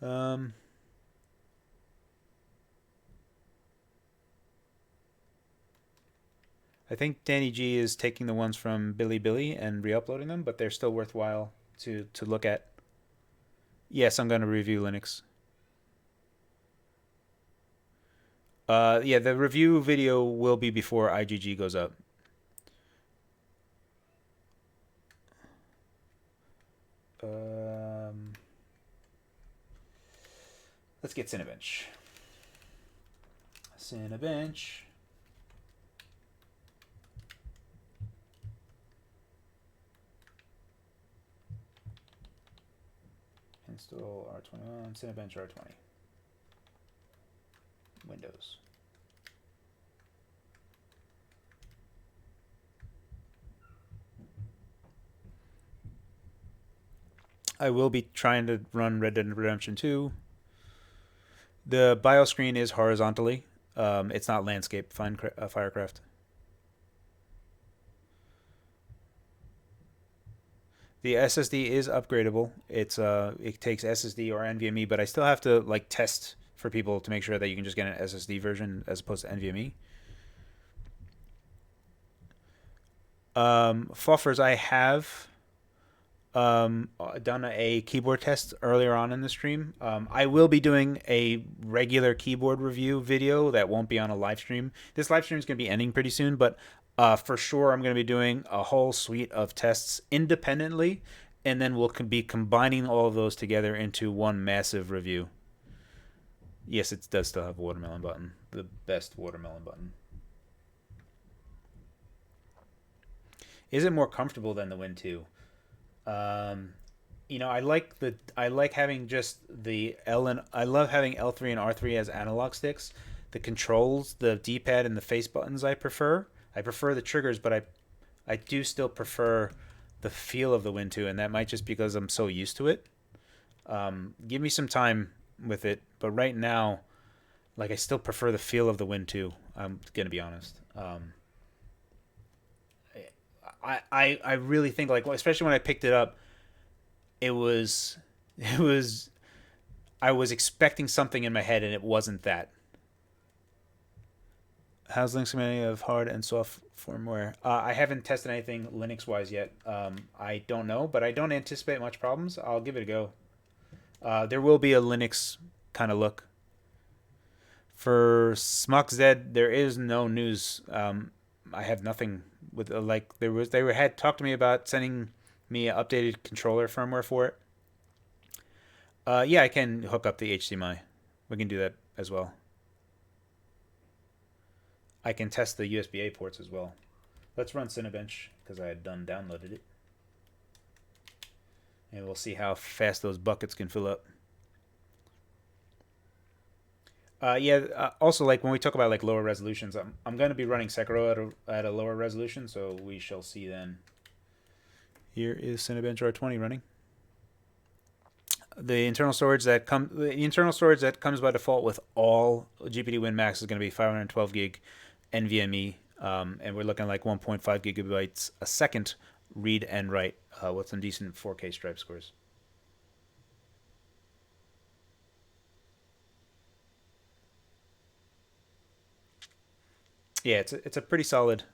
[SPEAKER 1] Um, I think Danny G is taking the ones from Billy and re-uploading them, but they're still worthwhile to look at. Yes, I'm going to review Linux. Yeah, the review video will be before IGG goes up. Um, Let's get Cinebench. Cinebench. Install R21, Cinebench R20. Windows. I will be trying to run Red Dead Redemption 2. The bio screen is horizontally. It's not landscape Firecraft. The SSD is upgradable. It takes SSD or NVMe, but I still have to like test for people to make sure that you can just get an SSD version as opposed to NVMe. Fuffers, I have done a keyboard test earlier on in the stream. I will be doing a regular keyboard review video that won't be on a live stream. This live stream is going to be ending pretty soon, but for sure I'm going to be doing a whole suite of tests independently, and then we'll be combining all of those together into one massive review. Yes, it does still have a watermelon button. The best watermelon button. Is it more comfortable than the Win 2? I like having just the L, and I love having L3 and R3 as analog sticks. The controls, the D-pad, and the face buttons I prefer. I prefer the triggers, but I do still prefer the feel of the Win 2, and that might just because I'm so used to it. Give me some time with it, but right now, like, I still prefer the feel of the Win 2. I'm gonna be honest. I really think, like, especially when I picked it up, it was I was expecting something in my head and it wasn't that. How's Linux community of hard and soft firmware? I haven't tested anything Linux wise yet. I don't know, but I don't anticipate much problems. I'll give it a go. There will be a Linux kind of look. For SmuckZ, there is no news. I have nothing with like they had talked to me about sending me an updated controller firmware for it. Yeah, I can hook up the HDMI. We can do that as well. I can test the USB-A ports as well. Let's run Cinebench because I had downloaded it, and we'll see how fast those buckets can fill up. Also, like when we talk about like lower resolutions, I'm going to be running Sekiro at a lower resolution, so we shall see then. Here is Cinebench R20 running. The internal storage that comes by default with all GPD Win Max is going to be 512 gig NVMe, and we're looking like 1.5 gigabytes a second read and write with some decent 4K stripe scores. Yeah, it's a pretty solid.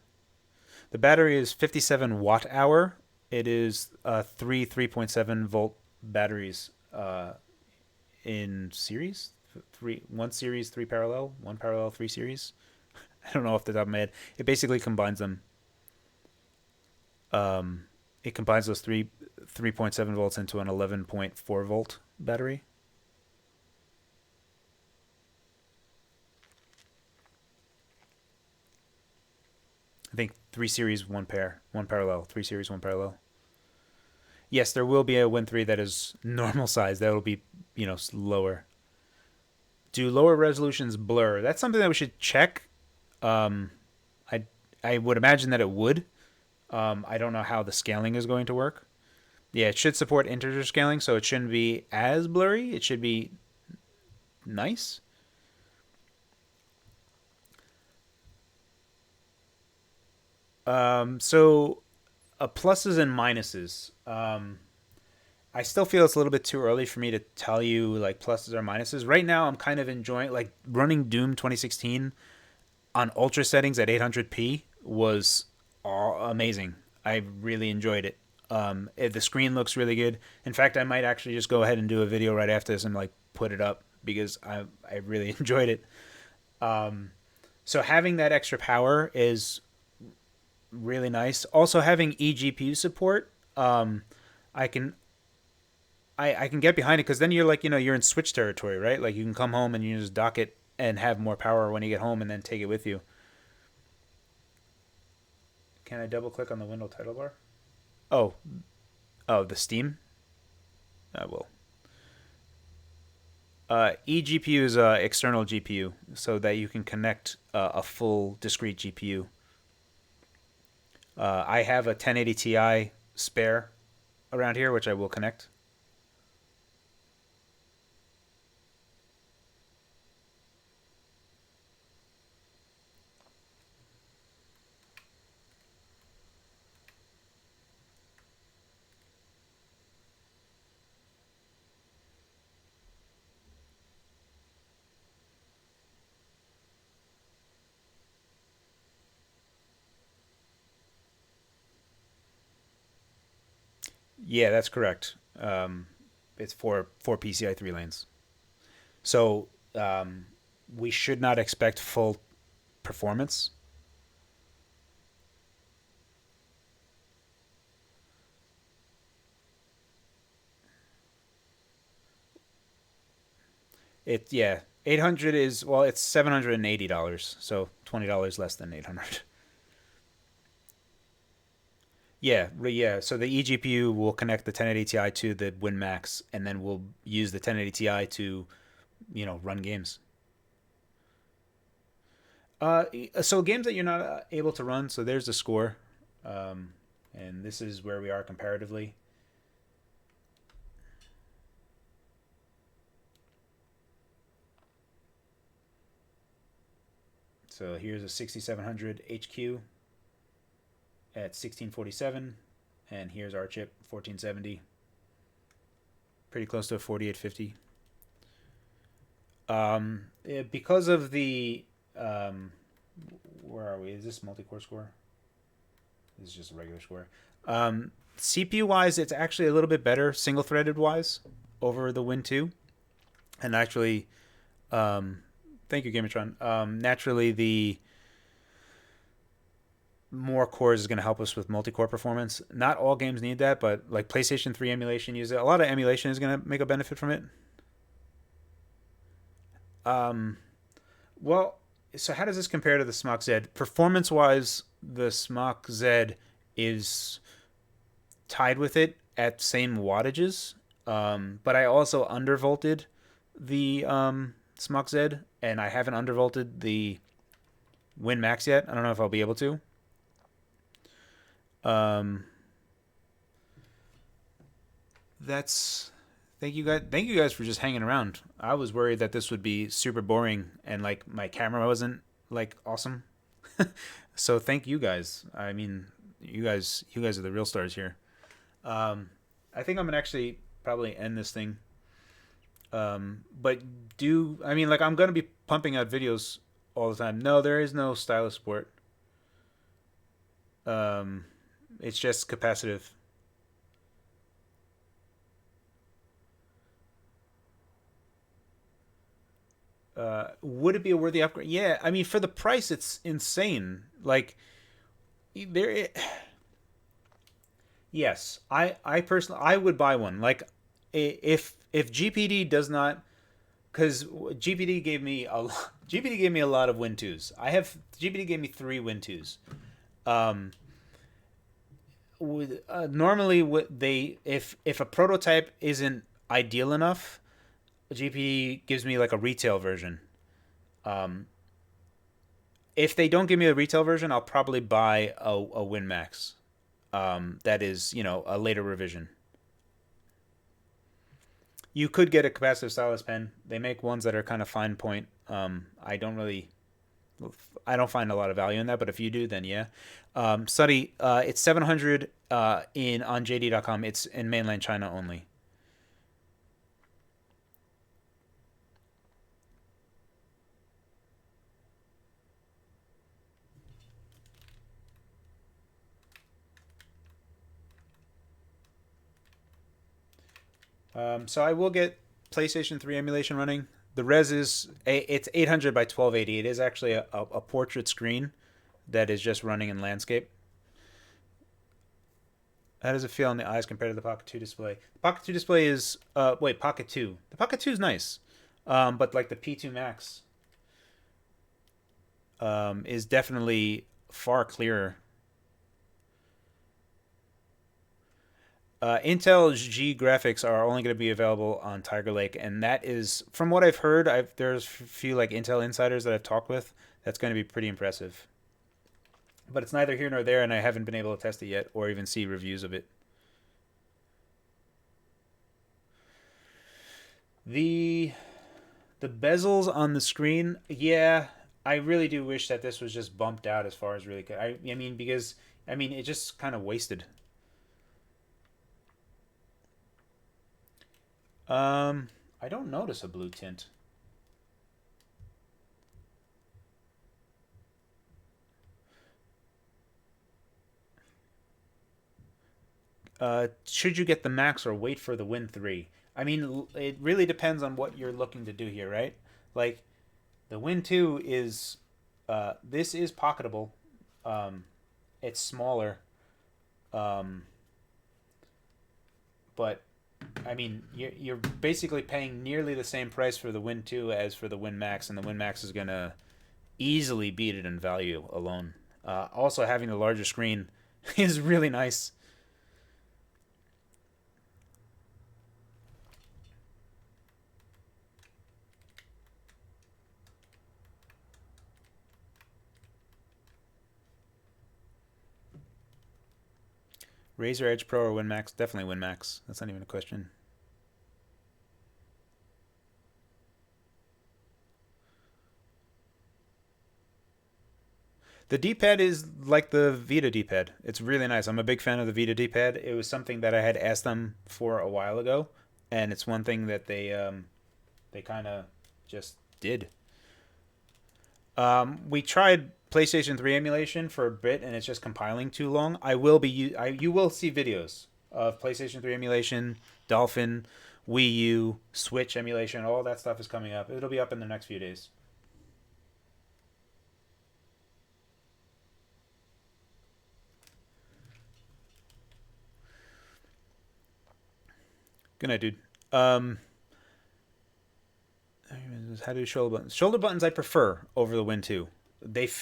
[SPEAKER 1] The battery is 57 watt hour. It is 3.7 volt batteries in series. One series, three parallel, one parallel, three series. I don't know off the top of my head. It basically combines them. It combines those 3.7 volts into an 11.4 volt battery. I think 3 series, 1 pair, 1 parallel, 3 series, 1 parallel. Yes, there will be a Win 3 that is normal size. That will be, lower. Do lower resolutions blur? That's something that we should check. I would imagine that it would. I don't know how the scaling is going to work. Yeah, it should support integer scaling, so it shouldn't be as blurry. It should be nice. So pluses and minuses. I still feel it's a little bit too early for me to tell you like pluses or minuses. Right now, I'm kind of enjoying like running Doom 2016 on ultra settings at 800p was amazing. I really enjoyed it. The screen looks really good. In fact, I might actually just go ahead and do a video right after this and like put it up because I really enjoyed it. So having that extra power is really nice. Also having eGPU support, I can I can get behind it because then you're like, you're in Switch territory, right? Like you can come home and you just dock it and have more power when you get home and then take it with you. Can I double click on the window title bar? Oh, oh, the Steam? I will. eGPU is external GPU, so that you can connect a full discrete GPU. I have a 1080 Ti spare around here, which I will connect. Yeah, that's correct. It's four PCI 3 lanes. So we should not expect full performance. Yeah, 800 is, well, it's $780, so $20 less than 800. Yeah, yeah. So the eGPU will connect the 1080 Ti to the Win Max, and then we'll use the 1080 Ti to, run games. So games that you're not able to run. So there's the score, and this is where we are comparatively. So here's a 6700 HQ at 1647, and here's our chip 1470, pretty close to a 4850. Because of the where are we? Is this multi-core score? This is just a regular score. CPU wise, it's actually a little bit better single threaded wise over the Win 2, and actually, thank you, Gamertron. Naturally, the more cores is going to help us with multi-core performance. Not all games need that, but like PlayStation 3 emulation uses it. A lot of emulation is going to make a benefit from it. Well, so how does this compare to the Smock Z? Performance-wise, the Smock Z is tied with it at same wattages, but I also undervolted the Smock Z, and I haven't undervolted the Win Max yet. I don't know if I'll be able to. That's Thank you guys. Thank you guys for just hanging around. I was worried that this would be super boring and like my camera wasn't like awesome. So thank you guys. I mean, you guys are the real stars here. I think I'm gonna actually probably end this thing. But I mean, like, I'm gonna be pumping out videos all the time. No, there is no stylus support. Um, it's just capacitive. Would it be a worthy upgrade? Yeah, I mean, for the price, it's insane. Like, there. Yes, I personally, I would buy one. Like, if GPD does not, because GPD gave me a lot of Win twos. GPD gave me 3 Win 2s. Um, Normally, what they if a prototype isn't ideal enough, GPD gives me like a retail version. Um, if they don't give me a retail version, I'll probably buy a Win Max. That is, a later revision. You could get a capacitive stylus pen. They make ones that are kind of fine point. I don't find a lot of value in that, but if you do, then yeah. Study, it's 700 in on JD.com. It's in mainland China only. So I will get PlayStation 3 emulation running. The res it's 800 by 1280. It is actually a portrait screen that is just running in landscape. How does it feel on the eyes compared to the Pocket 2 display? The Pocket 2 display is wait, Pocket 2. The Pocket 2 is nice. But like the P2 Max is definitely far clearer. Intel's G graphics are only going to be available on Tiger Lake, and that is, from what I've heard, there's a few like Intel insiders that I've talked with. That's going to be pretty impressive. But it's neither here nor there, and I haven't been able to test it yet or even see reviews of it. The the bezels on the screen, yeah, I really do wish that this was just bumped out as far as really could. I mean because I mean it just kind of wasted. I don't notice a blue tint. Should you get the Max or wait for the Win 3? I mean, it really depends on what you're looking to do here, right? Like, the Win 2 is, this is pocketable. It's smaller. Um, but, I mean, you're basically paying nearly the same price for the Win 2 as for the Win Max, and the Win Max is going to easily beat it in value alone. Also, having the larger screen is really nice. Razer Edge Pro or Win Max? Definitely Win Max. That's not even a question. The D-pad is like the Vita D-pad. It's really nice. I'm a big fan of the Vita D-pad. It was something that I had asked them for a while ago, and it's one thing that they kind of just did. We tried PlayStation 3 emulation for a bit, and it's just compiling too long. You will see videos of PlayStation 3 emulation, Dolphin, Wii U, Switch emulation. All that stuff is coming up. It'll be up in the next few days. Good night, dude. Um, how do shoulder buttons? Shoulder buttons I prefer over the Win 2.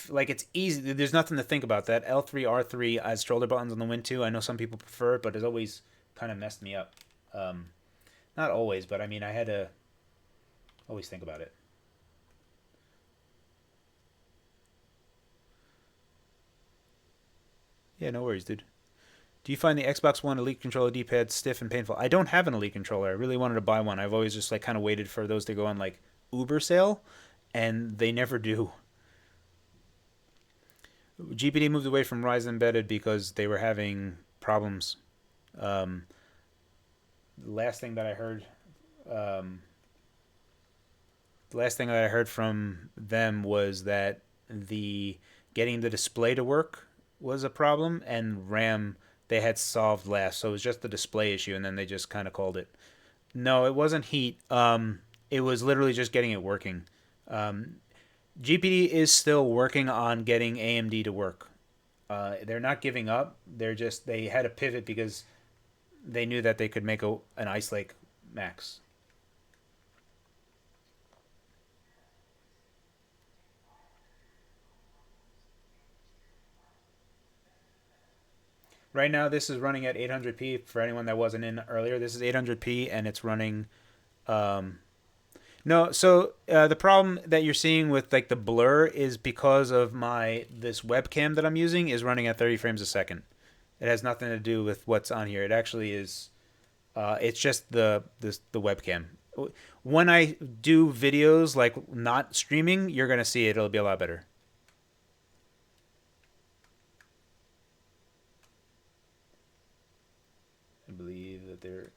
[SPEAKER 1] Like it's easy. There's nothing to think about. That L3 R3 as shoulder buttons on the Win 2. I know some people prefer it, but it's always kind of messed me up. Um, Not always, but I mean I had to always think about it. Yeah, no worries, dude. Do you find the Xbox One Elite controller D-pad stiff and painful? I don't have an Elite controller. I really wanted to buy one. I've always just like kind of waited for those to go on like Uber sale, and they never do. GPD moved away from Ryzen embedded because they were having problems. Um, the last thing that I heard, um, the last thing that I heard from them was that the getting the display to work was a problem, and RAM they had solved last, so it was just the display issue, and then they just kind of called it. No, it wasn't heat. It was literally just getting it working. Um, GPD is still working on getting AMD to work. They're not giving up. They had a pivot because they knew that they could make an Ice Lake Max. Right now, this is running at 800p. For anyone that wasn't in earlier, this is 800p, and it's running. Um, no, so the problem that you're seeing with like the blur is because of my this webcam that I'm using is running at 30 frames a second. It has nothing to do with what's on here. It actually is. It's just the webcam. When I do videos like not streaming, you're gonna see it. It'll be a lot better. I believe that they're.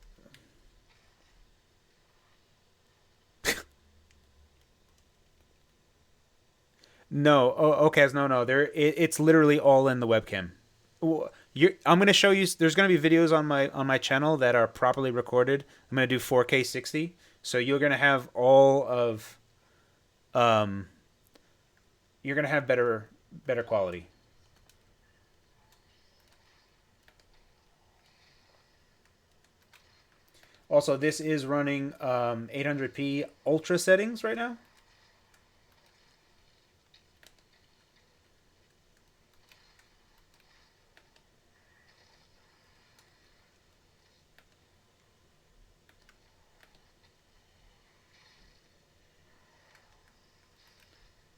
[SPEAKER 1] No, oh, okay, no, no. It's literally all in the webcam. I'm gonna show you. There's gonna be videos on my channel that are properly recorded. I'm gonna do 4K 60, so um, you're gonna have better quality. Also, this is running 800p ultra settings right now.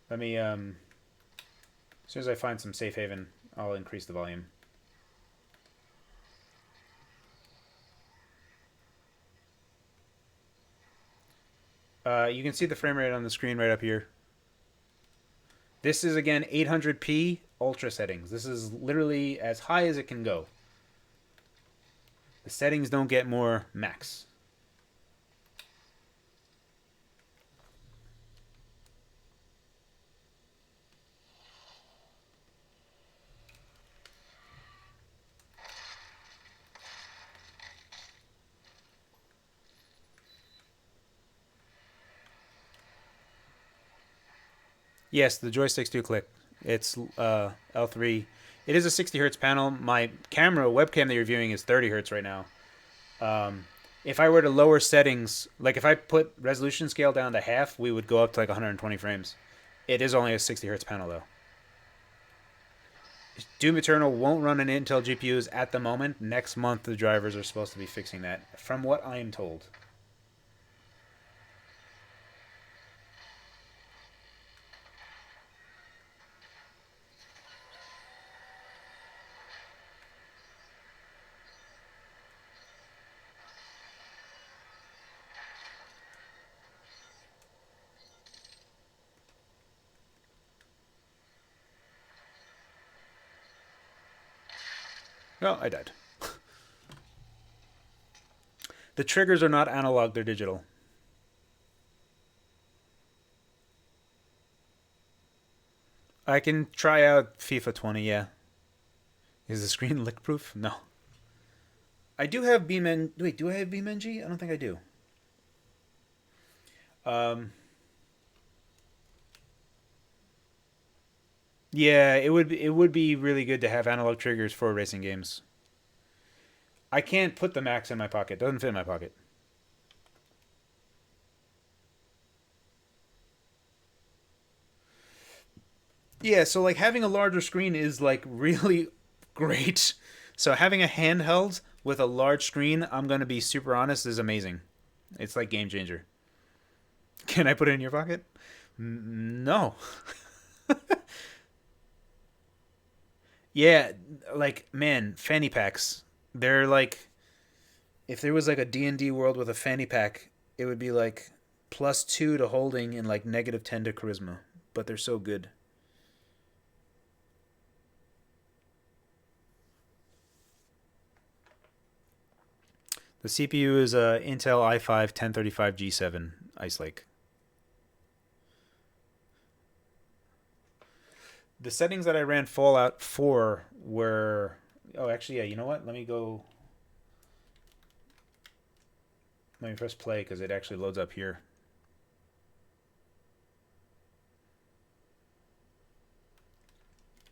[SPEAKER 1] Let me as soon as I find some safe haven, I'll increase the volume. You can see the frame rate on the screen right up here. This is again 800p ultra settings. This is literally as high as it can go. The settings don't get more max. Yes, the joysticks do click. It's L3. It is a 60 hertz panel. My camera webcam that you're viewing is 30 hertz right now. If I were to lower settings, like if I put resolution scale down to half, we would go up to like 120 frames. It is only a 60 hertz panel though. Doom Eternal won't run on Intel GPUs at the moment. Next month, the drivers are supposed to be fixing that, from what I am told. Oh, I died. The triggers are not analog, they're digital. I can try out FIFA 20, yeah. Is the screen lick proof? No. I do have BeamNG. Wait, do I have BeamNG? I don't think I do. Um, yeah, it would be really good to have analog triggers for racing games. I can't put the Max in my pocket. Doesn't fit in my pocket. Yeah, so like having a larger screen is like really great. So having a handheld with a large screen, I'm gonna be super honest, is amazing. It's like game changer. Can I put it in your pocket? No. Yeah, like man, fanny packs. They're like if there was like a D&D world with a fanny pack, it would be like +2 to holding and like -10 to charisma. But they're so good. The CPU is a Intel i5 1035 G7 Ice Lake. The settings that I ran Fallout 4 were. Oh, actually, yeah. You know what? Let me go. Let me press play because it actually loads up here.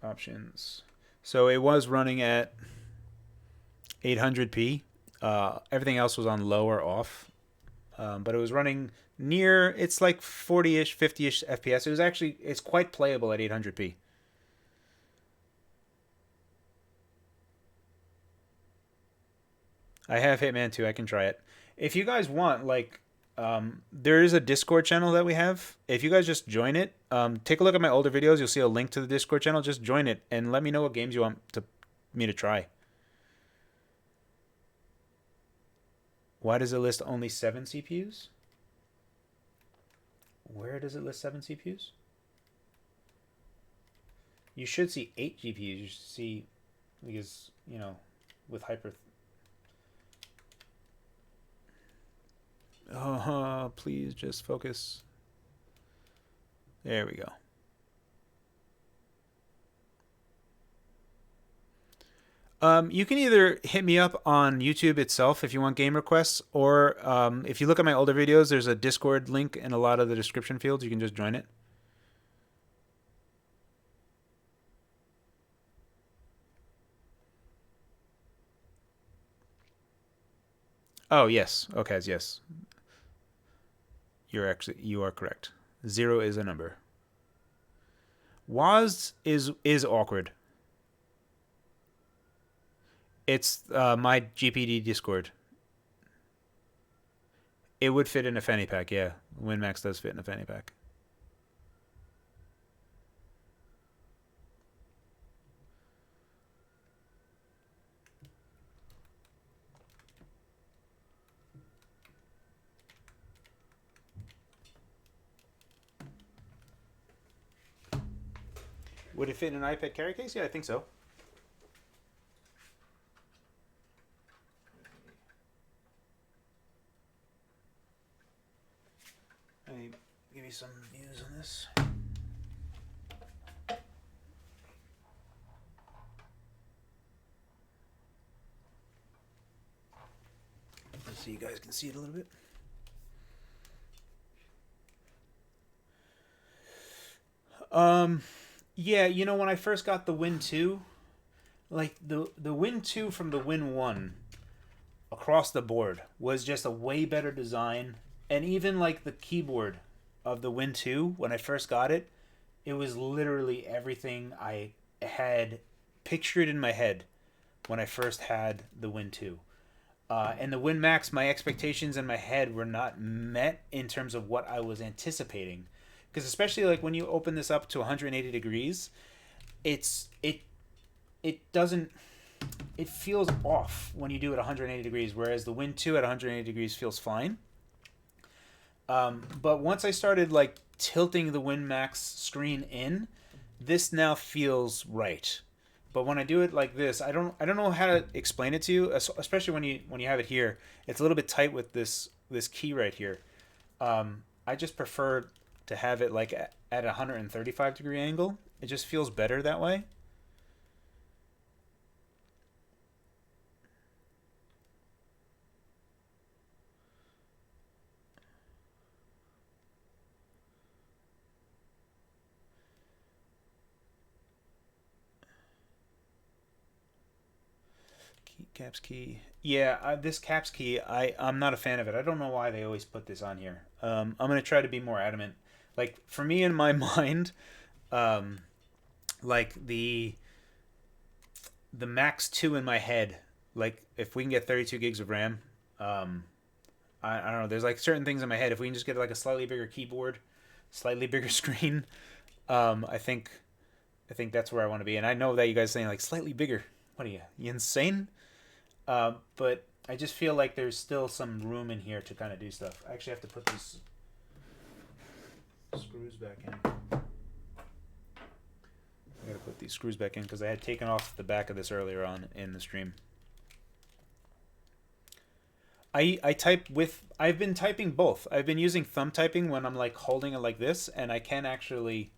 [SPEAKER 1] Options. So it was running at 800p. Everything else was on low or off, but it was running near. It's like 40ish, 50ish FPS. It was actually. It's quite playable at 800p. I have Hitman 2. I can try it. If you guys want, like, there is a Discord channel that we have. If you guys just join it, take a look at my older videos. You'll see a link to the Discord channel. Just join it and let me know what games you want me to try. Why does it list only 7 CPUs? Where does it list 7 CPUs? You should see 8 GPUs. You should see, because, with hyper. Oh, please just focus. There we go. You can either hit me up on YouTube itself if you want game requests, or if you look at my older videos, there's a Discord link in a lot of the description fields. You can just join it. Oh yes. Okay. Yes. You are correct. 0 is a number. Was is awkward. It's my GPD Discord. It would fit in a fanny pack. Yeah, Win Max does fit in a fanny pack. Would it fit in an iPad carry case? Yeah, I think so. Let me give you some views on this. So you guys can see it a little bit. Yeah, when I first got the Win 2, like the Win 2 from the Win 1 across the board was just a way better design, and even like the keyboard of the Win 2 when I first got it, it was literally everything I had pictured in my head when I first had the Win 2. And the Win Max, my expectations in my head were not met in terms of what I was anticipating. Because especially like when you open this up to 180 degrees, it's it doesn't it feels off when you do it 180 degrees, whereas the Win 2 at 180 degrees feels fine. But once I started like tilting the Win Max screen in, this now feels right. But when I do it like this, I don't know how to explain it to you, especially when you have it here. It's a little bit tight with this key right here. I just prefer to have it like at a 135-degree angle. It just feels better that way. Caps key. Yeah, this caps key, I'm not a fan of it. I don't know why they always put this on here. I'm gonna try to be more adamant. Like for me in my mind, um, like the Max 2 in my head, like if we can get 32 gigs of RAM, um, I don't know. There's like certain things in my head. If we can just get like a slightly bigger keyboard, slightly bigger screen, I think that's where I want to be. And I know that you guys are saying like slightly bigger. What are you insane? But I just feel like there's still some room in here to kind of do stuff. I actually have to put these screws back in. I gotta put these screws back in because I had taken off the back of this earlier on in the stream. I type with I've been typing both. I've been using thumb typing when I'm like holding it like this, and I can actually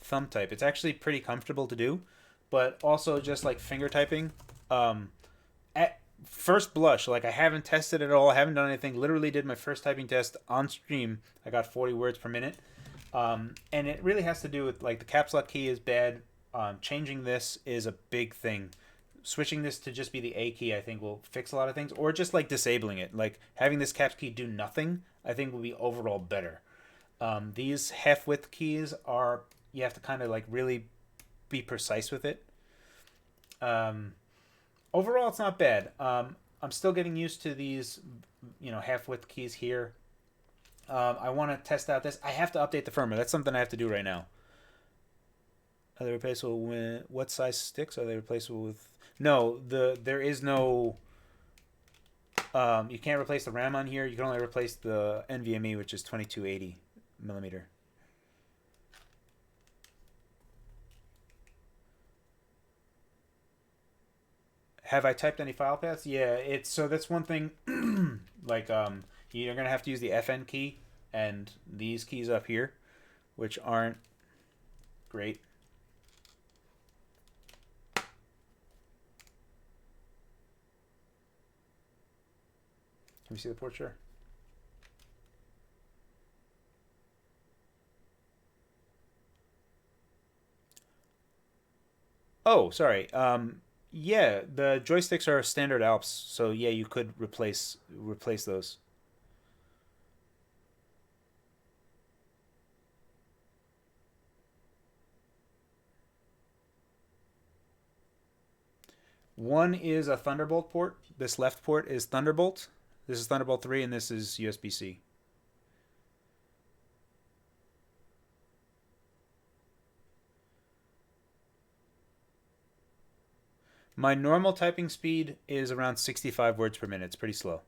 [SPEAKER 1] thumb type. It's actually pretty comfortable to do, but also just like finger typing. At first blush, like I haven't tested it at all. I haven't done anything. Literally did my first typing test on stream. I got 40 words per minute, and it really has to do with like the caps lock key is bad. Changing this is a big thing. Switching this to just be the A key, I think, will fix a lot of things, or just like disabling it, like having this caps key do nothing. I think will be overall better. These half width keys are you have to kind of like really be precise with it. Overall, it's not bad. I'm still getting used to these, half width keys here. I want to test out this. I have to update the firmware. That's something I have to do right now. Are they replaceable with what size sticks? Are they replaceable with? No, there is no. You can't replace the RAM on here. You can only replace the NVMe, which is 2280 millimeter. Have I typed any file paths? Yeah, it's so that's one thing. Like you're gonna have to use the FN key and these keys up here, which aren't great. Can we see the port? Sure. Oh, sorry. Yeah, the joysticks are standard Alps, so yeah, you could replace those. One is a Thunderbolt port. This left port is Thunderbolt. This is Thunderbolt 3, and this is USB C. My normal typing speed is around 65 words per minute. It's pretty slow.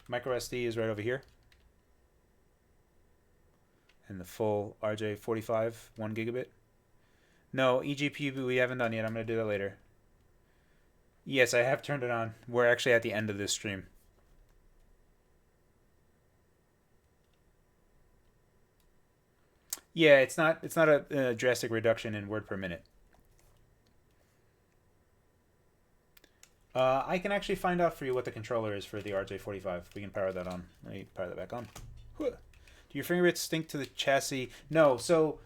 [SPEAKER 1] Micro SD is right over here. And the full RJ45, 1 gigabit. No, eGPU we haven't done yet. I'm going to do that later. Yes, I have turned it on. We're actually at the end of this stream. Yeah, it's not a drastic reduction in word per minute. I can actually find out for you what the controller is for the RJ45. We can power that on. Let me power that back on. Do your fingerprints stink to the chassis? No. So,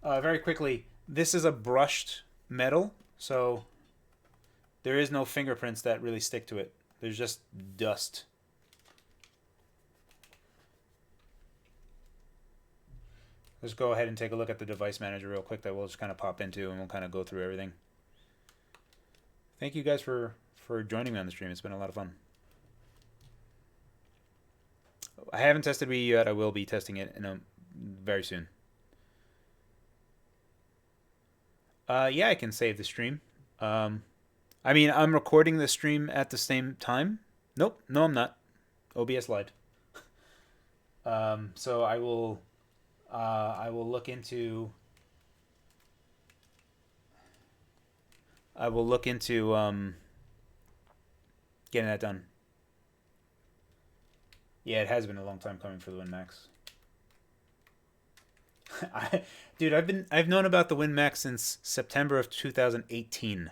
[SPEAKER 1] very quickly, this is a brushed metal, so there is no fingerprints that really stick to it. There's just dust. Let's go ahead and take a look at the device manager real quick that we'll just kind of pop into and we'll kind of go through everything. Thank you guys for joining me on the stream. It's been a lot of fun. I haven't tested Wii U yet. I will be testing it very soon. Yeah, I can save the stream. I mean, I'm recording the stream at the same time. Nope, no, I'm not. OBS lied. So I will look into. I will look into getting that done. Yeah, it has been a long time coming for the Win Max. Dude, I've known about the Win Max since September of 2018.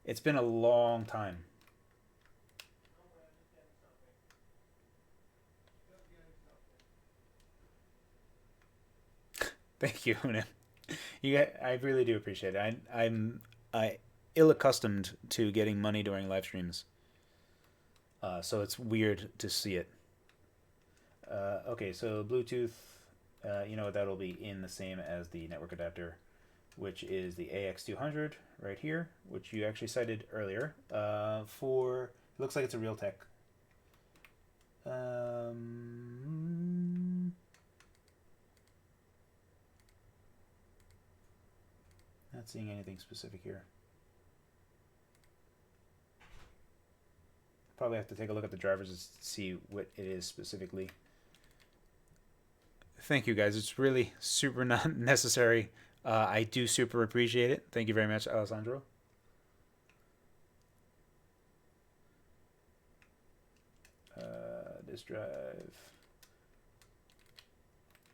[SPEAKER 1] It's been a long time. Thank you, Una. I really do appreciate it. I ill accustomed to getting money during live streams, so it's weird to see it. Okay, so Bluetooth, you know that'll be in the same as the network adapter, which is the AX200 right here, which you actually cited earlier. For it looks like it's a Realtek. Not seeing anything specific here. Probably have to take a look at the drivers to see what it is specifically. Thank you guys. It's really super not necessary. I do super appreciate it. Thank you very much, Alessandro. This drive.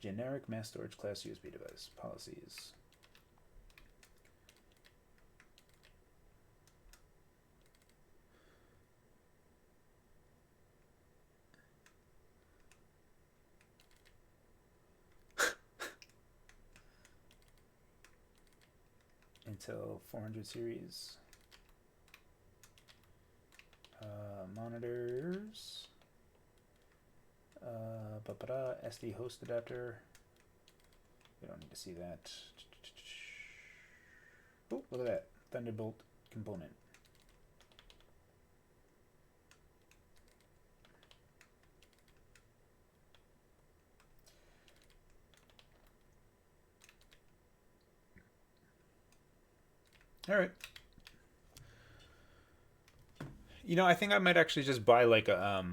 [SPEAKER 1] Generic mass storage class USB device. Policies. Intel 400 series. Monitors. SD host adapter. We don't need to see that. Oh, look at that. Thunderbolt component. All right. You know, I think I might actually just buy like a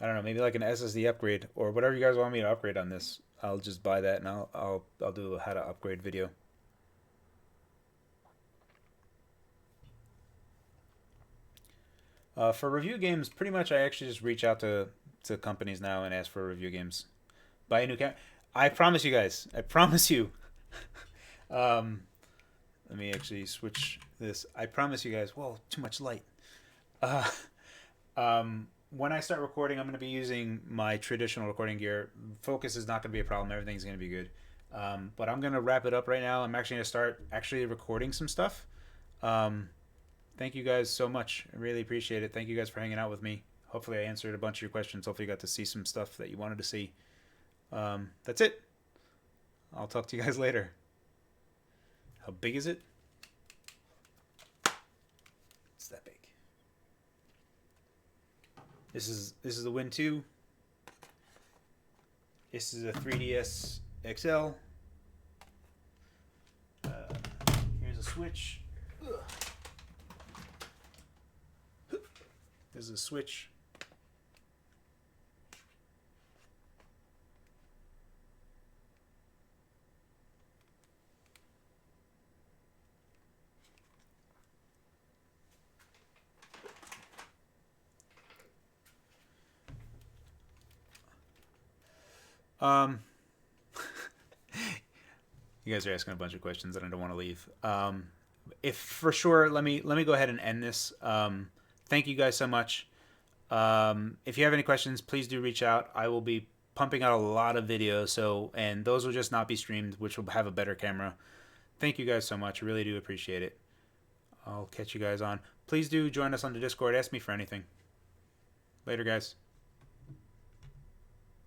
[SPEAKER 1] I don't know, maybe like an SSD upgrade or whatever you guys want me to upgrade on this. I'll just buy that and I'll do a how to upgrade video. For review games, pretty much I actually just reach out to companies now and ask for review games. Buy a new camera. I promise you guys. I promise you. um, Let me actually switch this. I promise you guys. Whoa, too much light. Uh, when I start recording, I'm going to be using my traditional recording gear. Focus is not going to be a problem. Everything's going to be good. But I'm going to wrap it up right now. I'm actually going to start actually recording some stuff. Um, Thank you guys so much. I really appreciate it. Thank you guys for hanging out with me. Hopefully, I answered a bunch of your questions. Hopefully, you got to see some stuff that you wanted to see. That's it. I'll talk to you guys later. How big is it? It's that big. This is the Win 2. This is a 3DS XL. Here's a Switch. Ugh. This is a Switch. Um, you guys are asking a bunch of questions that I don't want to leave. If for sure, let me go ahead and end this. Thank you guys so much. If you have any questions, please do reach out. I will be pumping out a lot of videos, and those will just not be streamed, which will have a better camera. Thank you guys so much. I really do appreciate it. I'll catch you guys on. Please do join us on the Discord. Ask me for anything. Later, guys.